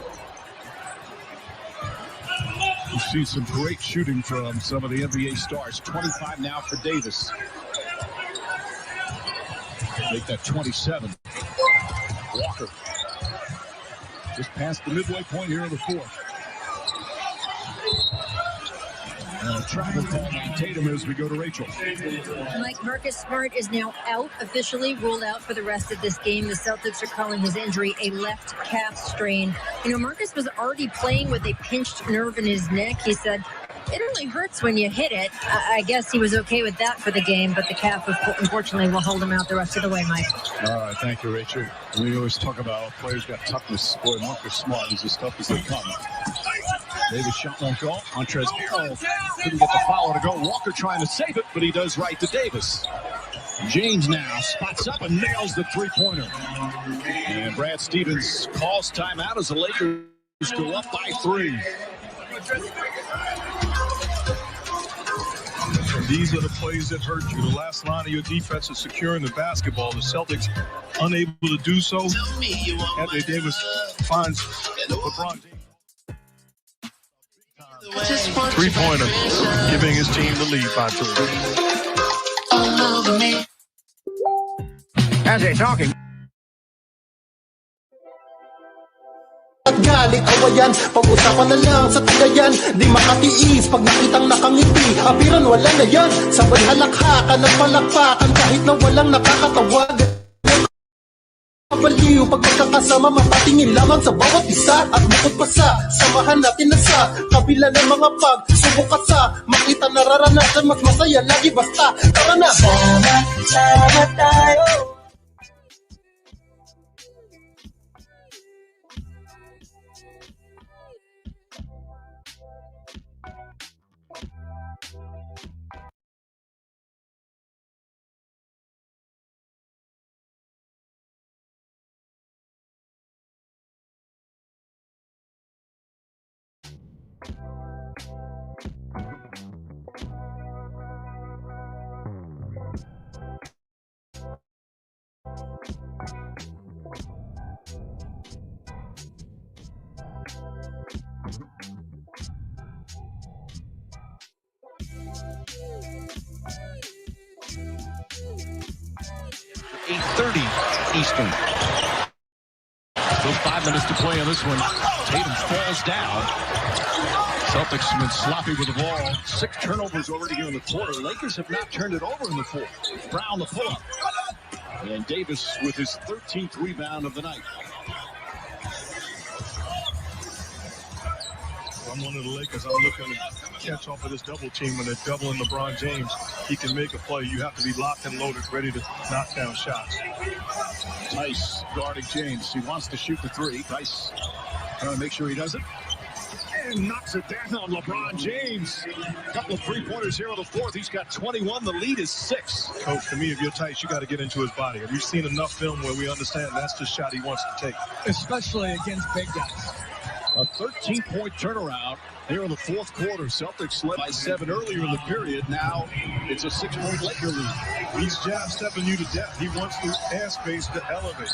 We've seen some great shooting from some of the NBA stars. 25 now for Davis. Make that 27. Walker. Just past the midway point here in the fourth. Travel call on Tatum as we go to Rachel. Mike, Marcus Smart is now out, officially ruled out for the rest of this game. The Celtics are calling his injury a left calf strain. You know, Marcus was already playing with a pinched nerve in his neck. He said, it really hurts when you hit it. I guess he was okay with that for the game, but the calf, unfortunately, will hold him out the rest of the way, Mike. All right, thank you, Rachel. We always talk about players got toughness. Boy, Marcus Smart is as tough as they come. Davis shot won't go. Montrezl Harrell couldn't get the follow to go. Walker trying to save it, but he does right to Davis. James now spots up and nails the three-pointer. And Brad Stevens calls timeout as the Lakers go up by 3. And these are the plays that hurt you. The last line of your defense is securing the basketball. The Celtics unable to do so. Anthony Davis finds LeBron. 3-pointer, giving his team the lead by 2. As they're talking. At galing awayan, pag-usapan na lang sa tagayan. Di makatiis pag nakitang nakangiti. Apiran wala na yan, sabay halakhakan at palakpakan. Kahit na walang nakakatawag. Baliw pag magkakasama, mapatingin lamang sa bawat isa. At bukod pa sa samahan natin na sa kabila ng mga pagsubok at sa makita nararanasan, mas masaya lagi basta tara na. Sama tayo. Eastern. Still 5 minutes to play on this one. Tatum falls down. Celtics have been sloppy with the ball. 6 turnovers already here in the quarter. Lakers have not turned it over in the fourth. Brown the pull-up. And Davis with his 13th rebound of the night. I'm one of the Lakers. I'm looking to catch off of this double team when they're doubling LeBron James. He can make a play. You have to be locked and loaded, ready to knock down shots. Tice guarding James. He wants to shoot the three. Tice trying to make sure he does it. And knocks it down. LeBron James. A couple of three-pointers here in the fourth. He's got 21. The lead is 6. Coach, to me, if you're Tice, you got to get into his body. Have you seen enough film where we understand that's the shot he wants to take? Especially against big guys. A 13-point turnaround here in the fourth quarter. Celtics led by 7 earlier in the period. Now it's a 6-point Laker lead. He's jab stepping you to death. He wants the airspace to elevate.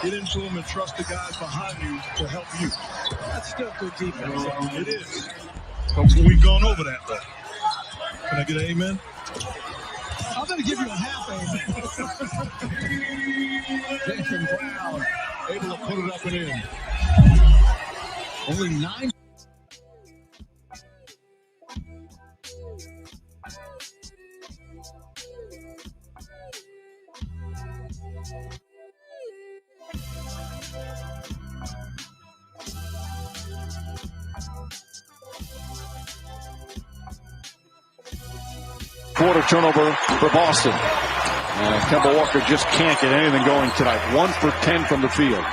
Get into him and trust the guys behind you to help you. That's still good defense. It is. Coach, we've gone over that, though. Can I get an amen? I'm going to give you a half amen. Jason Brown able to put it up and in. Only 9. Quarter turnover for Boston. Kemba Walker just can't get anything going tonight. 1 for 10 from the field.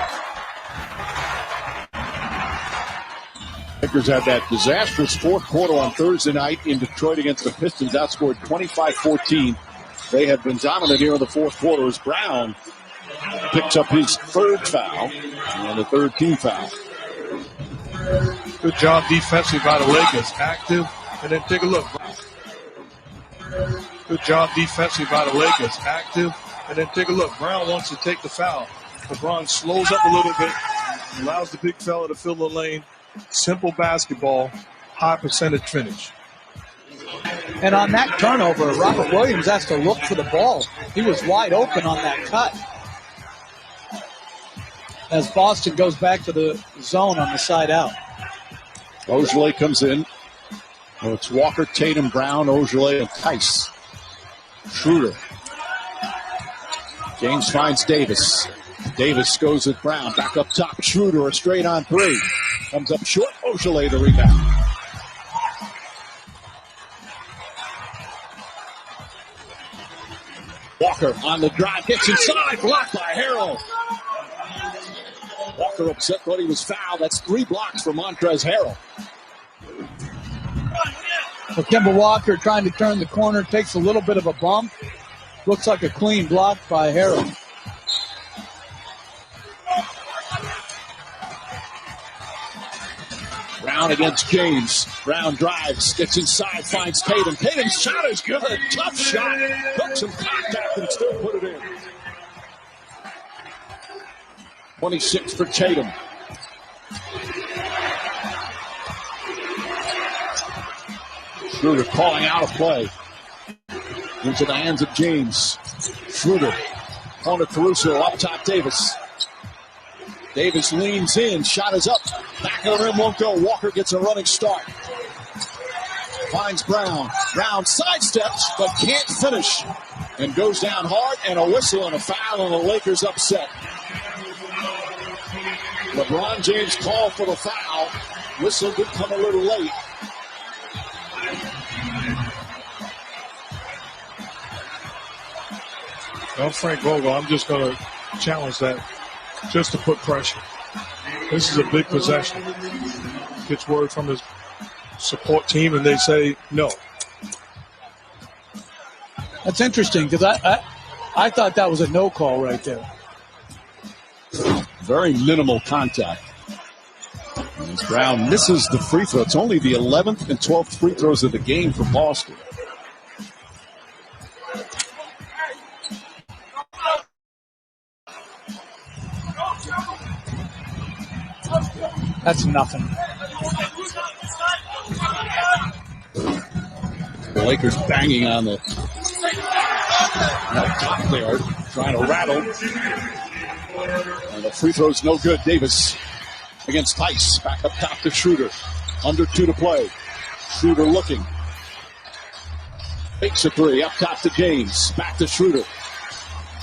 Lakers had that disastrous fourth quarter on Thursday night in Detroit against the Pistons, outscored 25-14. They have been dominant here in the fourth quarter as Brown picks up his 3rd foul and the 3rd team foul. Good job defensively by the Lakers. Active, and then take a look. Good job defensively by the Lakers. Active, and then take a look. Brown wants to take the foul. LeBron slows up a little bit, allows the big fella to fill the lane. Simple basketball, high percentage finish. And on that turnover, Robert Williams has to look for the ball. He was wide open on that cut. As Boston goes back to the zone on the side out. Ogilvy comes in. Well, it's Walker, Tatum, Brown, Ogilvy, and Tice. Schroeder. James finds Davis. Davis goes with Brown. Back up top. Schroeder, a straight on 3. Comes up short. Ogilvy the rebound. Walker on the drive. Gets inside. Blocked by Harrell. Walker upset, thought he was fouled. That's 3 blocks for Montrezl Harrell. So Kemba Walker trying to turn the corner. Takes a little bit of a bump. Looks like a clean block by Harrell. Brown against James. Brown drives, gets inside, finds Tatum. Tatum's shot is good. Tough shot. Took some contact and still put it in. 26 for Tatum. Schroeder calling out a play. Into the hands of James. Schroeder Corner Caruso, up top Davis. Davis leans in, shot is up. Back of the rim won't go. Walker gets a running start. Finds Brown. Brown sidesteps, but can't finish. And goes down hard, and a whistle and a foul, and the Lakers upset. LeBron James called for the foul. Whistle did come a little late. Well, Frank Vogel, I'm just going to challenge that just to put pressure. This is a big possession. Gets word from his support team, and they say no. That's interesting because I thought that was a no call right there. Very minimal contact. As Brown misses the free throw. It's only the 11th and 12th free throws of the game for Boston. That's nothing. The Lakers banging on the top there, trying to rattle. And the free throw's no good. Davis against Tice. Back up top to Schroeder. Under 2 to play. Schroeder looking. Fakes a 3. Up top to James. Back to Schroeder.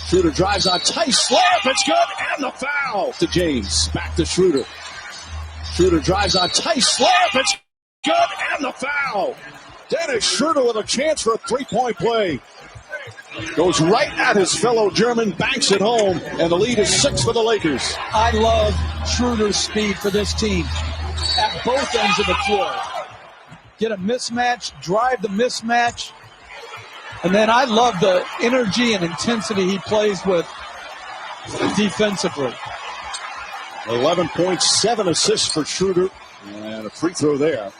Schroeder drives on Tice. Layup. It's good. And the foul to James. Back to Schroeder. Schroeder drives on Tice. Layup. It's good. And the foul. Dennis Schroeder with a chance for a 3-point play. Goes right at his fellow German, banks it home, and the lead is 6 for the Lakers. I love Schroeder's speed for this team at both ends of the floor. Get a mismatch, drive the mismatch, and then I love the energy and intensity he plays with defensively. 11 points, 7 assists for Schroeder, and a free throw there.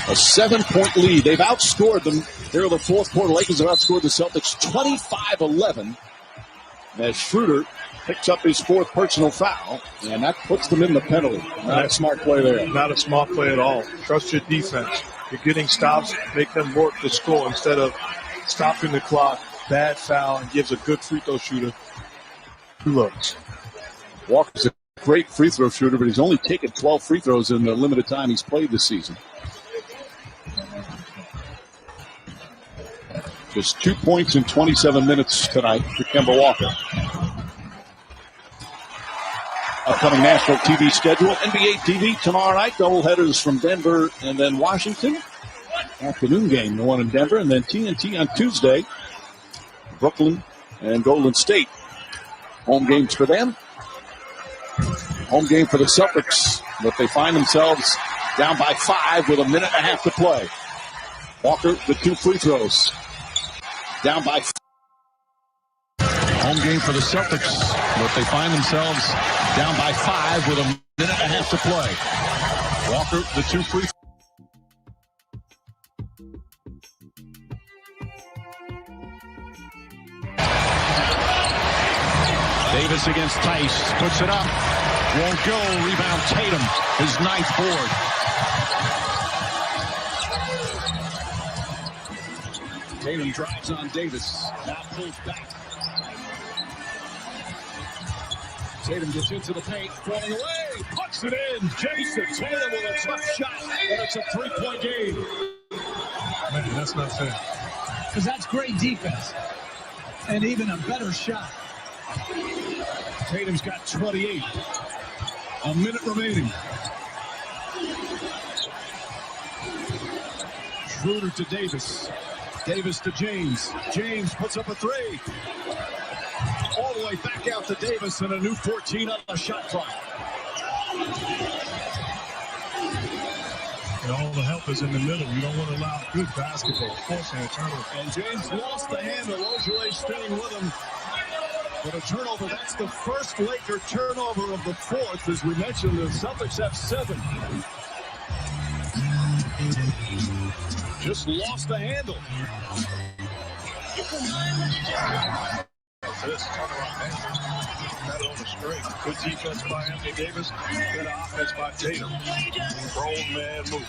A 7-point lead. They've outscored them. Here in the fourth quarter, Lakers have outscored the Celtics 25-11 as Schroeder picks up his 4th personal foul, and that puts them in the penalty. Not a smart play there. Not a smart play at all. Trust your defense. You're getting stops, make them work to score instead of stopping the clock. Bad foul, and gives a good free throw shooter 2 looks. Walker's a great free throw shooter, but he's only taken 12 free throws in the limited time he's played this season. Just 2 points in 27 minutes tonight for Kemba Walker. Upcoming national TV schedule. NBA TV tomorrow night. Doubleheaders from Denver and then Washington. Afternoon game, the one in Denver. And then TNT on Tuesday. Brooklyn and Golden State. Home games for them. Home game for the Celtics. But they find themselves down by 5 with a minute and a half to play. Walker, the 2 free throws. Down by 5. Home game for the Celtics, but they find themselves down by 5 with a minute and a half to play. Walker, the 2 free throws. Davis against Tice, puts it up. Won't go, rebound Tatum, his 9th board. Tatum drives on Davis. Now pulls back. Tatum gets into the paint, falling away, puts it in. Jason Tatum with a tough shot, and it's a 3-point game. Man, that's not fair. Because that's great defense. And even a better shot. Tatum's got 28. A minute remaining. Schroeder to Davis. Davis to James. James puts up a 3. All the way back out to Davis and a new 14 on the shot clock. And all the help is in the middle. You don't want to allow good basketball. Forcing a turnover. And James lost the handle. Ojeleye staying with him. But a turnover, that's the first Laker turnover of the 4th. As we mentioned, the Celtics have 7. Just lost the handle. This turnaround. That on the straight. Good defense by Anthony Davis. Good offense by Tatum. Grown man move.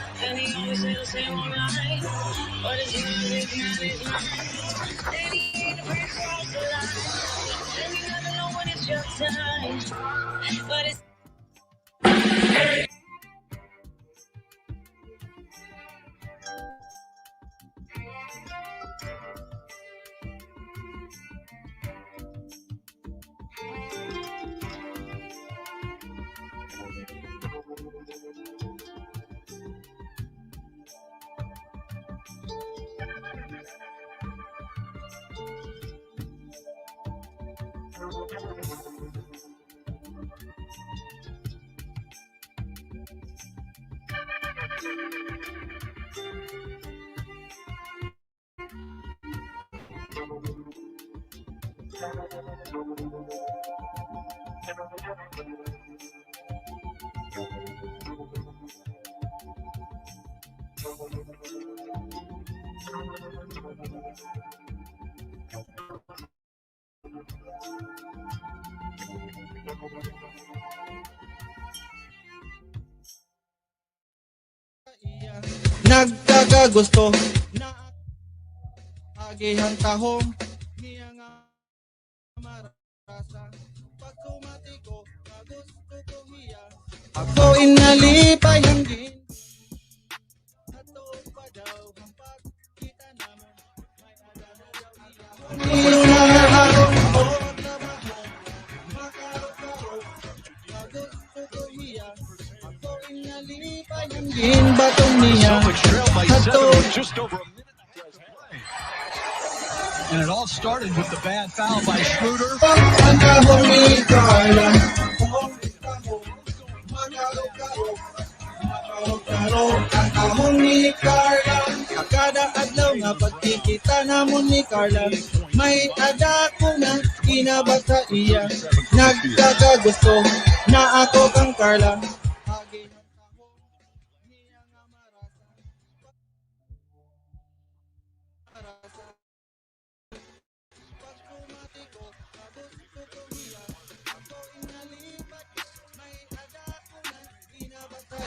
Nagkagagusto na agihang tahong niya nga marasa pag sumati ko gusto ko hiya ako inalipay ang din ato pa daw ang pagkita naman may agad na daw iya in batong niya just over a minute. And it all started with the bad foul by Schroeder. Kada adlaw nga pagkikita namon ni Carla may ada ko na kinabasa iya nagkakagusto na ako kang Carla.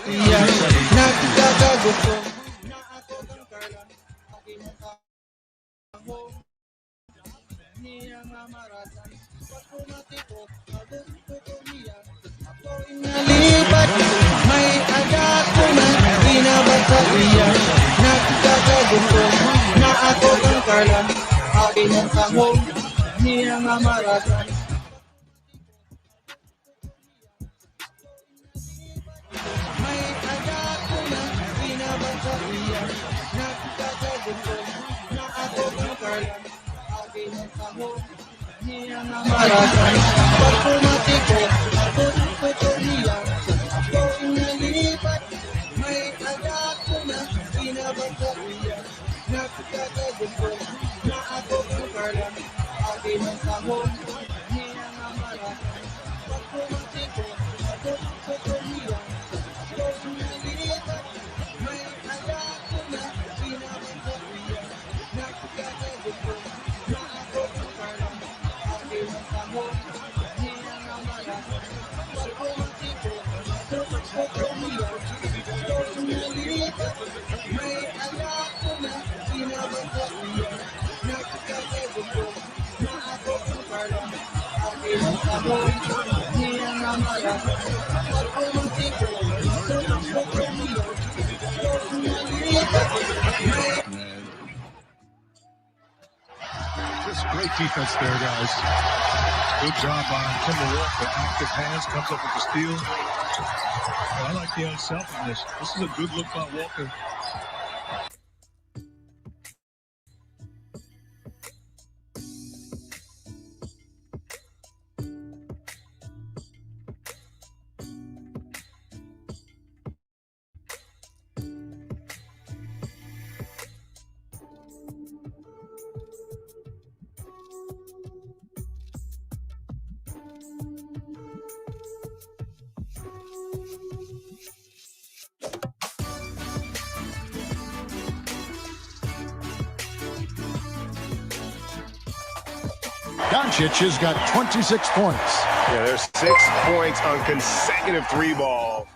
Iya nagkakagusto na ako kang Carla niya nga marasan pag kumati ko gusto ko niya ako inalipat may aga ko na kinabasa iya nagkakagusto na ako kang Carla akin ang sahong niya nga marasan may aga ko na kinabasa iya nagkakagusto na ako kang Carla akin ang sahong niya nga marasan pag kumati ko gusto ko niya ako inalipat may aga ko na kinabasa iya nagkakagusto na ako kang Carla akin ang sahong niya nga marasan pag kumati ko gusto ko niya ako inalipat may aga ko na kinabasa iya nagkakagusto na ako kang Carla akin ang sahong niya nga marasan pag kumati ko gusto ko niya ako inalipat may aga ko na kinabasa iya nagkakagusto na ako kang Carla akin ang sahong niya nga marasan pag kumati ko gusto ko niya ako inalipat may Just great defense there, guys. Good job by Kemba Walker. Active hands, comes up with the steal. I like the unselfishness. This is a good look by Walker. Doncic has got 26 points. Yeah, there's 6 points on consecutive three ball.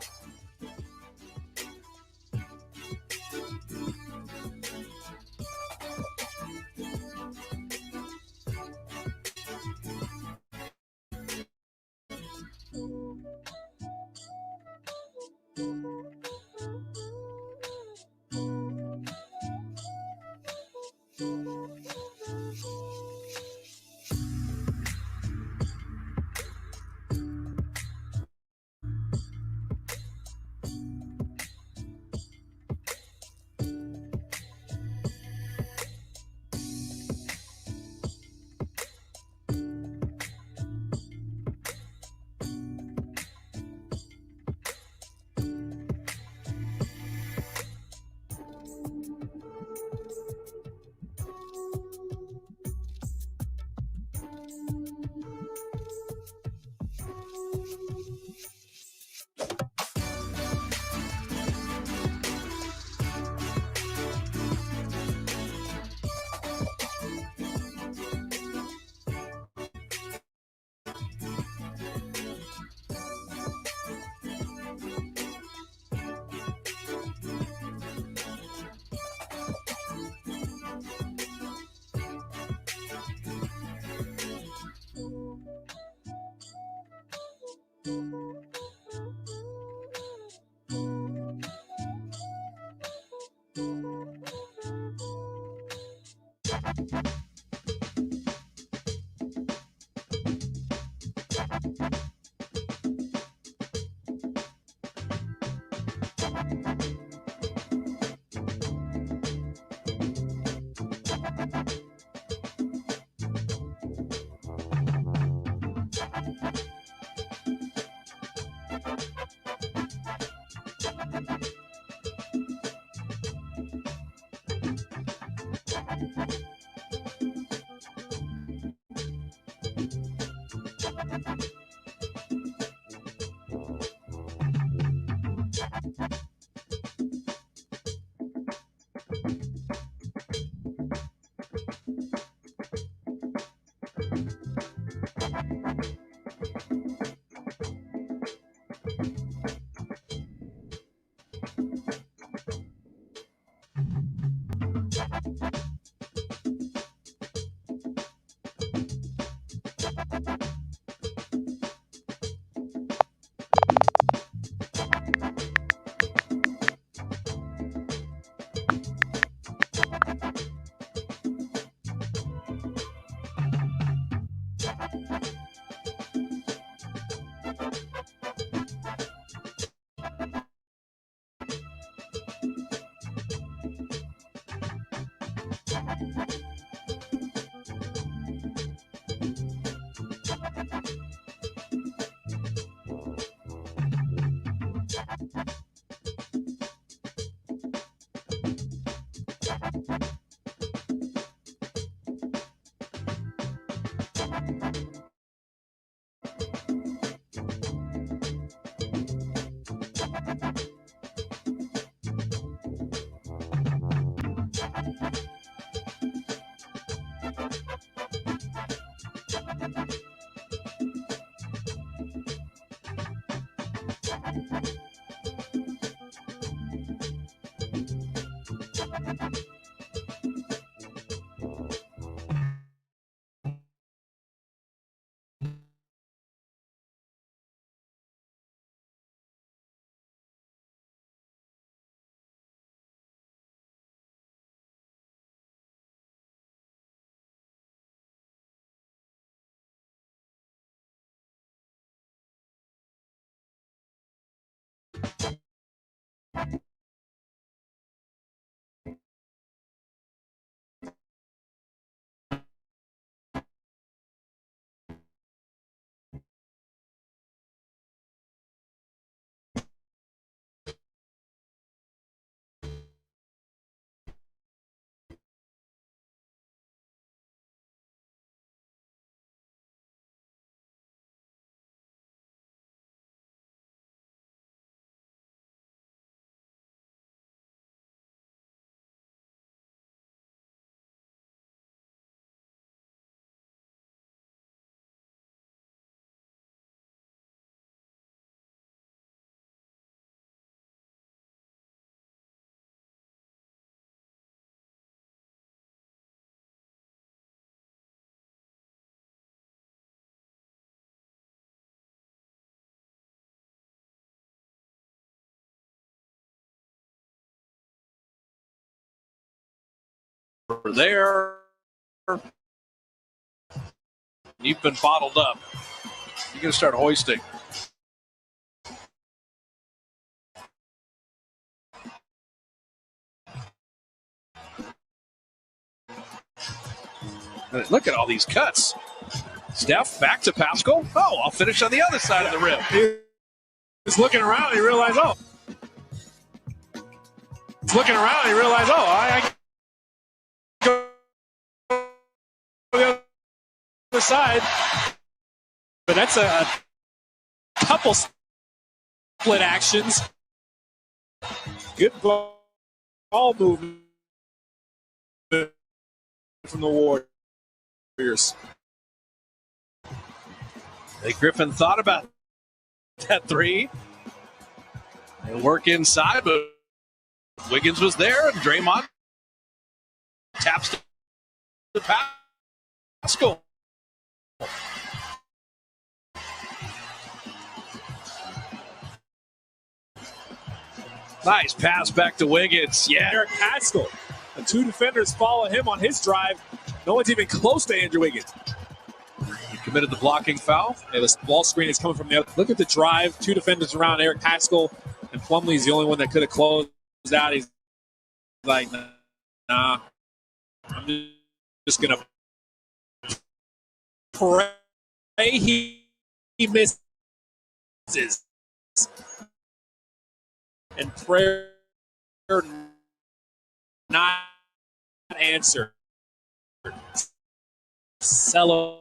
over there. You've been bottled up. You're going to start hoisting. And look at all these cuts. Steph back to Pascal. Oh, I'll finish on the other side of the rim. He's looking around. He realized, He's looking around. He realized, I go the other side. But that's a couple split actions. Good ball movement from the Warriors. Griffin thought about that three. They work inside, but Wiggins was there, and Draymond taps to Pascal. Nice pass back to Wiggins. Yeah. Eric Pascal. The two defenders follow him on his drive. No one's even close to Andrew Wiggins. He committed the blocking foul. Yeah, this ball screen is coming from the other. Look at the drive. Two defenders around Eric Pascal, and Plumlee's the only one that could have closed out. He's like, nah. I'm just going to pray he misses. And prayer not answered. Celebrate.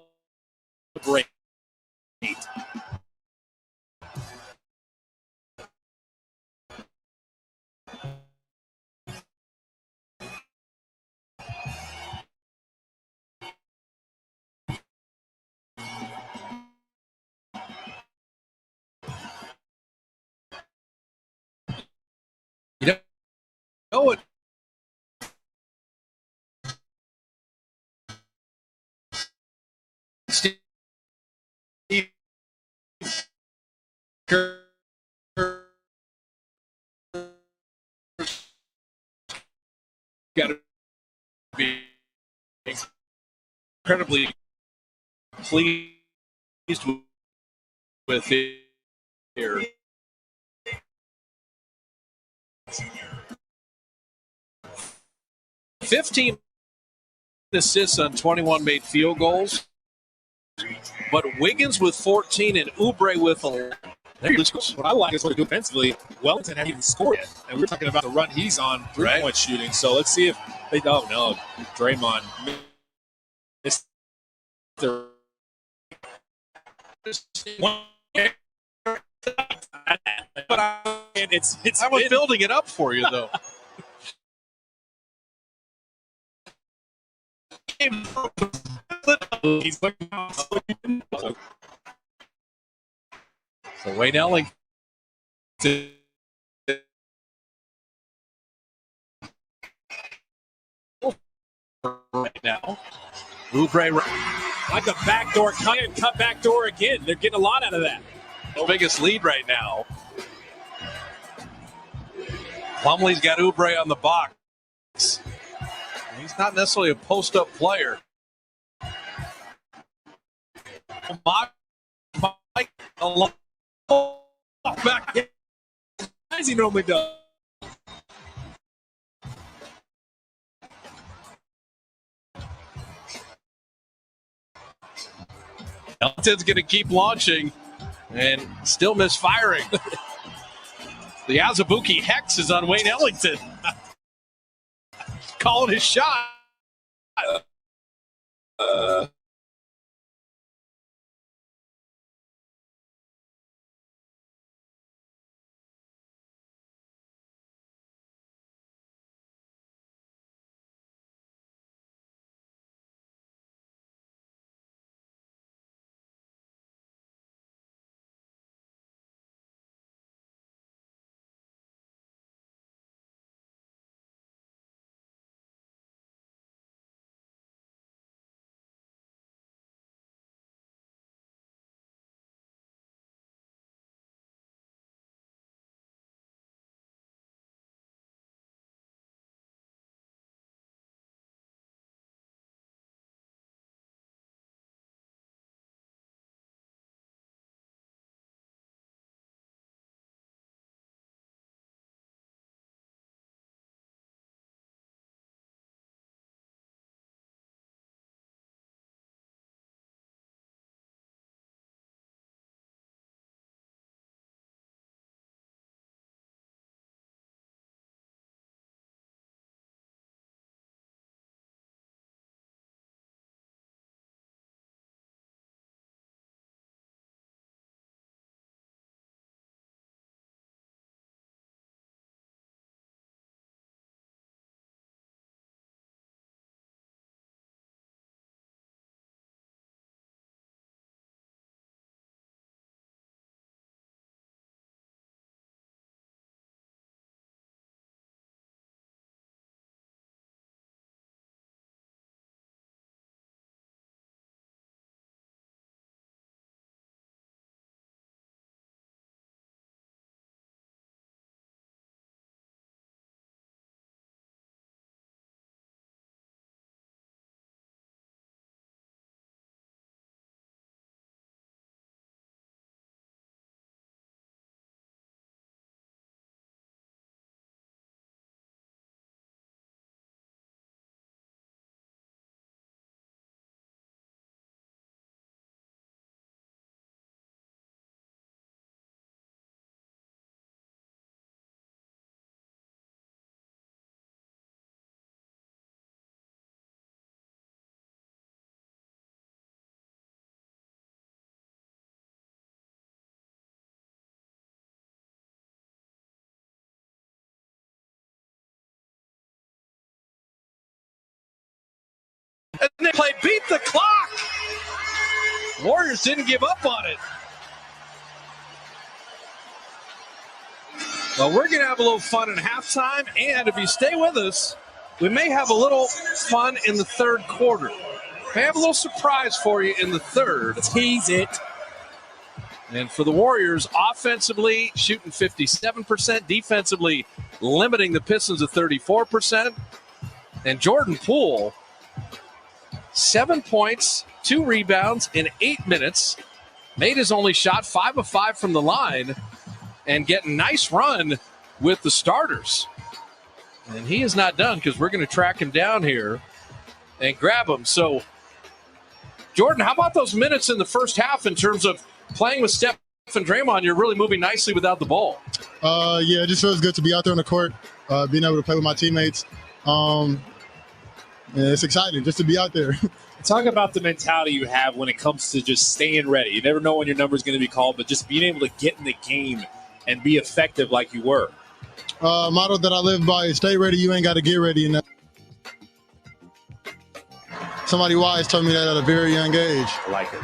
You know what? Steve Kerr got to be incredibly pleased with it here. 15 assists on 21 made field goals, but Wiggins with 14 and Oubre with 11. What I like is what they do defensively. Wellington hasn't even scored yet, and we're talking about the run he's on three-point shooting. So let's see if they don't know. Draymond missed the I was building it up for you, though. He's looking. So Wayne Ellington right now. Oubre like a backdoor cut backdoor again. They're getting a lot out of that. the biggest lead right now. Plumlee's got Oubre on the box. He's not necessarily a post-up player. Mike back as he normally does. Elton's going to keep launching and still misfiring. The Azubuike Hex is on Wayne Ellington. Calling his shot. And they play beat the clock. Warriors didn't give up on it. Well, we're going to have a little fun in halftime, and if you stay with us, we may have a little fun in the third quarter. We have a little surprise for you in the third. Tease it. And for the Warriors, offensively shooting 57%, defensively limiting the Pistons to 34%. And Jordan Poole, 7 points, 2 rebounds in 8 minutes, made his only shot, 5 of 5 from the line, and getting a nice run with the starters. And he is not done because we're going to track him down here and grab him. So, Jordan, how about those minutes in the first half in terms of playing with Steph and Draymond? You're really moving nicely without the ball. Yeah, it just feels good to be out there on the court, being able to play with my teammates. Yeah, it's exciting just to be out there. Talk about the mentality you have when it comes to just staying ready. You never know when your number is going to be called, but just being able to get in the game and be effective like you were. Motto that I live by is stay ready, you ain't got to get ready. And somebody wise told me that at a very young age. I like it.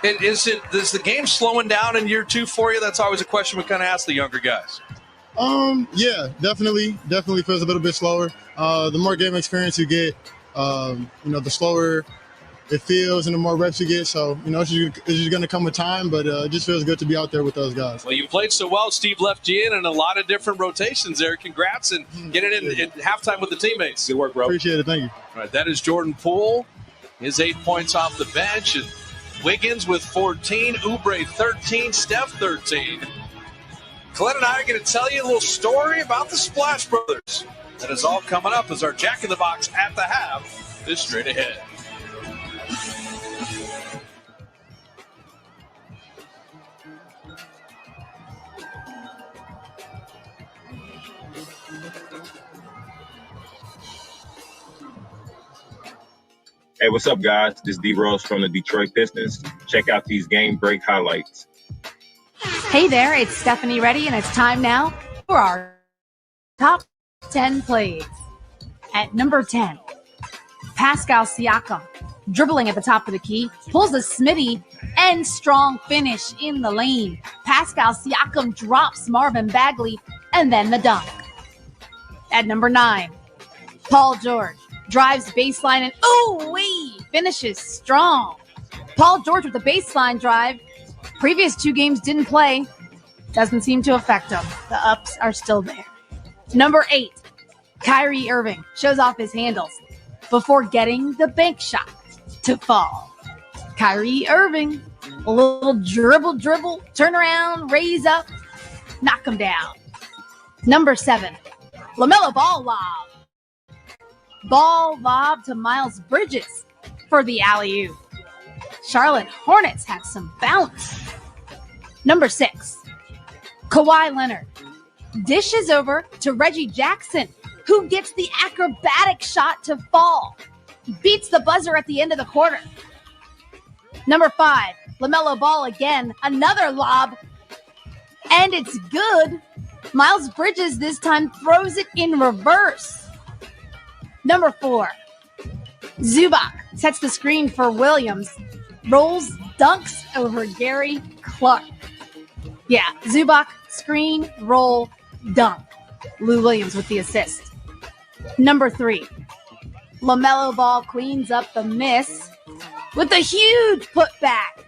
And is the game slowing down in year 2 for you? That's always a question we kind of ask the younger guys. Yeah, definitely feels a little bit slower. The more game experience you get, the slower it feels and the more reps you get. So, it's just going to come with time, but it just feels good to be out there with those guys. Well, you played so well. Steve left you in a lot of different rotations there. Congrats and getting in halftime with the teammates. Good work, bro. Appreciate it. Thank you. All right, that is Jordan Poole. His 8 points off the bench. And Wiggins with 14, Oubre 13, Steph 13. Colette and I are going to tell you a little story about the Splash Brothers. That is all coming up as our Jack in the Box at the half is straight ahead. Hey, what's up, guys? This is D-Rose from the Detroit Pistons. Check out these game break highlights. Hey there, it's Stephanie Reddy, and it's time now for our top 10 plays. At number 10, Pascal Siakam, dribbling at the top of the key, pulls a Smitty and strong finish in the lane. Pascal Siakam drops Marvin Bagley, and then the dunk. At number 9, Paul George drives baseline and ooh-wee, finishes strong. Paul George with the baseline drive. Previous 2 games didn't play. Doesn't seem to affect him. The ups are still there. Number 8, Kyrie Irving shows off his handles before getting the bank shot to fall. Kyrie Irving, a little dribble, turn around, raise up, knock him down. Number 7, LaMelo Ball lob. Ball lob to Miles Bridges for the alley-oop. Charlotte Hornets have some bounce. Number 6, Kawhi Leonard dishes over to Reggie Jackson, who gets the acrobatic shot to fall. Beats the buzzer at the end of the quarter. Number 5, LaMelo Ball again, another lob, and it's good. Miles Bridges this time throws it in reverse. Number 4, Zubac sets the screen for Williams, rolls, dunks over Gary Clark. Yeah, Zubac, screen, roll, dunk. Lou Williams with the assist. Number 3, LaMelo Ball cleans up the miss with a huge putback.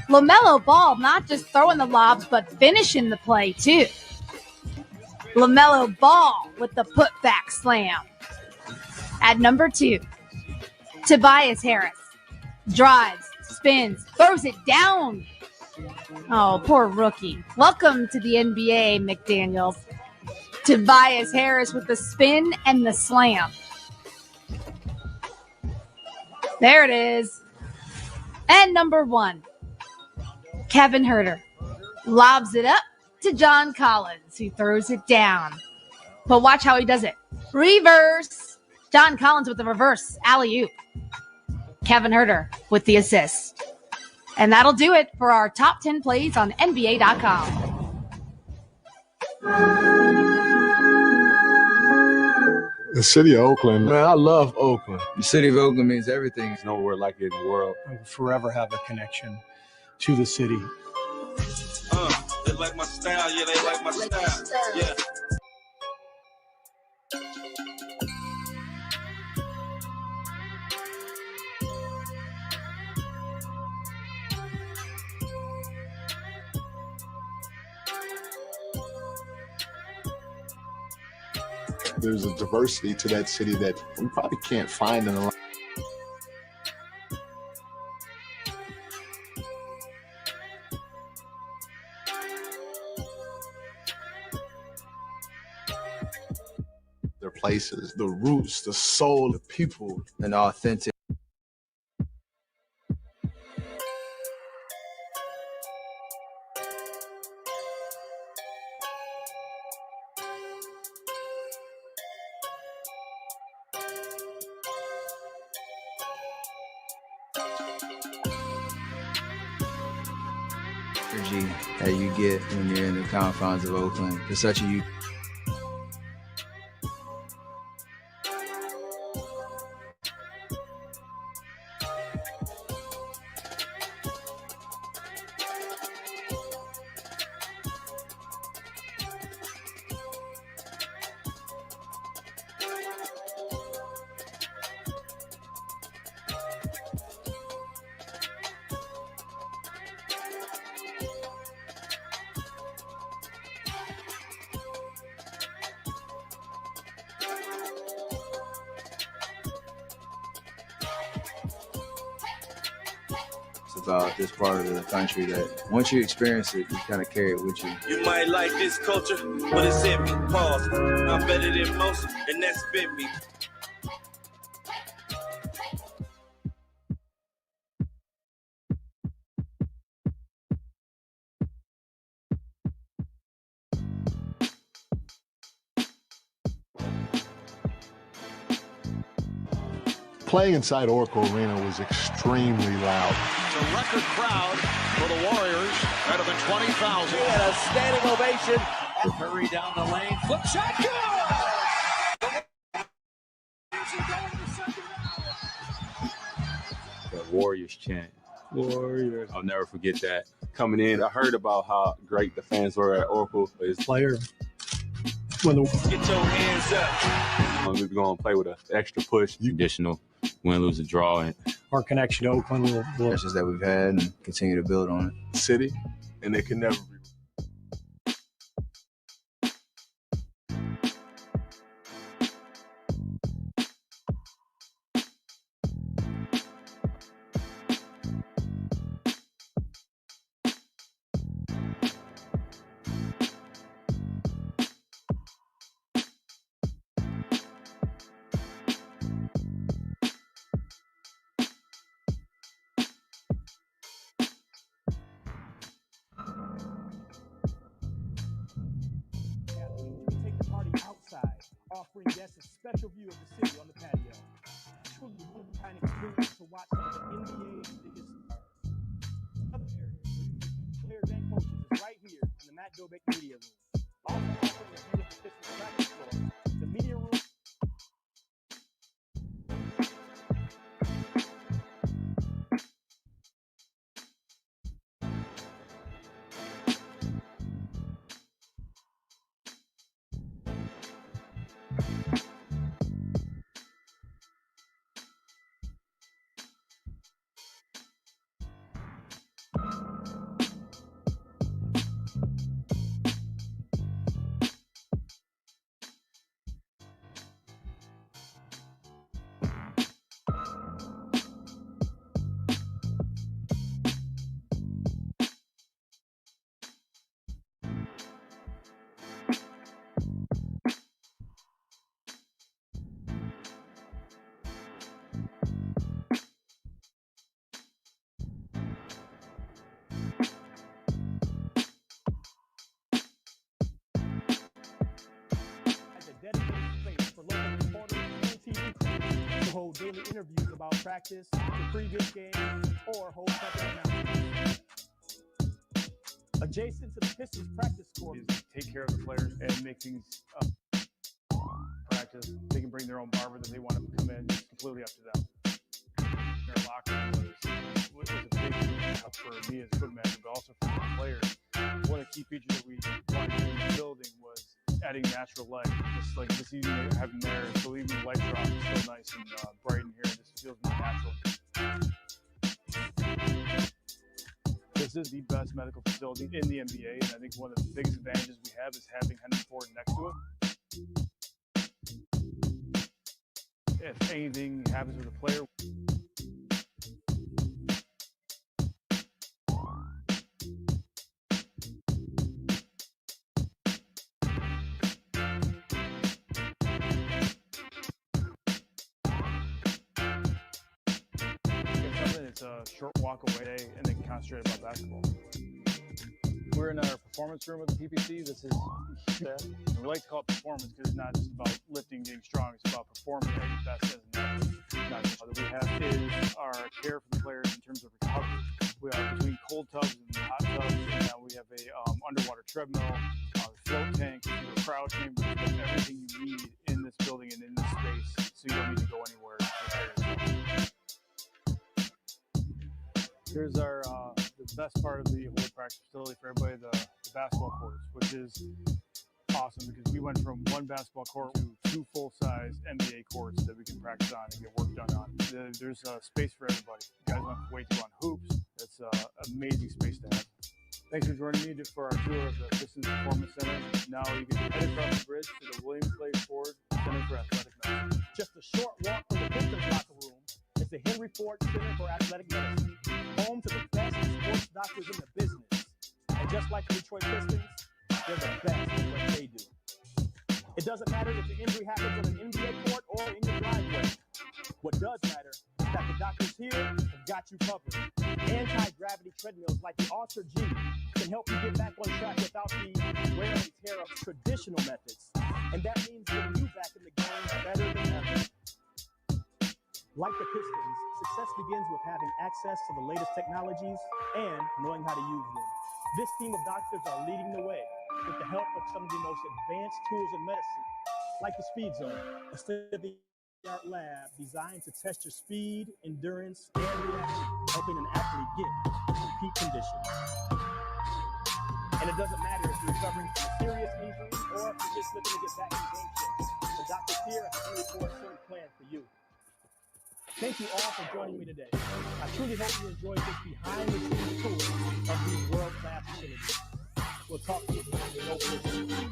LaMelo Ball not just throwing the lobs, but finishing the play too. LaMelo Ball with the putback slam. At number 2, Tobias Harris drives, spins, throws it down. Oh, poor rookie. Welcome to the NBA, McDaniels. Tobias Harris with the spin and the slam. There it is. And number 1, Kevin Huerter lobs it up to John Collins, who throws it down. But watch how he does it. Reverse. John Collins with the reverse alley-oop. Kevin Huerter with the assist. And that'll do it for our top 10 plays on NBA.com. The city of Oakland, man, I love Oakland. The city of Oakland means everything. There's nowhere like it in the world. I will forever have a connection to the city. They like my style, yeah, they like my style, yeah. There's a diversity to that city that we probably can't find in a lot. Their places, the roots, the soul, the people, and authentic. Energy that you get when you're in the confines of Oakland. It's such a about this part of the country that once you experience it, you kind of carry it with you. You might like this culture, but it's in me. Pause. I'm better than most, and that's been me. Playing inside Oracle Arena was extremely loud. It's a record crowd for the Warriors, better than 20,000. He had a standing ovation. Curry down the lane, flip shot, good! The Warriors chant. Warriors. I'll never forget that. Coming in, I heard about how great the fans were at Oracle. Player. Get your hands up. We're going to play with an extra push. Traditional win, lose, or draw. And our connection to Oakland will just that we've had and continue to build on it. City, and it can never be. Offering guests a special view of the city on the patio. Truly one of the kind of experience to watch some of the NBA's biggest stars. Other areas, players and coaches is right here in the Matt Dobek Media Room. Also offering a view of the Pistons practice floor, the media room. Hold daily interviews about practice, the Pregame game, or hold company announcements. Adjacent to the Pistons practice court, is take care of the players and make things up. Practice. practice. They can bring their own barber that they want to come in. It's completely up to them. Their locker room was a big help for me as a foot manager, but also for the players. One of the key features that we wanted to do in the building was adding natural light. Just like this evening, having there, so even the lights are off, it's still nice and bright in here. This feels more natural. This is the best medical facility in the NBA, and I think one of the biggest advantages we have is having Henry Ford next to it. If anything happens with a player, it's a short walk away and then concentrate about basketball. We're in our performance room of the PPC. This is and we like to call it performance because it's not just about lifting, getting strong. It's about performing at your best as an athlete. Not just what we have is our care for the players in terms of recovery. We are between cold tubs and hot tubs, and now we have a underwater treadmill, float tank, a crowd chamber. We have everything you need in this building and in this space, so you don't need to go anywhere to prepare yourself. Here's our the best part of the whole practice facility for everybody, the basketball courts, which is awesome because we went from one basketball court to 2 full-size NBA courts that we can practice on and get work done on. There's space for everybody. You guys don't have to wait to go on hoops. It's an amazing space to have. Thanks for joining me for our tour of the Pistons Performance Center. Now you can head across the bridge to the William Clay Ford Center for Athletic Medicine. Just a short walk from the Pistons locker room is the Henry Ford Center for Athletic Medicine, home to the best sports doctors in the business. And just like the Detroit Pistons, they're the best at what they do. It doesn't matter if your injury happens on an NBA court or in your driveway. What does matter is that the doctors here have got you covered. Anti-gravity treadmills like the Ultra G can help you get back on track without the wear and tear of traditional methods. And that means getting you back in the game better than ever. Like the Pistons, success begins with having access to the latest technologies and knowing how to use them. This team of doctors are leading the way with the help of some of the most advanced tools in medicine, like the Speed Zone, a state-of-the-art lab designed to test your speed, endurance, and reaction, helping an athlete get to peak condition. And it doesn't matter if you're recovering from a serious injury or if you're just looking to get back in game shape. The doctors here at the Henry Ford Center plan for you. Thank you all for joining me today. I truly hope you enjoyed this behind-the-scenes tour of these world-class facilities. We'll talk to you again.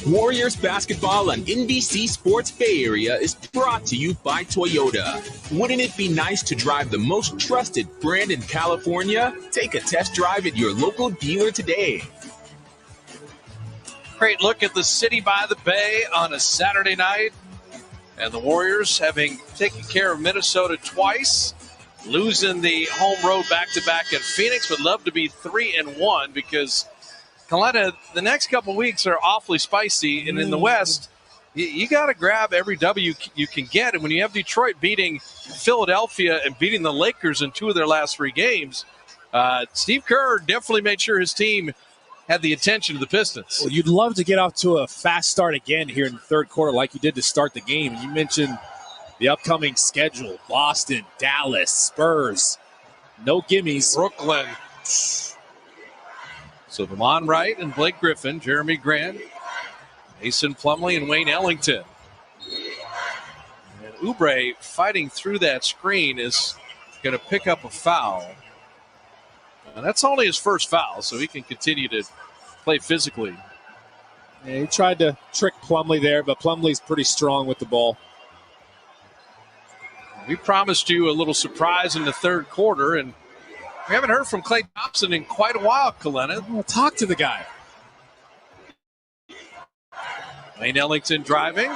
Warriors basketball on NBC Sports Bay Area is brought to you by Toyota. Wouldn't it be nice to drive the most trusted brand in California? Take a test drive at your local dealer today. Great look at the city by the bay on a Saturday night. And the Warriors, having taken care of Minnesota twice, losing the home road back-to-back in Phoenix, would love to be 3-1 because Coletta, the next couple weeks are awfully spicy. And in the West, you got to grab every W you can get. And when you have Detroit beating Philadelphia and beating the Lakers in 2 of their last 3 games, Steve Kerr definitely made sure his team had the attention of the Pistons. Well, you'd love to get off to a fast start again here in the third quarter like you did to start the game. You mentioned the upcoming schedule: Boston, Dallas, Spurs. No gimmies. Brooklyn. So Delon Wright and Blake Griffin, Jeremy Grant, Mason Plumlee, and Wayne Ellington. And Oubre fighting through that screen is going to pick up a foul. And that's only his first foul, so he can continue to play physically. Yeah, he tried to trick Plumlee there, but Plumlee's pretty strong with the ball. We promised you a little surprise in the third quarter, and we haven't heard from Klay Thompson in quite a while, Kalena. Well, talk to the guy. Wayne Ellington driving.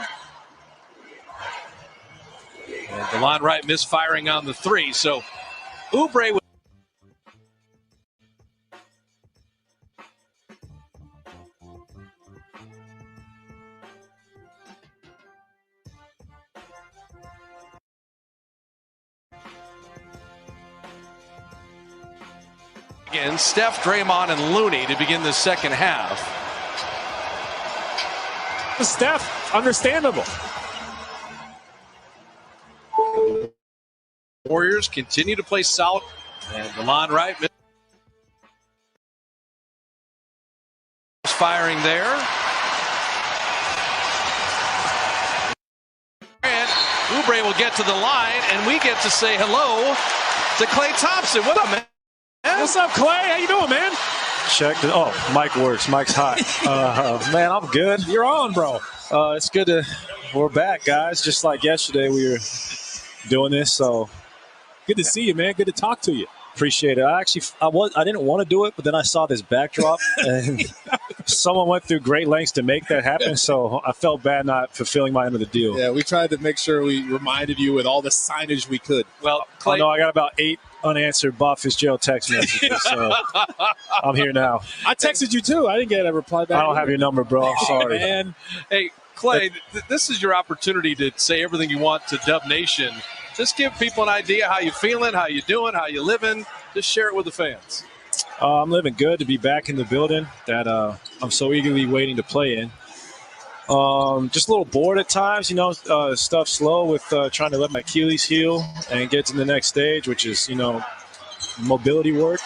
And Delon Wright misfiring on the 3. So Oubre was again, Steph, Draymond, and Looney to begin the second half. Steph, understandable. Warriors continue to play solid. And Delon Wright firing there. And Oubre will get to the line, and we get to say hello to Klay Thompson. What up, man? What's up, Klay? How you doing, man? Check. Oh, mic works. Mic's hot. Man, I'm good. You're on, bro. It's good to. We're back, guys. Just like yesterday, we were doing this. So good to see you, man. Good to talk to you. Appreciate it. I didn't want to do it, but then I saw this backdrop, and someone went through great lengths to make that happen. So I felt bad not fulfilling my end of the deal. Yeah, we tried to make sure we reminded you with all the signage we could. Well, Klay, I got about 8 unanswered Bob Fitzgerald text messages. So I'm here now. I texted you too. I didn't get a reply back. I don't have your number, bro. I'm sorry. Man. Hey, Klay, this is your opportunity to say everything you want to Dub Nation. Just give people an idea how you feeling, how you doing, how you living. Just share it with the fans. I'm living good to be back in the building that I'm so eagerly waiting to play in. Just a little bored at times, stuff slow with trying to let my Achilles heal and get to the next stage, which is, mobility work.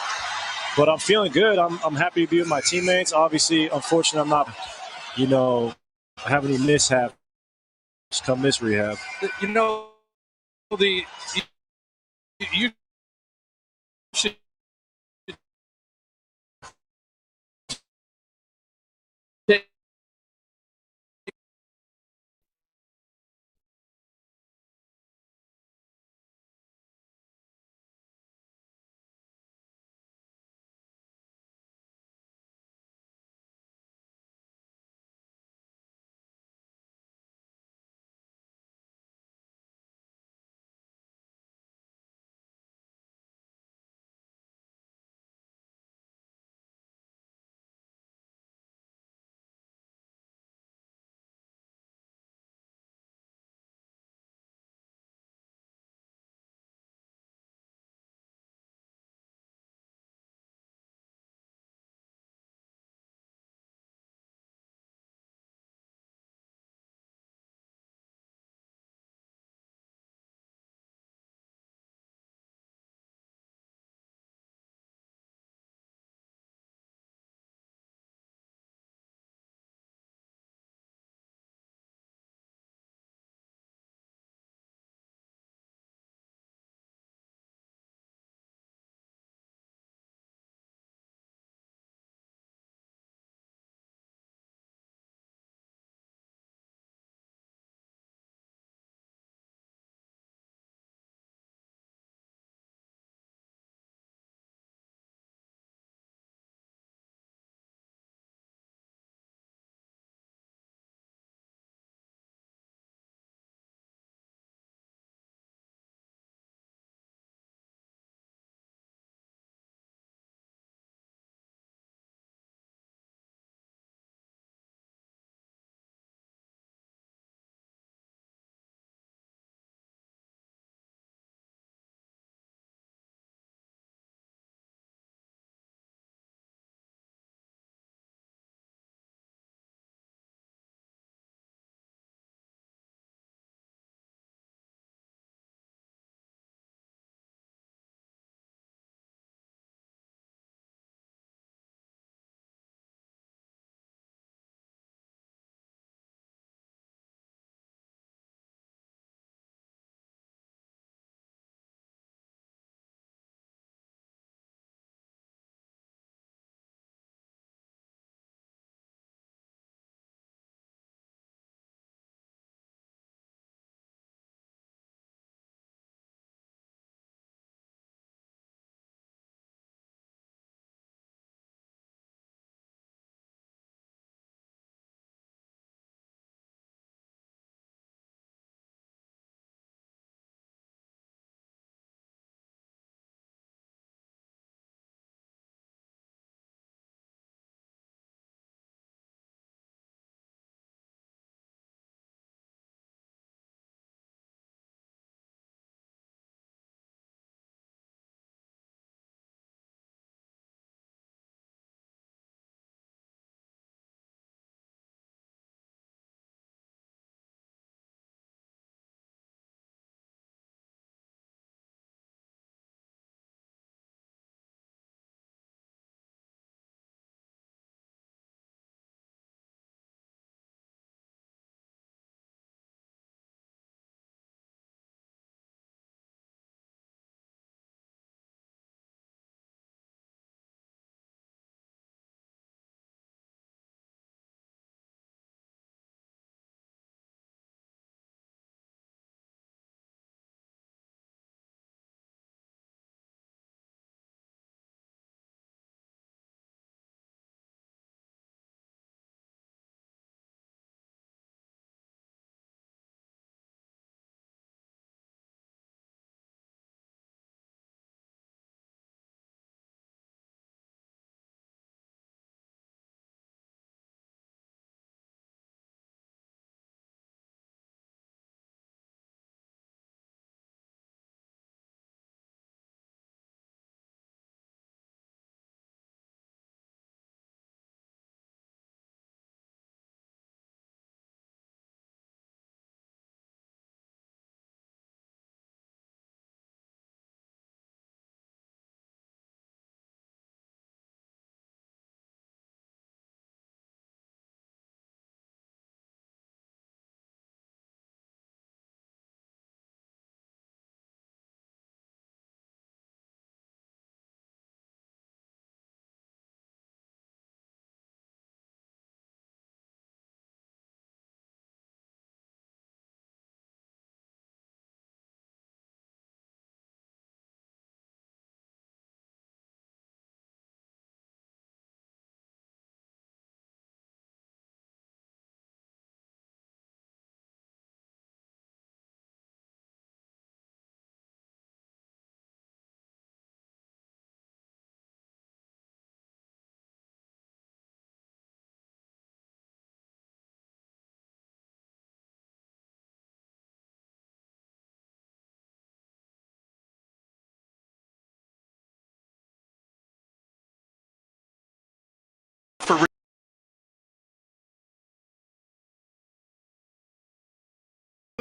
But I'm feeling good. I'm happy to be with my teammates. Obviously, unfortunately, I'm not, having any mishap come this rehab. You should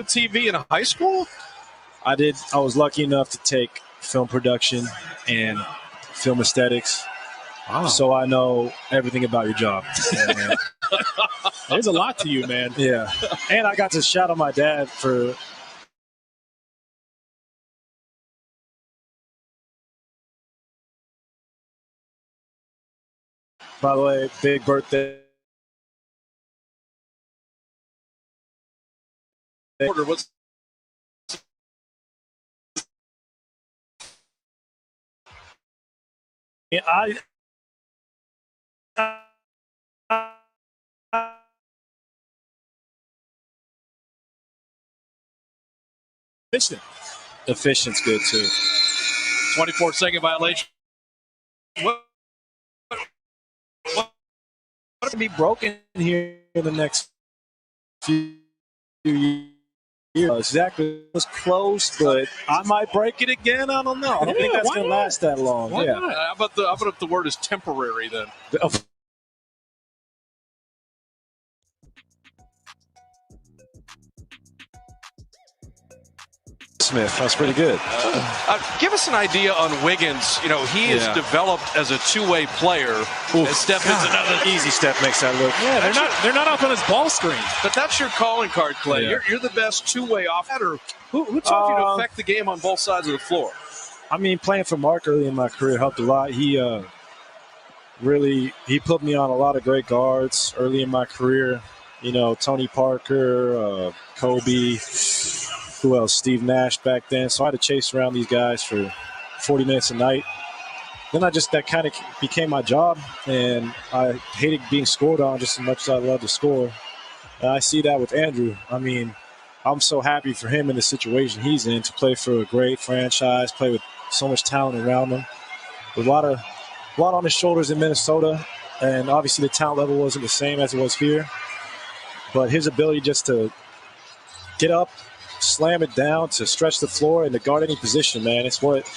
TV in high school? I did. I was lucky enough to take film production and film aesthetics. Wow. So I know everything about your job. Yeah, there's a lot to you, man. Yeah. And I got to shout out my dad for by the way, big birthday. What's I Efficient's good too. 24-second violation. What to be broken here in the next few years? Exactly. It was close, but I might break it again. I don't know. I don't think that's going to last that long. Why not? How about if the word is temporary then? Smith, that's pretty good. Give us an idea on Wiggins. You know, he is developed as a two-way player. As Steph is another easy. Step makes that look. Yeah, they're not up on his ball screen. But that's your calling card, Clay. Yeah. You're the best two-way offender. Who taught you to affect the game on both sides of the floor? I mean, playing for Mark early in my career helped a lot. He put me on a lot of great guards early in my career. You know, Tony Parker, Kobe. Who else? Steve Nash back then. So I had to chase around these guys for 40 minutes a night. Then that kind of became my job, and I hated being scored on just as much as I love to score. And I see that with Andrew. I mean, I'm so happy for him in the situation he's in to play for a great franchise, play with so much talent around him. With a lot on his shoulders in Minnesota, and obviously the talent level wasn't the same as it was here. But his ability just to get up, slam it down, to stretch the floor, and to guard any position, man, it's what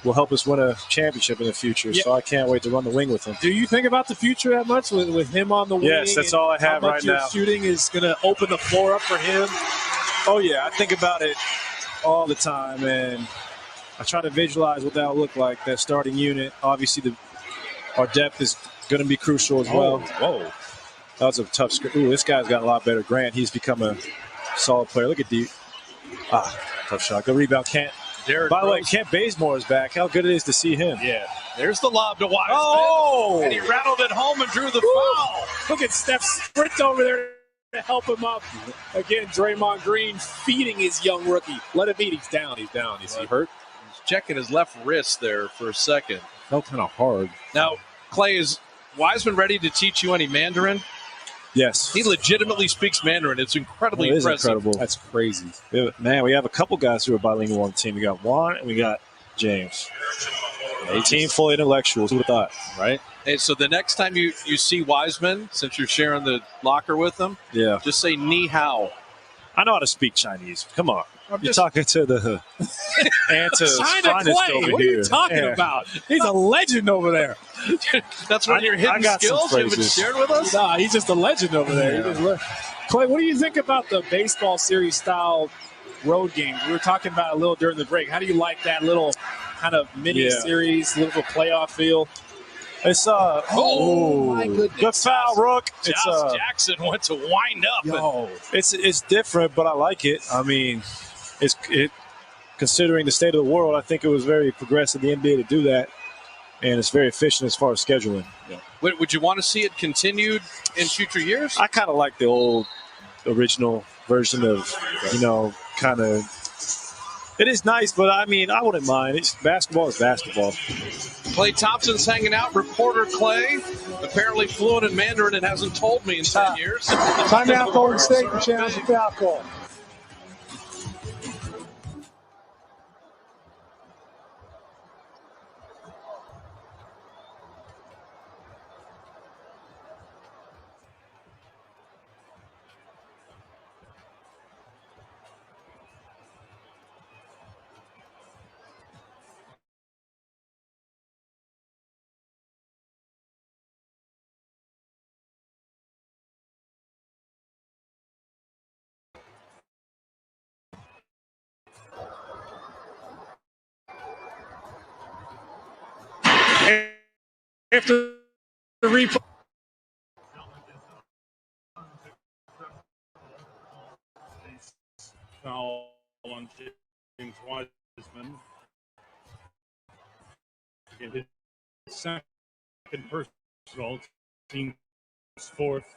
will help us win a championship in the future. Yeah. So I can't wait to run the wing with him. Do you think about the future that much with him on the wing? Yes, that's all I have right now. How much your shooting is going to open the floor up for him? Oh, yeah. I think about it all the time, and I try to visualize what that will look like, that starting unit. Obviously, our depth is going to be crucial as well. Whoa. That was a tough screen. Ooh, this guy's got a lot better. Grant, he's become a solid player. Look at D. Tough shot. Good rebound. By the way, Kent Bazemore is back. How good it is to see him. Yeah. There's the lob to Wiseman. Oh! And he rattled it home and drew the foul. Look at Steph sprint over there to help him up. Again, Draymond Green feeding his young rookie. Let him eat. He's down. Is he hurt? He's checking his left wrist there for a second. Felt kind of hard. Now, Clay, is Wiseman ready to teach you any Mandarin? Yes. He legitimately speaks Mandarin. It's incredibly impressive. Incredible. That's crazy. We have a couple guys who are bilingual on the team. We got Juan and we got James. A team full of intellectuals. Who would have thought, right? Hey, so the next time you see Wiseman, since you're sharing the locker with him, just say ni hao. I know how to speak Chinese. Come on. You're talking to the Anta's finest over here. What are you talking about? He's a legend over there. That's one of your hidden skills you haven't shared with us? Nah, he's just a legend over there. Clay, what do you think about the baseball series style road games? We were talking about it a little during the break. How do you like that little kind of mini series, little playoff feel? It's my goodness. Good foul, Rook. Josh Jackson went to wind up. It's different, but I like it. I mean, considering the state of the world, I think it was very progressive of the NBA to do that, and it's very efficient as far as scheduling. Yeah. Would you want to see it continued in future years? I kind of like the old original version of, kind of. It is nice, but I mean, I wouldn't mind. Basketball is basketball. Clay Thompson's hanging out. Reporter Clay, apparently fluent in Mandarin and hasn't told me in 10 years. Time out, Golden State, for challenge the foul call. after the replay. Foul on James Wiseman. And his second personal, team's fourth.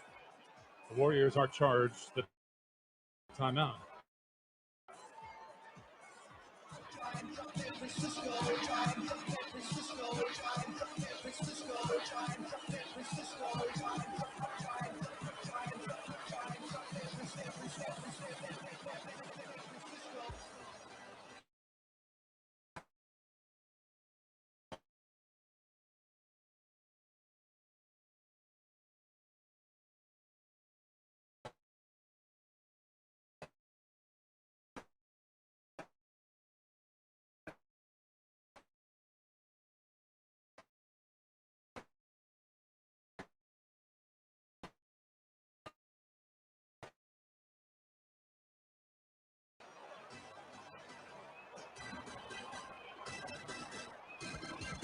The Warriors are charged the timeout.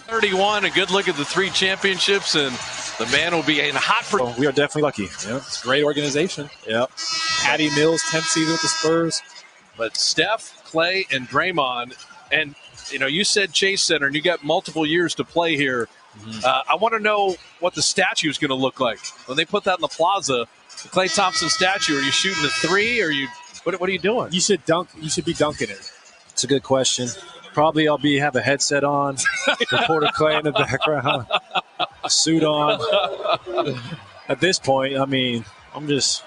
'31, a good look at the 3 championships, and the man will be in hot for. We are definitely lucky. Yeah, it's a great organization. Yep. Patty Mills, 10th season with the Spurs. But Steph, Clay, and Draymond, and you said Chase Center, and you got multiple years to play here. I want to know what the statue is going to look like when they put that in the plaza. The Klay Thompson statue. Are you shooting a 3? Or what are you doing? You should dunk. You should be dunking it. It's a good question. Probably I'll have a headset on, reporter Clay in the background, a suit on. At this point, I mean, I'm just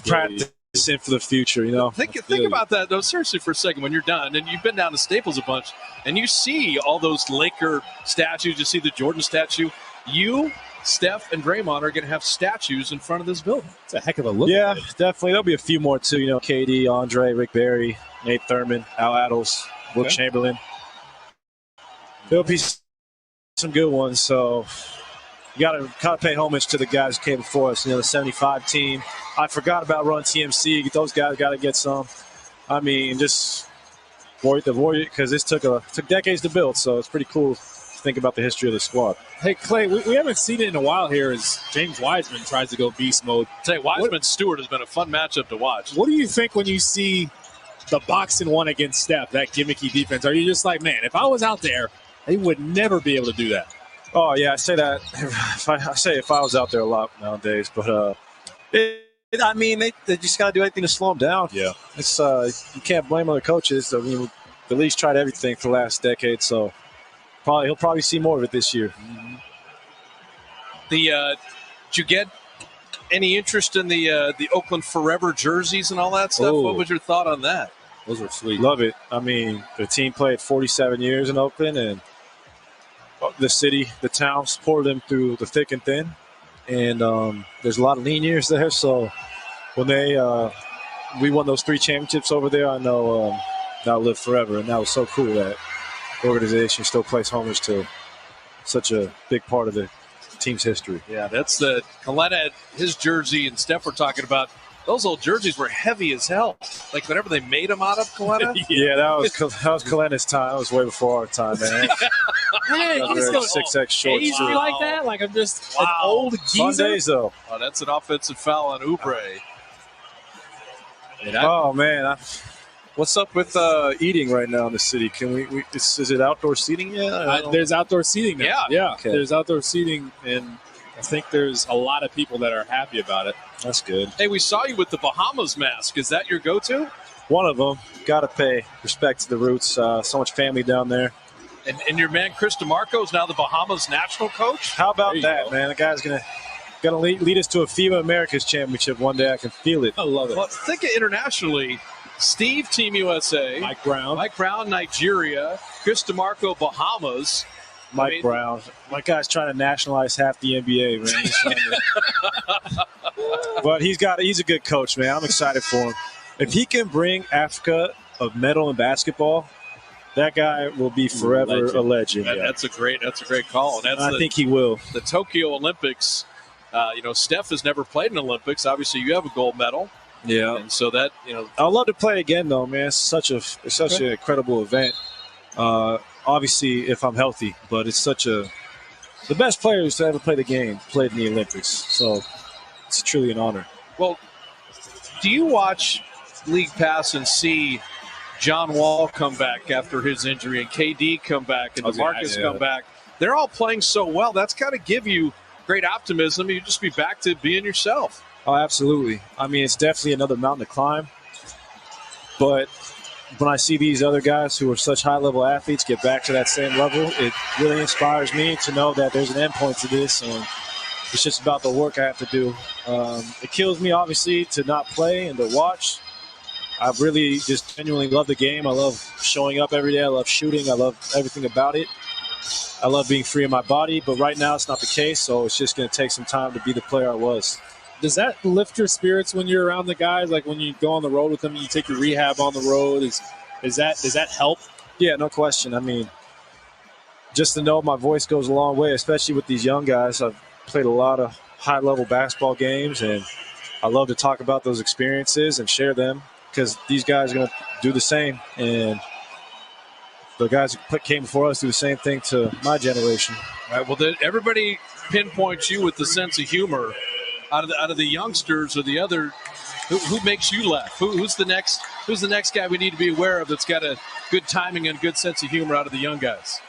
practicing for the future, Think about that, though, seriously, for a second when you're done. And you've been down to Staples a bunch, and you see all those Laker statues. You see the Jordan statue. You, Steph, and Draymond are going to have statues in front of this building. It's a heck of a look. Yeah, definitely. There'll be a few more, too. KD, Andre, Rick Barry, Nate Thurman, Al Attles, Wilt Chamberlain. There'll be some good ones, so you got to pay homage to the guys who came before us. The 75 team. I forgot about Run TMC. Those guys got to get some. I mean, just the Warrior, because this took decades to build, so it's pretty cool to think about the history of the squad. Hey, Clay, we haven't seen it in a while here as James Wiseman tries to go beast mode. Wiseman-Stewart has been a fun matchup to watch. What do you think when you see the boxing one against Steph, that gimmicky defense? Are you just like, man, if I was out there, they would never be able to do that? Oh, yeah, I say that. If I was out there a lot nowadays. But, they just got to do anything to slow them down. Yeah. It's you can't blame other coaches. I mean, the league's tried everything for the last decade, so he'll probably see more of it this year. Did you get any interest in the Oakland Forever jerseys and all that stuff? Oh. What was your thought on that? Those are sweet. Love it. I mean, the team played 47 years in Oakland, and the city, the town supported them through the thick and thin. And there's a lot of lean years there. So when we won those 3 championships over there, I know that'll live forever. And that was so cool that the organization still plays homage to such a big part of the team's history. Yeah, that's the Coletta had his jersey, and Steph were talking about those old jerseys were heavy as hell. Like whatever they made them out of, Coletta. Yeah, that was Coletta's time. That was way before our time, man. Hey, you just go 6X shorts. age me like that? Like I'm just an Wow. old geezer? Fun days, though. Oh, that's an offensive foul on Oubre. Oh, man. What's up with eating right now in the city? Can we is it outdoor seating yet? There's outdoor seating now. Yeah. Okay. There's outdoor seating, and I think there's a lot of people that are happy about it. That's good. Hey, we saw you with the Bahamas mask. Is that your go-to? One of them. Got to pay respect to the roots. So much family down there. And your man Chris DeMarco is now the Bahamas national coach? How about that, man? The guy's gonna lead us to a FIBA Americas championship one day. I can feel it. I love it. Well, think of internationally. Steve, Team USA. Mike Brown, Nigeria. Chris DeMarco, Bahamas. Mike Brown. My guy's trying to nationalize half the NBA, man. He's trying to... But he's a good coach, man. I'm excited for him. If he can bring Africa a medal in basketball, that guy will be forever a legend. That's a great call. And I think he will. The Tokyo Olympics. Steph has never played in Olympics. Obviously, you have a gold medal. Yeah. And so that I'd love to play again, though, man. It's such an incredible event. obviously if I'm healthy, but it's the best players to ever play the game played in the Olympics. So it's truly an honor. Well, do you watch League Pass and see John Wall come back after his injury and KD come back and DeMarcus come back? They're all playing so well. That's got to give you great optimism. You just be back to being yourself. Oh, absolutely. I mean, it's definitely another mountain to climb. But when I see these other guys who are such high-level athletes get back to that same level, it really inspires me to know that there's an endpoint to this, and it's just about the work I have to do. It kills me, obviously, to not play and to watch. I really just genuinely love the game. I love showing up every day. I love shooting. I love everything about it. I love being free in my body, but right now it's not the case, so it's just going to take some time to be the player I was. Does that lift your spirits when you're around the guys? Like when you go on the road with them and you take your rehab on the road, does that help? Yeah, no question. I mean, just to know my voice goes a long way, especially with these young guys. I've played a lot of high-level basketball games, and I love to talk about those experiences and share them because these guys are going to do the same. And the guys who came before us do the same thing to my generation. All right, well, then everybody pinpoints you with the sense of humor. Out of the youngsters or the other, who makes you laugh? Who's the next guy we need to be aware of that's got a good timing and good sense of humor out of the young guys?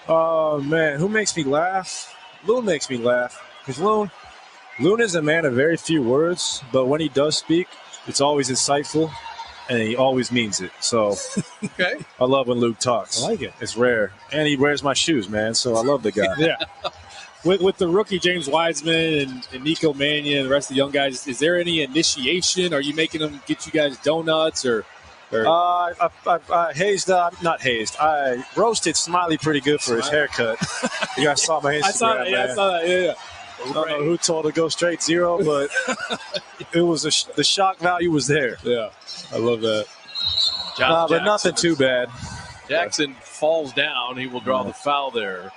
Oh, man, who makes me laugh? Loon makes me laugh. Because Loon is a man of very few words, but when he does speak, it's always insightful, and he always means it. So okay. I love when Luke talks. I like it. It's rare. And he wears my shoes, man, so I love the guy. Yeah. With the rookie James Wiseman and Nico Mannion and the rest of the young guys, is there any initiation? Are you making them get you guys donuts or? I hazed, not hazed. I roasted Smiley pretty good for his haircut. You guys saw my Instagram. I saw that. Yeah, man. I saw that. Yeah. I don't know who told to go straight zero, but it was the shock value was there. Yeah, I love that. But nothing too bad. Jackson falls down. He will draw the foul there.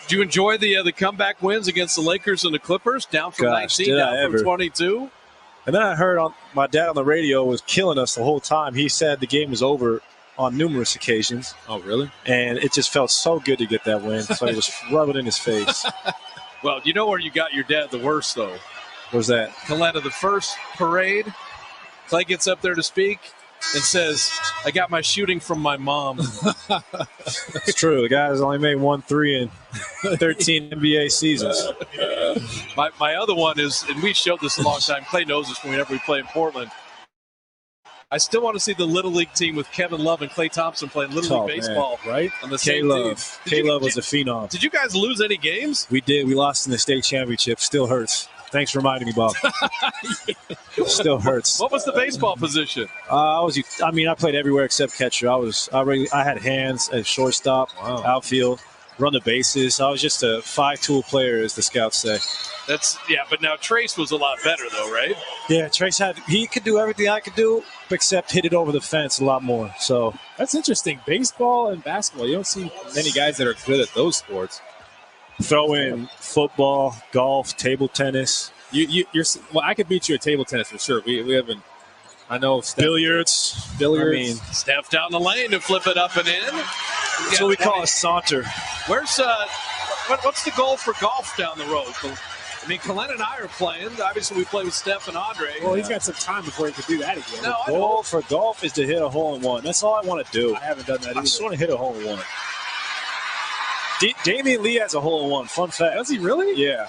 Do you enjoy the comeback wins against the Lakers and the Clippers? Down from 19, down from 22? And then I heard my dad on the radio was killing us the whole time. He said the game was over on numerous occasions. Oh, really? And it just felt so good to get that win. So he was rubbing it in his face. Well, you know where you got your dad the worst, though? Where's that? Coletta, the first parade, Clay gets up there to speak and says, I got my shooting from my mom. It's true. The guy's only made 1 3 in 13 NBA seasons. My other one is, and we showed this a long time, Clay knows this whenever we play in Portland, I still want to see the Little League team with Kevin Love and Clay Thompson playing Little League baseball, right? On the same team. K-Love was a phenom. Did you guys lose any games? We did. We lost in the state championship. Still hurts. Thanks for reminding me, Bob. Still hurts. What was the baseball position? I played everywhere except catcher. I had hands at shortstop, outfield, run the bases. I was just a 5-tool player, as the scouts say. But now Trace was a lot better, though, right? Yeah, Trace he could do everything I could do, except hit it over the fence a lot more. So that's interesting. Baseball and basketball, you don't see many guys that are good at those sports. Throw in football, golf, table tennis. I could beat you at table tennis for sure. We haven't. I know billiards. I mean, step down the lane and flip it up and in. That's what we call a saunter. Where's what's the goal for golf down the road? I mean, Colin and I are playing. Obviously, we play with Steph and Andre. Well, he's got some time before he can do that again. The goal for golf is to hit a hole-in-one. That's all I want to do. I haven't done that either. I just want to hit a hole-in-one. Damian Lee has a hole-in-one. Fun fact. Does he really? Yeah.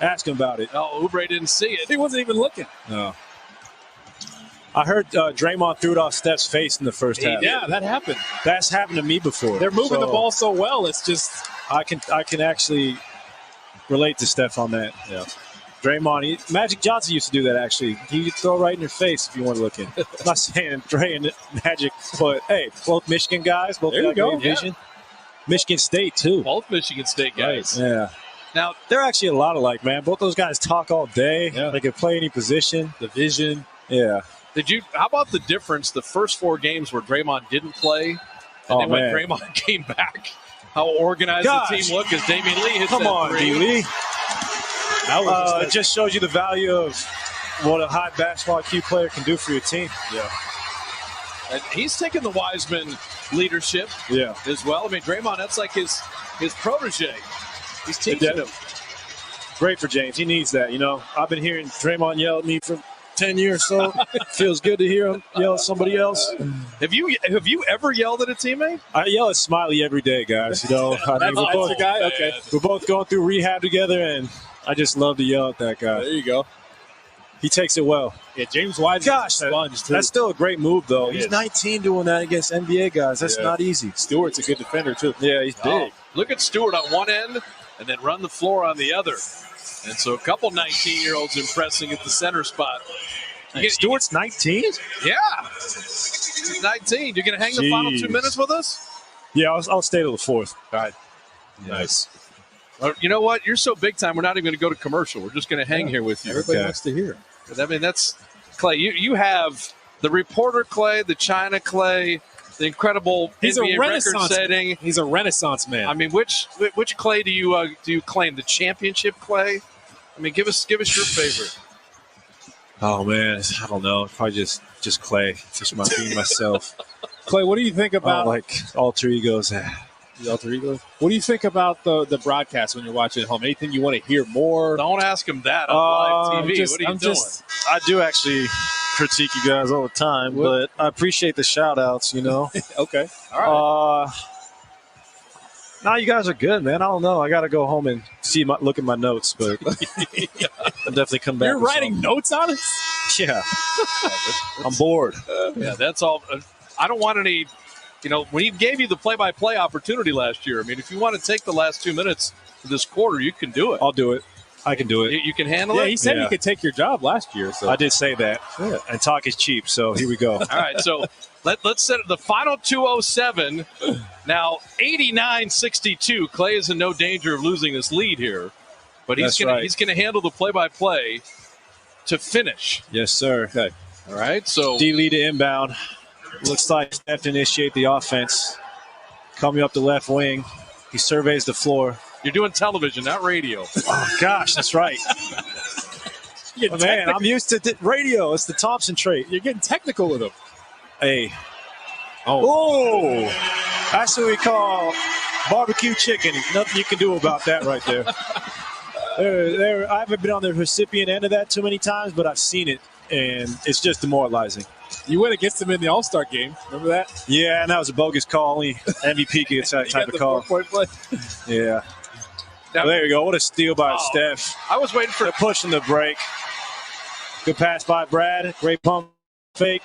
Ask him about it. Oh, Oubre didn't see it. He wasn't even looking. No. I heard Draymond threw it off Steph's face in the first half. Yeah, that happened. That's happened to me before. They're moving the ball so well. It's just I can actually relate to Steph on that. Yeah. Draymond, Magic Johnson used to do that, actually. He could throw right in your face if you weren't looking. I'm not saying Dre and Magic, but, hey, both Michigan guys, both there you go. Vision. Yeah. Michigan State, too. Both Michigan State guys. Right. Yeah. Now, they're actually a lot alike, man. Both those guys talk all day. Yeah. They can play any position. The vision. Yeah. How about the difference, the first 4 games where Draymond didn't play, and then when Draymond came back, how organized the team looked as Damian Lee hits Come that on, 3. D-Lee. It just shows you the value of what a high basketball IQ player can do for your team. Yeah. And he's taken the Wiseman leadership as well. I mean, Draymond, that's like his protege. He's teaching him. Great for James. He needs that, you know. I've been hearing Draymond yell at me for 10 years, so feels good to hear him yell at somebody else. Have you ever yelled at a teammate? I yell at Smiley every day, guys. You know, I mean, we're both going through rehab together, and I just love to yell at that guy. There you go. He takes it well. Yeah, James Wiseman's Gosh, a sponge, too. that's still a great move, though. It He's is. 19 doing that against NBA guys. That's not easy. Stewart's a good defender, too. Yeah, he's big. Look at Stewart on one end and then run the floor on the other. And so a couple 19-year-olds impressing at the center spot. Stewart's 19? Yeah. He's 19. You're going to hang the final 2 minutes with us? Yeah, I'll stay till the fourth. All right. Nice. You know what? You're so big time, we're not even going to go to commercial. We're just going to hang here with you. Everybody wants to hear. I mean, that's Clay. You have the reporter Clay, the China Clay, the incredible He's NBA a renaissance record-setting. He's a renaissance man. I mean, which Clay do you claim? The championship Clay? I mean, give us your favorite. Oh, man. I don't know. Probably just Clay. Just being myself. Clay, what do you think about like alter egos? The alter ego? What do you think about the broadcast when you're watching at home? Anything you want to hear more? Don't ask him that on live TV. What are you doing? I do actually critique you guys all the time, but I appreciate the shout-outs, you know. Okay. All right. No, you guys are good, man. I don't know. I got to go home and look at my notes, but I'll definitely come back. You're writing notes on it? Yeah. I'm bored. Yeah, that's all. I don't want any, when he gave you the play-by-play opportunity last year, I mean, if you want to take the last 2 minutes of this quarter, you can do it. I'll do it. I can do it. You can handle it? Yeah, he said he could take your job last year. So I did say that. Yeah. And talk is cheap, so here we go. All right, so let's set it the final 2:07. Now, 89-62. Clay is in no danger of losing this lead here, but he's gonna handle the play-by-play to finish. Yes, sir. Okay. All right, so D-Lee to inbound. Looks like Steph to initiate the offense. Coming up the left wing. He surveys the floor. You're doing television, not radio. Oh, gosh, that's right. Man, I'm used to radio. It's the Thompson trait. You're getting technical with him. Hey. Oh. That's what we call barbecue chicken. Nothing you can do about that right there. I haven't been on the recipient end of that too many times, but I've seen it, and it's just demoralizing. You went against him in the All-Star game. Remember that? Yeah, and that was a bogus call. Only MVP gets that type of call. 4-point play. Yeah. Now, there you go. What a steal by Steph. I was waiting for pushing the break. Good pass by Brad. Great pump fake.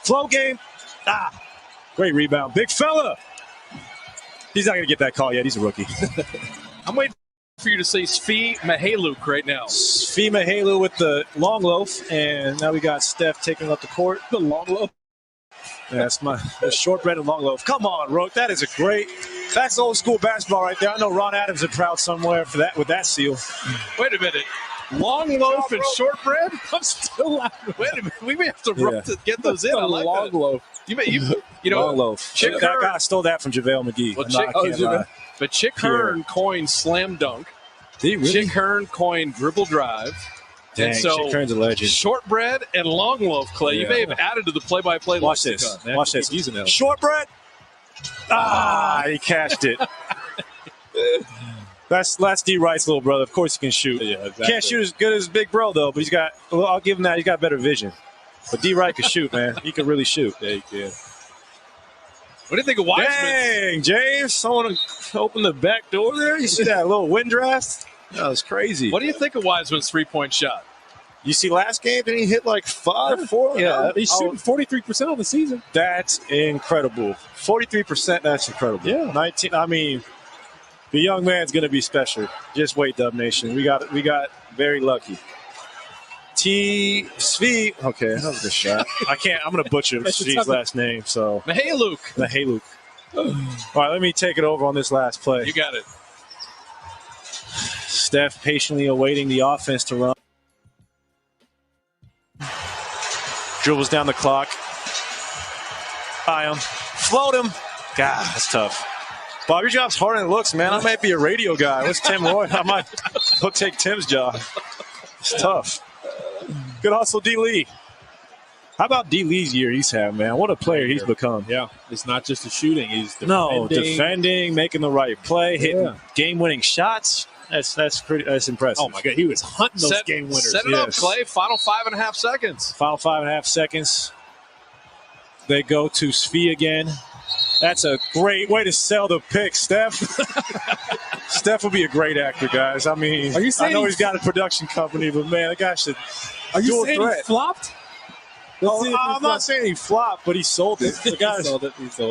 Flow game. Great rebound. Big fella. He's not going to get that call yet. He's a rookie. I'm waiting for you to say Svi Mihailuk right now. Svi Mihailuk with the long loaf. And now we got Steph taking up the court. The long loaf. Yeah, that's the shortbread and long loaf. Come on, Rook. That's old school basketball right there. I know Ron Adams is proud somewhere for that with that seal. Wait a minute. Long loaf and shortbread? I'm still laughing. Wait a minute. We may have to get those in. I like long loaf. Long loaf. That guy stole that from JaVale McGee. Well, but Chick Hearn coined slam dunk. Did he really? Chick Hearn coined dribble drive. Dang, and so Chick Hearn's a legend. Shortbread and long loaf, Clay. You may have added to the play-by-play. Watch this. Watch this. Shortbread. He cashed it. That's D. Wright's little brother. Of course he can shoot. Yeah, exactly. Can't shoot as good as big bro though, but I'll give him that. He's got better vision. But D. Wright can shoot, man. He can really shoot. Yeah, he can. What do you think of Wiseman? Dang, James. Someone opened the back door there. You see that little wind draft? That was crazy. What do you think of Wiseman's three-point shot? You see last game, didn't he hit like 4? Yeah, he's shooting 43% on the season. That's incredible. 43%, that's incredible. Yeah. 19, I mean, the young man's going to be special. Just wait, Dub Nation. We got very lucky. Svi. Okay, that was a good shot. I'm going to butcher Svi's last name. So Mihailuk. All right, let me take it over on this last play. You got it. Steph patiently awaiting the offense to run. Dribbles down the clock. Eye him. Float him. God, that's tough. Bob, your job's harder than it looks, man. I might be a radio guy. What's Tim Roy? I might go take Tim's job. It's tough. Good hustle, D. Lee. How about D. Lee's year he's had, man? What a player he's become. Yeah, it's not just the shooting. He's defending, making the right play, hitting game-winning shots. That's impressive. Oh, my God. He was hunting those game winners. Set it up, Clay. Final 5.5 seconds. Final 5.5 seconds. They go to Svi again. That's a great way to sell the pick, Steph. Steph will be a great actor, guys. I mean, I know he's got a production company, but, man, that guy should Are you do a saying threat. he flopped? I'm not saying he flopped, but he sold it. The guy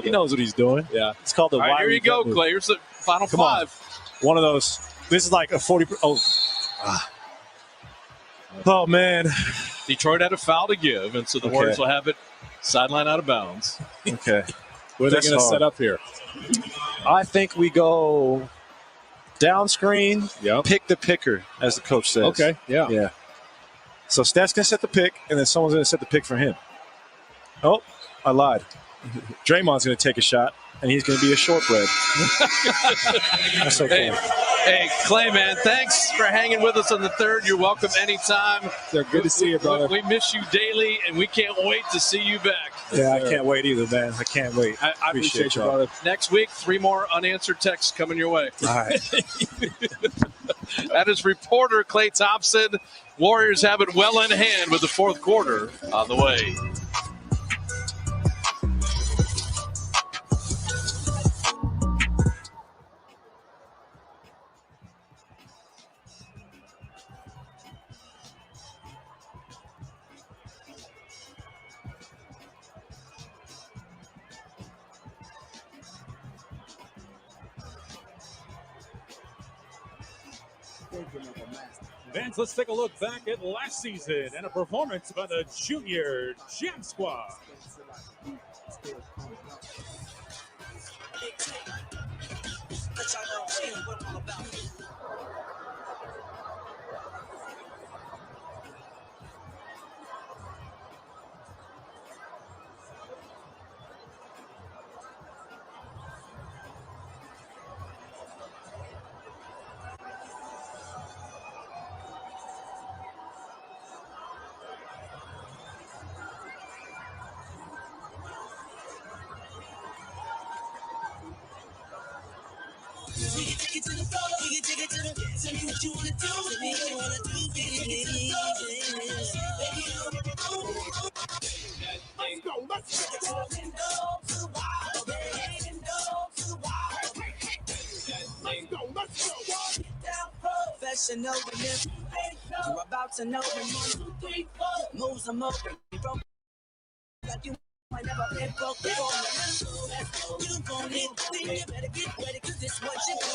he knows what he's doing. Yeah. It's called the All right, here you go, Clay. Here's the final 5. One of those. This is like a 40. Oh, man. Detroit had a foul to give, and so the Warriors will have it sideline out of bounds. Okay. What are they going to set up here? I think we go down screen, pick the picker, as the coach says. Okay, yeah. So Steph's going to set the pick, and then someone's going to set the pick for him. Oh, I lied. Draymond's going to take a shot, and he's going to be a shortbread. That's okay. Hey, Clay, man, thanks for hanging with us on the third. You're welcome anytime. They're good to see you, brother. We miss you daily, and we can't wait to see you back. Yeah, I can't wait either, man. I can't wait. I appreciate you, brother. Next week, 3 more unanswered texts coming your way. All right. That is reporter Clay Thompson. Warriors have it well in hand with the fourth quarter on the way. Vance, let's take a look back at last season and a performance by the Junior Jam Squad. Professional, you're about to know the moves I'm up. Like you might never been broke before. You gon' need to think you better get ready, cause this what you do.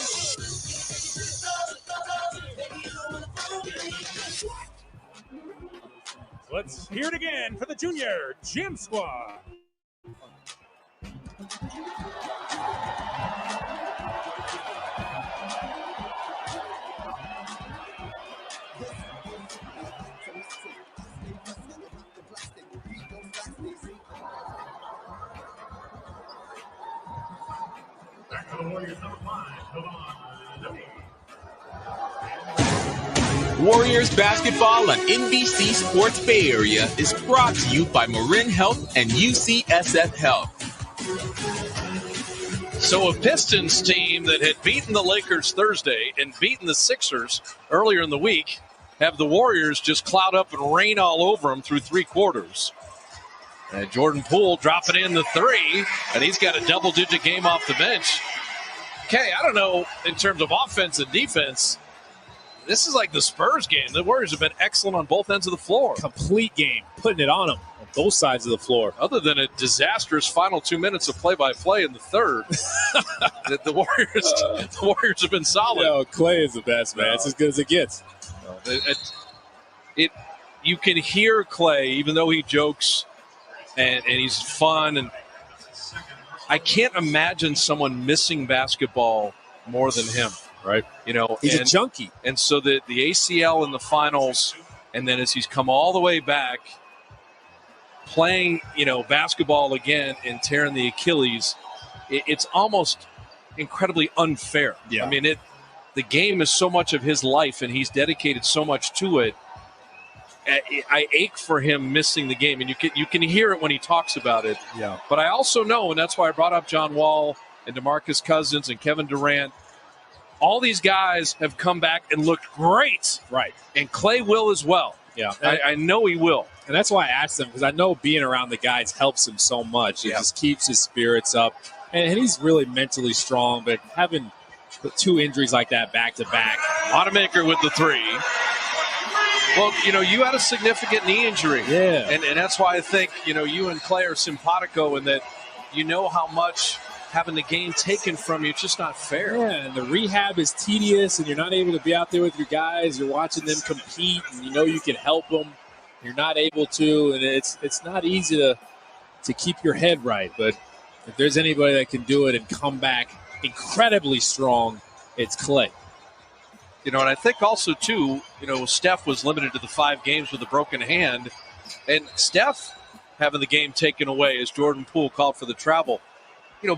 Let's hear it again for the Junior Jam Squad. Warriors basketball on NBC Sports Bay Area is brought to you by Marin Health and UCSF Health. So a Pistons team that had beaten the Lakers Thursday and beaten the Sixers earlier in the week have the Warriors just cloud up and rain all over them through 3 quarters. And Jordan Poole dropping in the 3, and he's got a double-digit game off the bench. Okay, I don't know in terms of offense and defense. This is like the Spurs game. The Warriors have been excellent on both ends of the floor. Complete game, putting it on them on both sides of the floor. Other than a disastrous final 2 minutes of play-by-play in the third, the Warriors have been solid. Yo, Clay is the best, man. It's as good as it gets. You can hear Clay, even though he jokes and he's fun. And I can't imagine someone missing basketball more than him. Right. You know, he's a junkie. And so the ACL in the finals, and then as he's come all the way back, playing, basketball again and tearing the Achilles, it's almost incredibly unfair. Yeah. I mean, the game is so much of his life, and he's dedicated so much to it. I ache for him missing the game, and you can hear it when he talks about it. Yeah. But I also know, and that's why I brought up John Wall and DeMarcus Cousins and Kevin Durant. All these guys have come back and looked great. Right. And Clay will as well. Yeah. I know he will. And that's why I asked him, because I know being around the guys helps him so much. It just keeps his spirits up. And he's really mentally strong, but having 2 injuries like that back-to-back. Wanamaker with the 3. Well, you had a significant knee injury. Yeah. And that's why I think, you and Clay are simpatico in that how much having the game taken from you, it's just not fair. Yeah, and the rehab is tedious, and you're not able to be out there with your guys. You're watching them compete, and you can help them. You're not able to, and it's not easy to keep your head right. But if there's anybody that can do it and come back incredibly strong, it's Clay. And I think also, too, Steph was limited to the 5 games with a broken hand. And Steph having the game taken away as Jordan Poole called for the travel.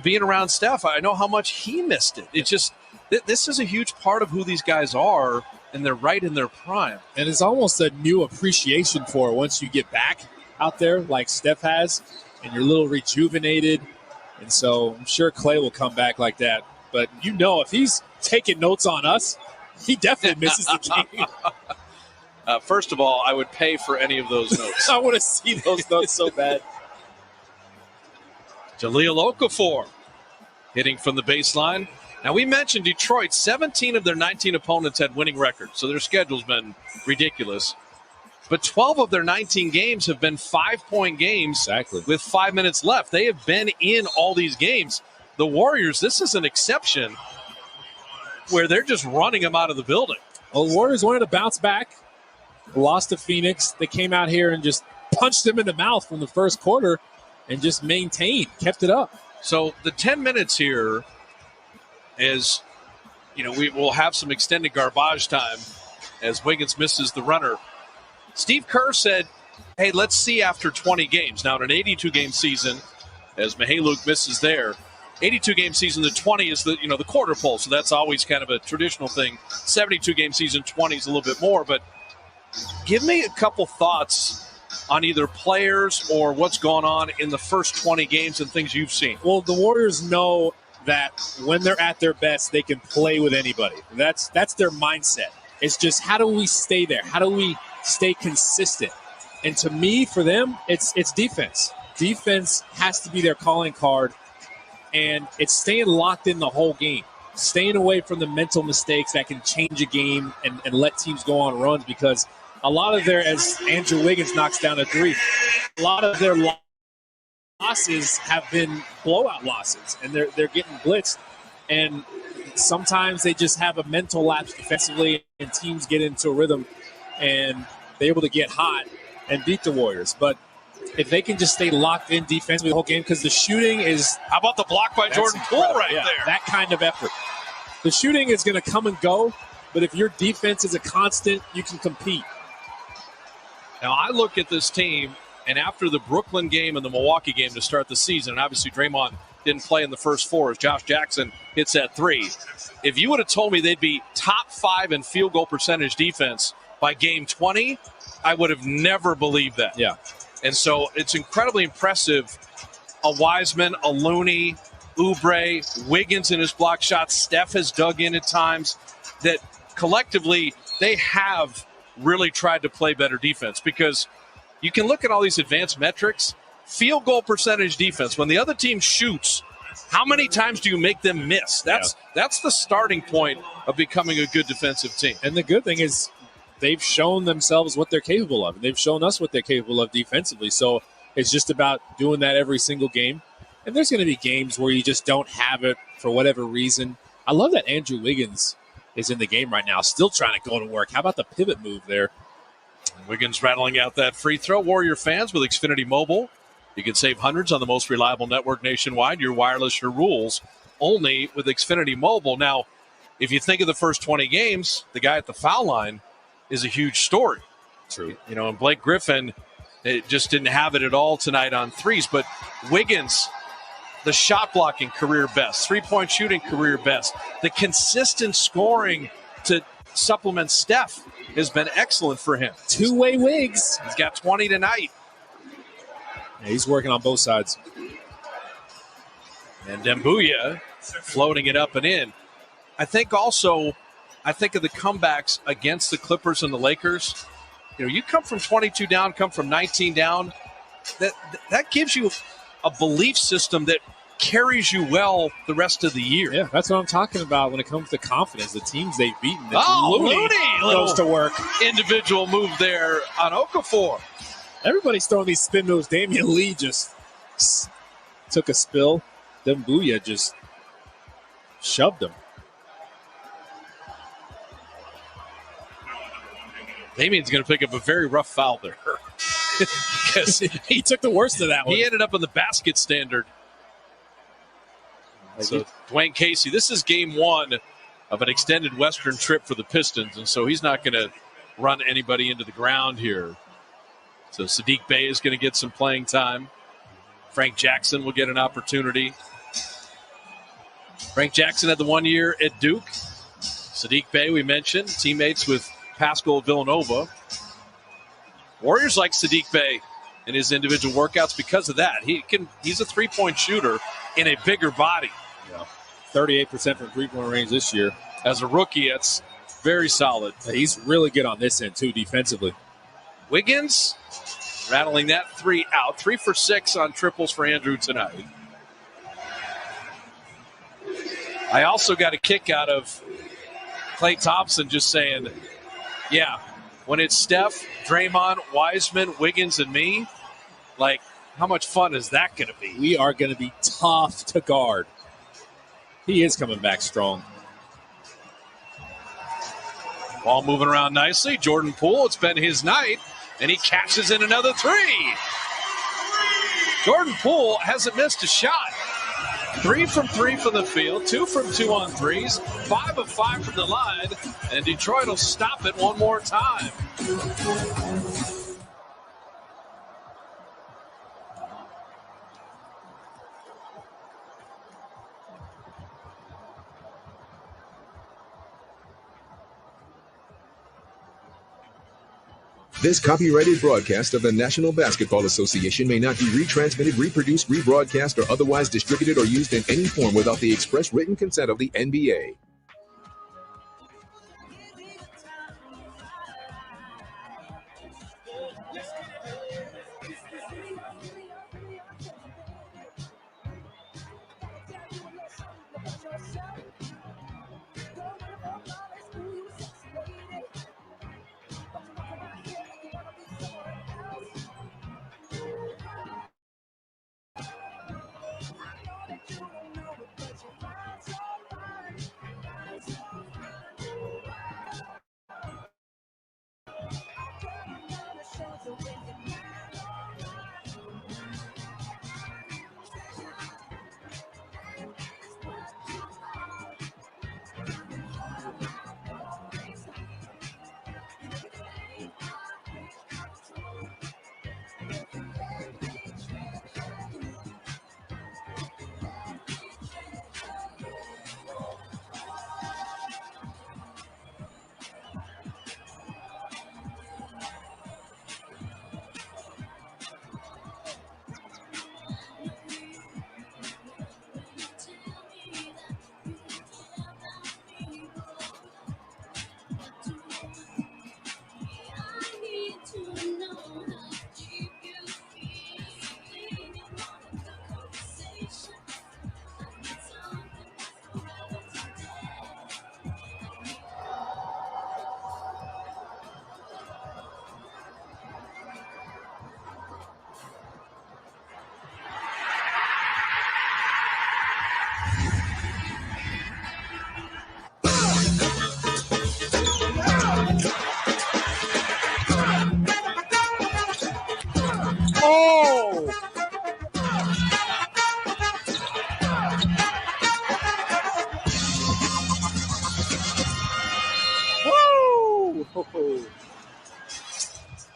Being around Steph, I know how much he missed it. It's just, this is a huge part of who these guys are, and they're right in their prime. And it's almost a new appreciation for it once you get back out there like Steph has, and you're a little rejuvenated. And so I'm sure Clay will come back like that. But if he's taking notes on us, he definitely misses the game. First of all, I would pay for any of those notes. I want to see those notes so bad. Jahlil Okafor hitting from the baseline. Now, we mentioned Detroit, 17 of their 19 opponents had winning records, so their schedule's been ridiculous. But 12 of their 19 games have been 5-point games with 5 minutes left. They have been in all these games. The Warriors, this is an exception where they're just running them out of the building. Well, the Warriors wanted to bounce back. Lost to Phoenix. They came out here and just punched them in the mouth from the first quarter and just maintained, kept it up. So the 10 minutes here is, we will have some extended garbage time as Wiggins misses the runner. Steve Kerr said, hey, let's see after 20 games. Now, in an 82-game season, as Mihailuk misses there, 82-game season, the 20 is the quarter pole, so that's always kind of a traditional thing. 72-game season, 20 is a little bit more. But give me a couple thoughts on either players or what's going on in the first 20 games and things you've seen. Well, the Warriors know that when they're at their best, they can play with anybody. That's their mindset. It's just, how do we stay there? How do we stay consistent? And to me, for them, it's defense. Defense has to be their calling card, and it's staying locked in the whole game, staying away from the mental mistakes that can change a game and let teams go on runs, because a lot of as Andrew Wiggins knocks down a 3, a lot of their losses have been blowout losses, and they're getting blitzed. And sometimes they just have a mental lapse defensively, and teams get into a rhythm, and they're able to get hot and beat the Warriors. But if they can just stay locked in defensively the whole game, because the shooting is... How about the block by Jordan Poole there? That kind of effort. The shooting is going to come and go, but if your defense is a constant, you can compete. Now, I look at this team, and after the Brooklyn game and the Milwaukee game to start the season, and obviously Draymond didn't play in the first 4 as Josh Jackson hits that 3. If you would have told me they'd be top 5 in field goal percentage defense by game 20, I would have never believed that. Yeah. And so it's incredibly impressive. A Wiseman, a Looney, Oubre, Wiggins in his block shots. Steph has dug in at times. That collectively they have really tried to play better defense, because you can look at all these advanced metrics. Field goal percentage defense, when the other team shoots, how many times do you make them miss? That's the starting point of becoming a good defensive team. And the good thing is they've shown themselves what they're capable of, and they've shown us what they're capable of defensively. So it's just about doing that every single game. And there's going to be games where you just don't have it for whatever reason. I love that Andrew Wiggins is in the game right now, still trying to go to work. How about the pivot move there? Wiggins rattling out that free throw. Warrior fans, with Xfinity Mobile, you can save hundreds on the most reliable network nationwide. Your wireless, your rules, only with Xfinity Mobile. Now, if you think of the first 20 games, the guy at the foul line is a huge story. True. And Blake Griffin just didn't have it at all tonight on threes. But Wiggins, the shot blocking, career best. 3-point shooting, career best. The consistent scoring to supplement Steph has been excellent for him. Two-way wigs. He's got 20 tonight. Yeah, he's working on both sides. And Dembuya floating it up and in. I think of the comebacks against the Clippers and the Lakers. You come from 22 down, come from 19 down. That gives you a belief system that carries you well the rest of the year. Yeah, that's what I'm talking about when it comes to confidence. The teams they've beaten. Looney goes to work. Individual move there on Okafor. Everybody's throwing these spin moves. Damian Lee just took a spill. Dembuya just shoved him. Damian's going to pick up a very rough foul there. Because he took the worst of that one. He ended up in the basket standard. So Dwayne Casey, this is game one of an extended Western trip for the Pistons, and so he's not going to run anybody into the ground here. So Sadiq Bey is going to get some playing time. Frank Jackson will get an opportunity. Frank Jackson had the 1 year at Duke. Sadiq Bey, we mentioned, teammates with Pascal Villanova. Warriors like Sadiq Bey in his individual workouts because of that. He's a three-point shooter in a bigger body. 38% from three-point range this year. As a rookie, it's very solid. He's really good on this end, too, defensively. Wiggins rattling that three out. 3 for 6 on triples for Andrew tonight. I also got a kick out of Klay Thompson just saying, yeah, when it's Steph, Draymond, Wiseman, Wiggins, and me, like, how much fun is that going to be? We are going to be tough to guard. He is coming back strong. Ball moving around nicely. Jordan Poole, it's been his night, and he catches in another three. Jordan Poole hasn't missed a shot. 3 from 3 from the field, 2 from 2 on threes, 5 of 5 from the line, and Detroit will stop it one more time. This copyrighted broadcast of the National Basketball Association may not be retransmitted, reproduced, rebroadcast, or otherwise distributed or used in any form without the express written consent of the NBA.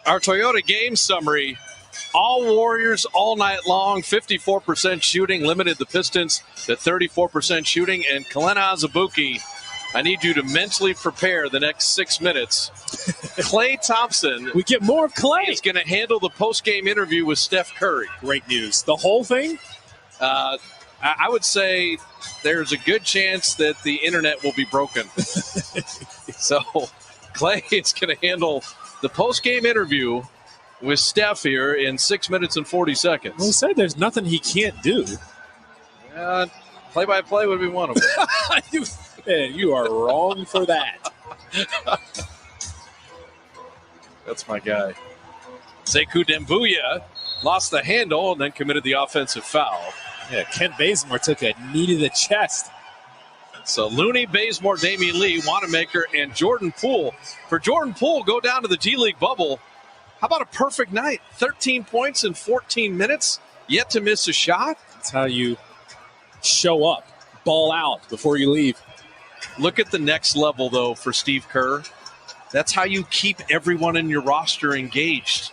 Our Toyota game summary, all Warriors all night long, 54% shooting, limited the Pistons to 34% shooting, and Kalena Azubuike I need you to mentally prepare the next 6 minutes. Klay Thompson. We get more of Klay. Is going to handle the post-game interview with Steph Curry. Great news. The whole thing? I would say there's a good chance that the internet will be broken. So Klay is going to handle the post-game interview with Steph here in 6 minutes and 40 seconds. Well, he said there's nothing he can't do. Play-by-play would be one of them. You are wrong for that. That's my guy. Sekou Dembuya lost the handle and then committed the offensive foul. Yeah, Kent Bazemore took a knee to the chest. So Looney, Bazemore, Damian Lee, Wanamaker, and Jordan Poole. For Jordan Poole, go down to the G League bubble. How about a perfect night? 13 points in 14 minutes, yet to miss a shot. That's how you show up, ball out before you leave. Look at the next level, though, for Steve Kerr. That's how you keep everyone in your roster engaged.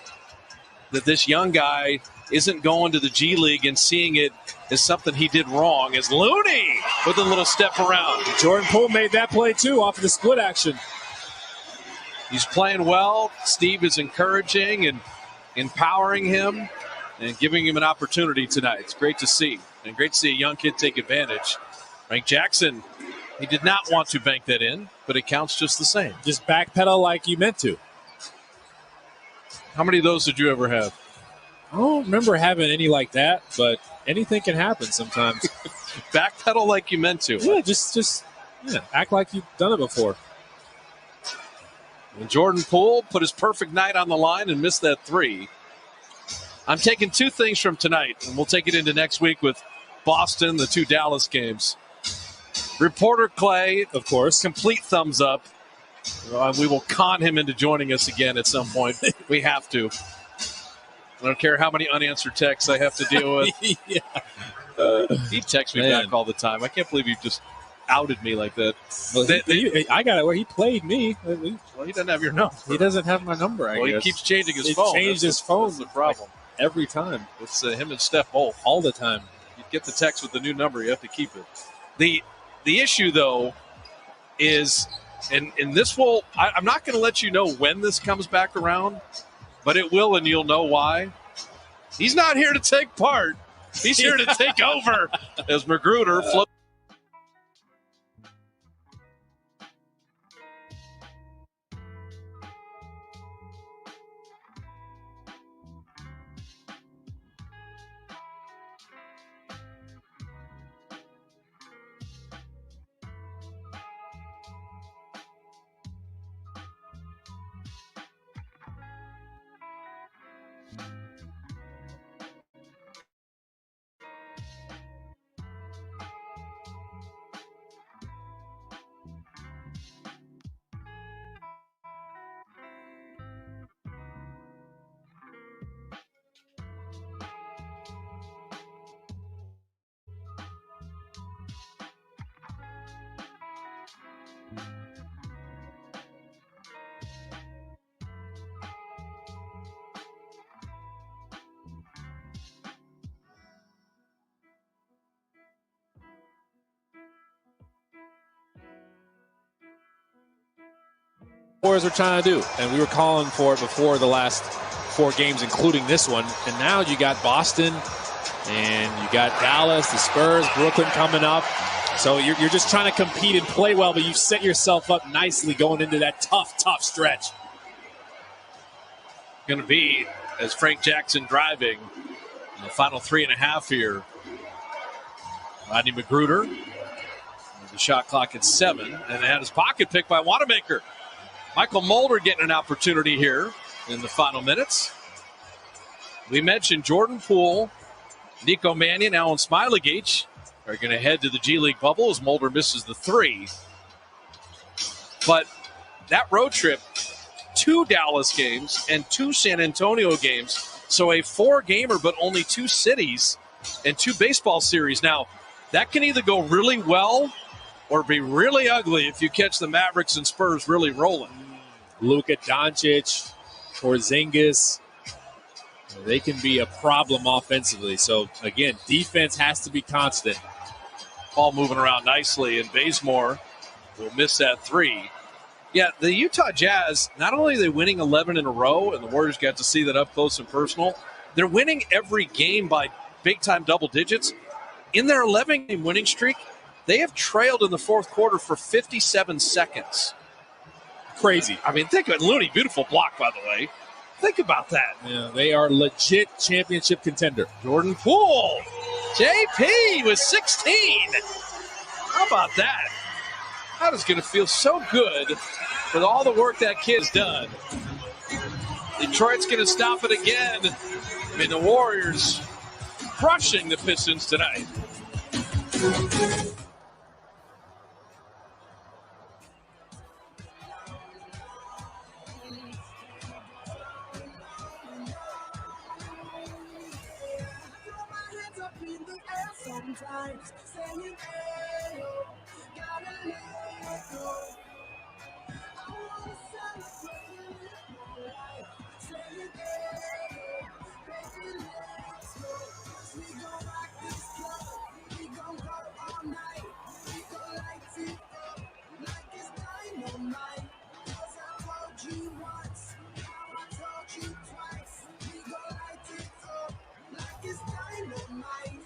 That this young guy isn't going to the G League and seeing it as something he did wrong. As Looney with a little step around. Jordan Poole made that play, too, off of the split action. He's playing well. Steve is encouraging and empowering him and giving him an opportunity tonight. It's great to see. And great to see a young kid take advantage. Frank Jackson, he did not want to bank that in, but it counts just the same. Just backpedal like you meant to. How many of those did you ever have? I don't remember having any like that, but anything can happen sometimes. Backpedal like you meant to. Yeah, just act like you've done it before. And Jordan Poole put his perfect night on the line and missed that three. I'm taking two things from tonight, and we'll take it into next week with Boston, the two Dallas games. Reporter Clay, of course, complete thumbs up. We will con him into joining us again at some point. We have to. I don't care how many unanswered texts I have to deal with. He texts me back all the time. I can't believe you just outed me like that. Well, I got it where he played me. Well, he doesn't have your number. He doesn't have my number, I guess. He keeps changing his phone. He changed his phone. That's the problem. Every time. It's him and Steph both. All the time. You get the text with the new number, you have to keep it. The issue, though, is, and this will, I'm not going to let you know when this comes back around, but it will, and you'll know why. He's not here to take part. He's here to take over as Magruder floats. Warriors are trying to do, and we were calling for it before the last 4 games, including this one. And now you got Boston, and you got Dallas, the Spurs, Brooklyn coming up. So you're just trying to compete and play well, but you've set yourself up nicely going into that tough stretch. Going to be, as Frank Jackson driving, in the final 3.5 here. Rodney Magruder, the shot clock at 7, and had his pocket picked by Wanamaker. Michael Mulder getting an opportunity here in the final minutes. We mentioned Jordan Poole, Nico Mannion, Alan Smiley-Gate are going to head to the G League bubble as Mulder misses the 3. But that road trip, 2 Dallas games and 2 San Antonio games, so a 4-gamer but only 2 cities and 2 baseball series. Now, that can either go really well or be really ugly if you catch the Mavericks and Spurs really rolling. Luka Doncic, Porzingis, they can be a problem offensively. So, again, defense has to be constant. Ball moving around nicely, and Bazemore will miss that three. Yeah, the Utah Jazz, not only are they winning 11 in a row, and the Warriors got to see that up close and personal, they're winning every game by big-time double digits. In their 11-game winning streak, they have trailed in the fourth quarter for 57 seconds. Crazy. I mean, think of it. Looney, beautiful block, by the way. Think about that. Yeah, they are legit championship contender. Jordan Poole. JP with 16. How about that? That is going to feel so good with all the work that kid's done. Detroit's going to stop it again. I mean, the Warriors crushing the Pistons tonight. Sometimes saying, hey, gotta let go. I wanna celebrate my life. Saying, hey, baby, let's go. We gon' rock this club. We gon' go all night. We gon' light it up like it's dynamite. 'Cause I told you once, now I told you twice. We gon' light it up like it's dynamite.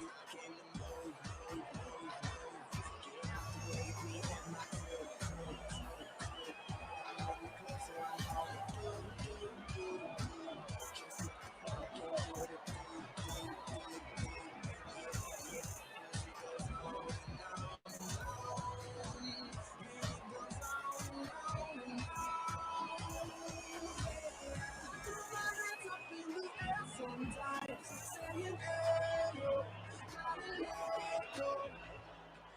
Sometimes saying, hey, gotta let go.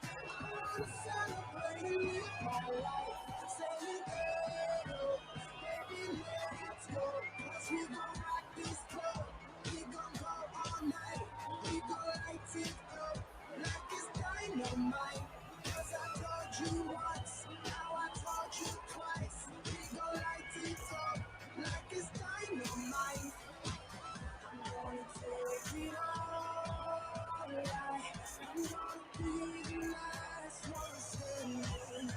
I wanna celebrate and live my life. Saying, hey, baby, let's go. 'Cause we gon' rock this club. We gon' go all night. We gon' light it up like it's dynamite. 'Cause I told you once, now I told you twice. We gon' light it up like it's dynamite. I'm gonna take it all right. I'm gonna be the last one standing.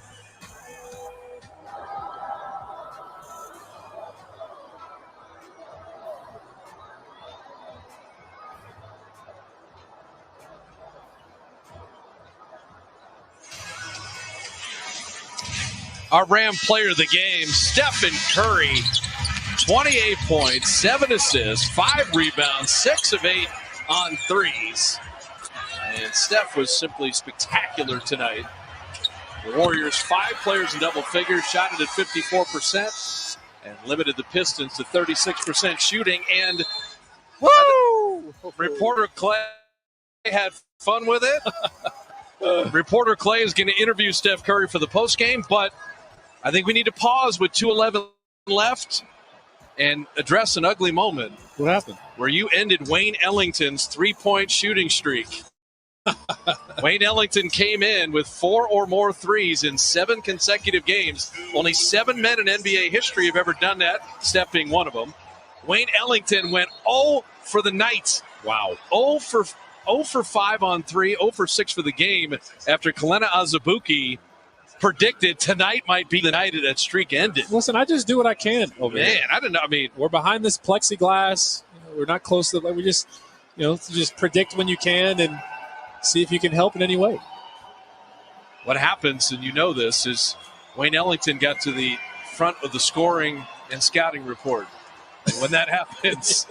Our Ram player of the game, Stephen Curry, 28 points, 7 assists, 5 rebounds, 6 of 8 on threes. And Steph was simply spectacular tonight. The Warriors, 5 players in double figures, shot it at 54% and limited the Pistons to 36% shooting. And woo! Reporter Clay had fun with it. Reporter Clay is going to interview Steph Curry for the postgame, but I think we need to pause with 2:11 left and address an ugly moment. What happened? Where you ended Wayne Ellington's three-point shooting streak. Wayne Ellington came in with 4 or more threes in 7 consecutive games. Only 7 men in NBA history have ever done that, Steph being one of them. Wayne Ellington went 0 for the night. Wow. 0 for 5 on 3, 0 for 6 for the game after Kelena Azubuike predicted tonight might be the night that streak ended. Listen, I just do what I can over here. Man, I don't know. I mean, we're behind this plexiglass. We're not close to the. We just, just predict when you can and see if you can help in any way. What happens, and you know this, is Wayne Ellington got to the front of the scoring and scouting report. And when that happens,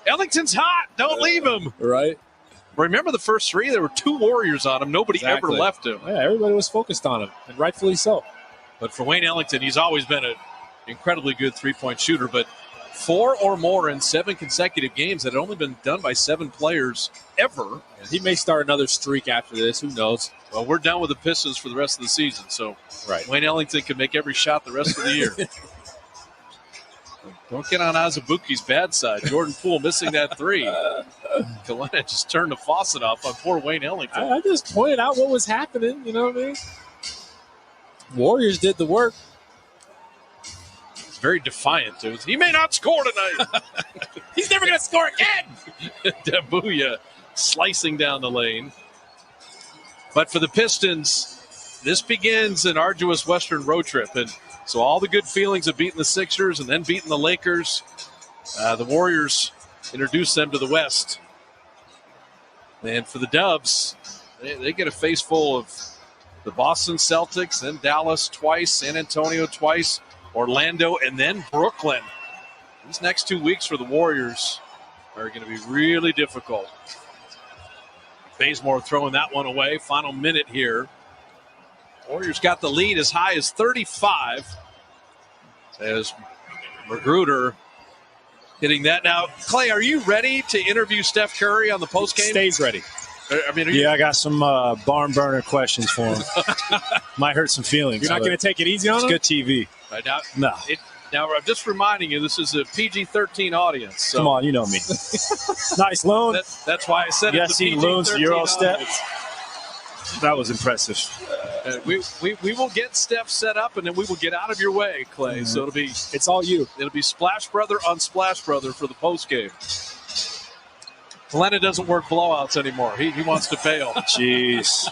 Ellington's hot. Don't leave him. Right. Remember the first 3? There were 2 Warriors on him. Nobody ever left him. Yeah, everybody was focused on him, and rightfully so. But for Wayne Ellington, he's always been an incredibly good three-point shooter. But 4 or more in 7 consecutive games that had only been done by 7 players ever. And he may start another streak after this. Who knows? Well, we're done with the Pistons for the rest of the season. So Wayne Ellington can make every shot the rest of the year. Don't get on Azubuike's bad side. Jordan Poole missing that 3. Kelena just turned the faucet off on poor Wayne Ellington. I just pointed out what was happening. You know what I mean? Warriors did the work. It's very defiant. He may not score tonight. He's never going to score again. Dabuya slicing down the lane. But for the Pistons, this begins an arduous Western road trip. And so all the good feelings of beating the Sixers and then beating the Lakers, the Warriors introduce them to the West. And for the Dubs, they get a face full of the Boston Celtics, then Dallas twice, San Antonio twice, Orlando, and then Brooklyn. These next 2 weeks for the Warriors are going to be really difficult. Bazemore throwing that one away. Final minute here. Warriors got the lead as high as 35. As Magruder hitting that. Now, Clay, are you ready to interview Steph Curry on the postgame? Stays ready. I mean, I got some barn burner questions for him. Might hurt some feelings. You're not going to take it easy on him? It's good TV. Right now, No. Now, I'm just reminding you, this is a PG-13 audience. So Come on, you know me. Nice loan. That's why I said it's a PG-13 loans Euro step. That was impressive. We will get Steph set up, and then we will get out of your way, Clay. Mm-hmm. So it's all you. It'll be Splash Brother on Splash Brother for the post game. Glenna doesn't work blowouts anymore. He wants to bail. Jeez.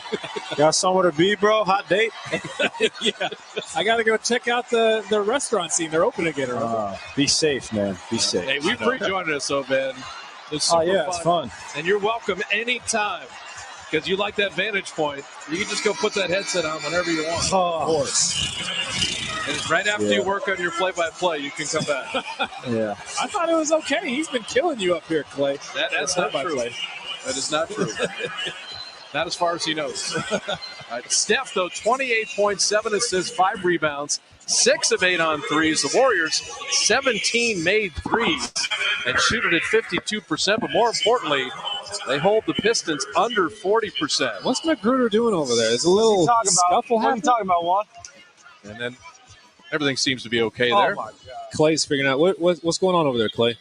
Got somewhere to be, bro? Hot date? Yeah. I got to go check out the restaurant scene. They're open again. Be safe, man. Be safe. Hey, we pre-joined us, so, man. It's super fun. It's fun. And you're welcome anytime. Because you like that vantage point. You can just go put that headset on whenever you want. Of course. And right after you work on your play-by-play, you can come back. Yeah. I thought it was okay. He's been killing you up here, Clay. That's not true. That is not true. Not as far as he knows. All right, Steph, though, 28 points, 7 assists, 5 rebounds, 6 of 8 on threes. The Warriors, 17 made threes and shoot it at 52%. But more importantly, they hold the Pistons under 40%. What's Magruder doing over there? There's a little scuffle happening. What are you talking about, Juan? And then everything seems to be okay there. Oh, my God. Clay's figuring out. What's going on over there, Clay?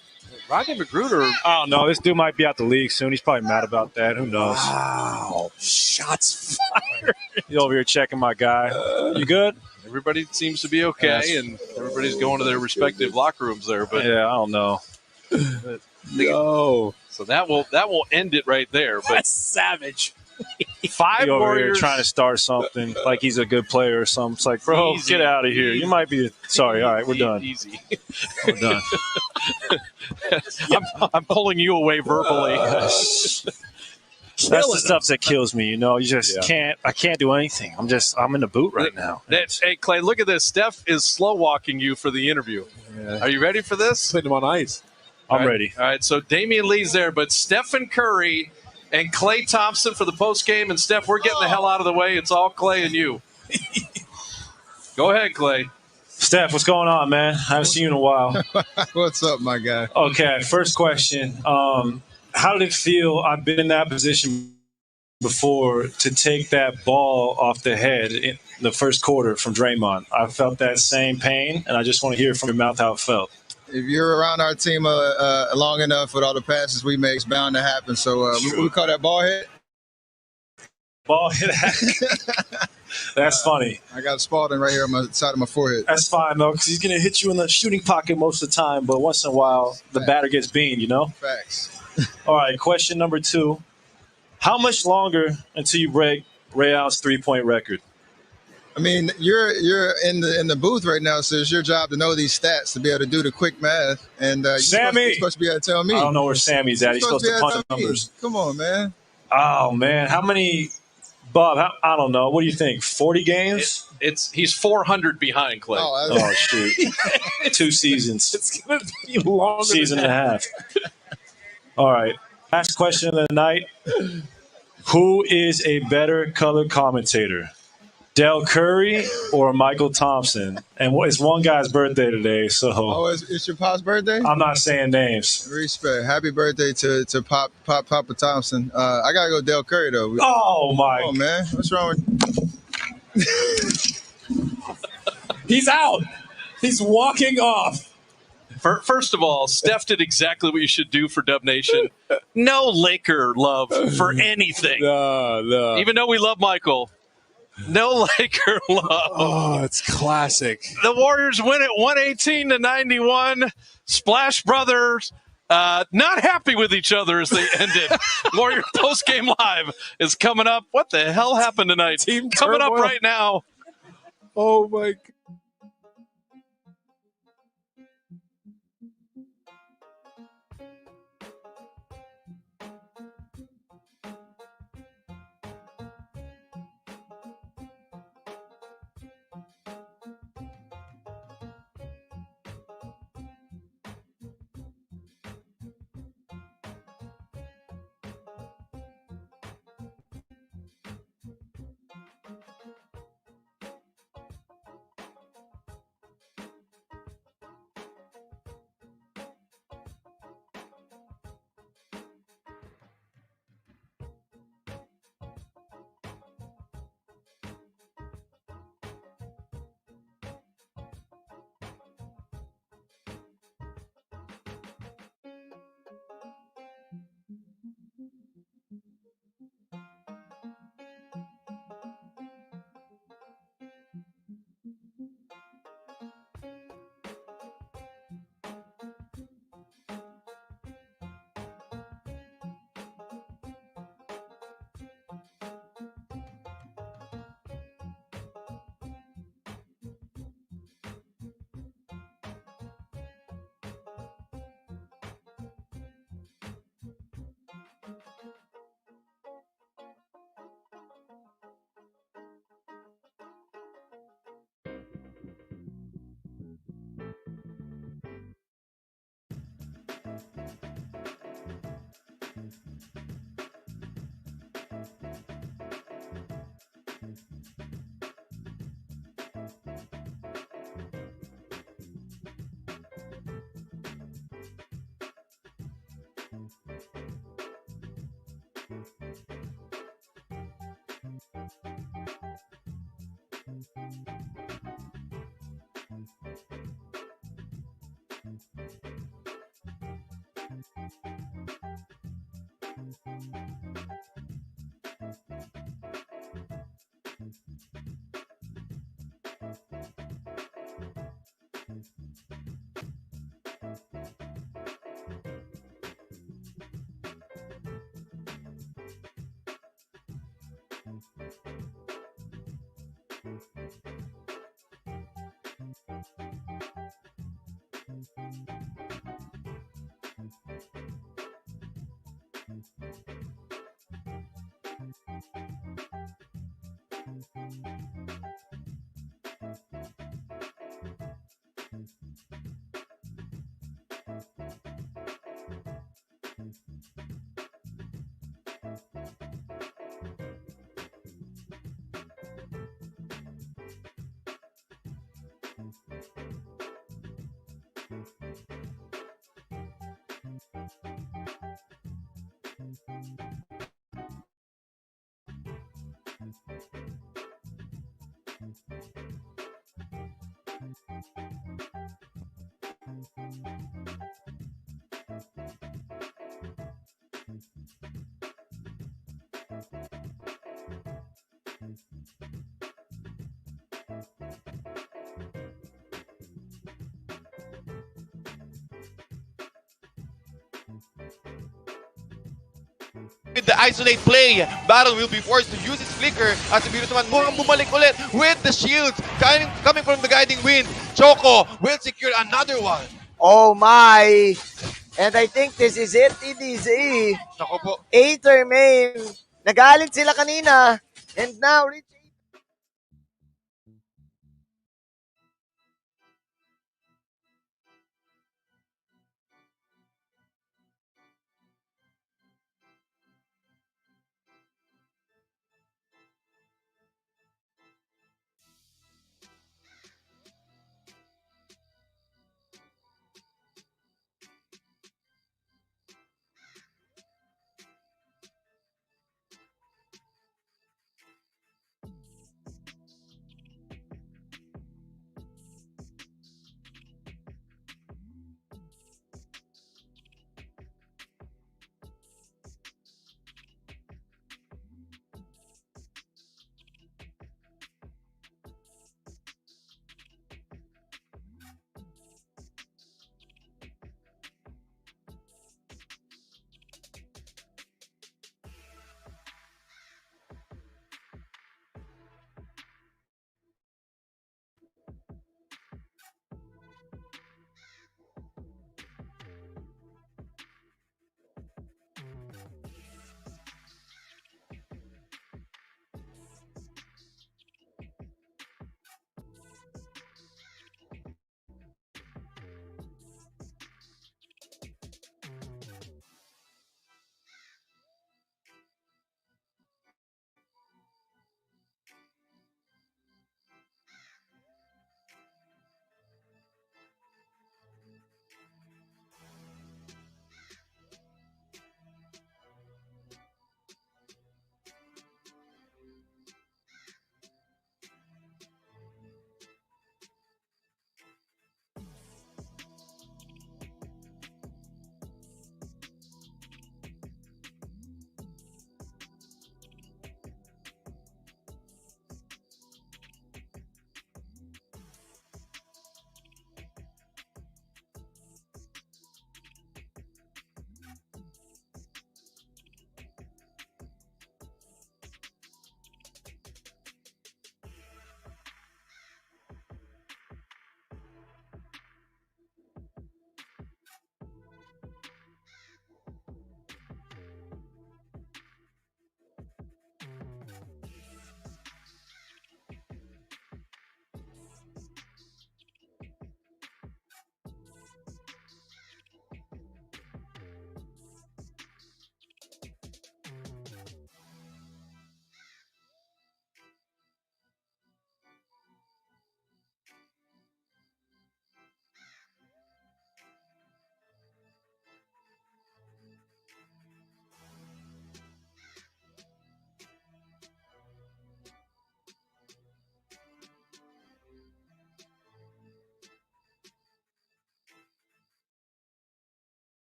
Rodney Magruder. I don't know. This dude might be out the league soon. He's probably mad about that. Who knows? Wow. Shots fired. He's over here checking my guy. You good? Everybody seems to be okay, and everybody's going to their respective locker rooms there. But yeah, I don't know. No. So that will end it right there. But that's savage. 5 over Warriors here trying to start something like he's a good player or something. It's like, bro, Easy. get out of here. You might be sorry. All right, we're done. Easy. We're done. I'm pulling you away verbally. That's the stuff that kills me. You know, you just can't. I can't do anything. I'm in the boot right now. Hey, Clay, look at this. Steph is slow walking you for the interview. Yeah. Are you ready for this? Putting him on ice. I'm ready. All right, so Damian Lee's there, but Stephen Curry and Klay Thompson for the postgame. And, Steph, we're getting the hell out of the way. It's all Clay and you. Go ahead, Clay. Steph, what's going on, man? I haven't seen you in a while. What's up, my guy? Okay, first question. How did it feel? I've been in that position before to take that ball off the head in the first quarter from Draymond. I felt that same pain, and I just want to hear from your mouth how it felt. If you're around our team long enough with all the passes we make, it's bound to happen. So we call that ball hit. Ball hit. That's funny. I got Spalding right here on my side of my forehead. That's fine, though, because he's going to hit you in the shooting pocket most of the time, but once in a while, the batter gets beamed, you know? Facts. All right, question number 2. How much longer until you break Ray Allen's three-point record? I mean, you're in the booth right now, so it's your job to know these stats, to be able to do the quick math. And you're supposed to be able to tell me. I don't know where Sammy's at. He's supposed to punch numbers. Come on, man. Oh, man. How many, Bob, I don't know. What do you think, 40 games? He's 400 behind, Clay. Oh shoot. 2 seasons. It's going to be longer Season than and a half. All right. Last question of the night. Who is a better color commentator? Del Curry or Michael Thompson? And it's one guy's birthday today, so. Oh, it's your pop's birthday? I'm not saying names. Respect. Happy birthday to Papa Thompson. I got to go Del Curry, though. Oh, my. Come on, man. What's wrong with He's out. He's walking off. First of all, Steph did exactly what you should do for Dub Nation. No Laker love for anything. No. Even though we love Michael, no Laker love. Oh, it's classic. The Warriors win it 118-91. Splash Brothers not happy with each other as they ended. Warrior Postgame Live is coming up. What the hell happened tonight? Team coming up turmoil. right now. Oh, my God. With the isolate play, Battle will be forced to use his flicker at Virus naman mukhang bumalik ulit with the shields coming from the guiding wind. Choco will secure another one. Oh my! And I think this is it, TDZ. Nako po. Aether main. Nagalit sila kanina. And now,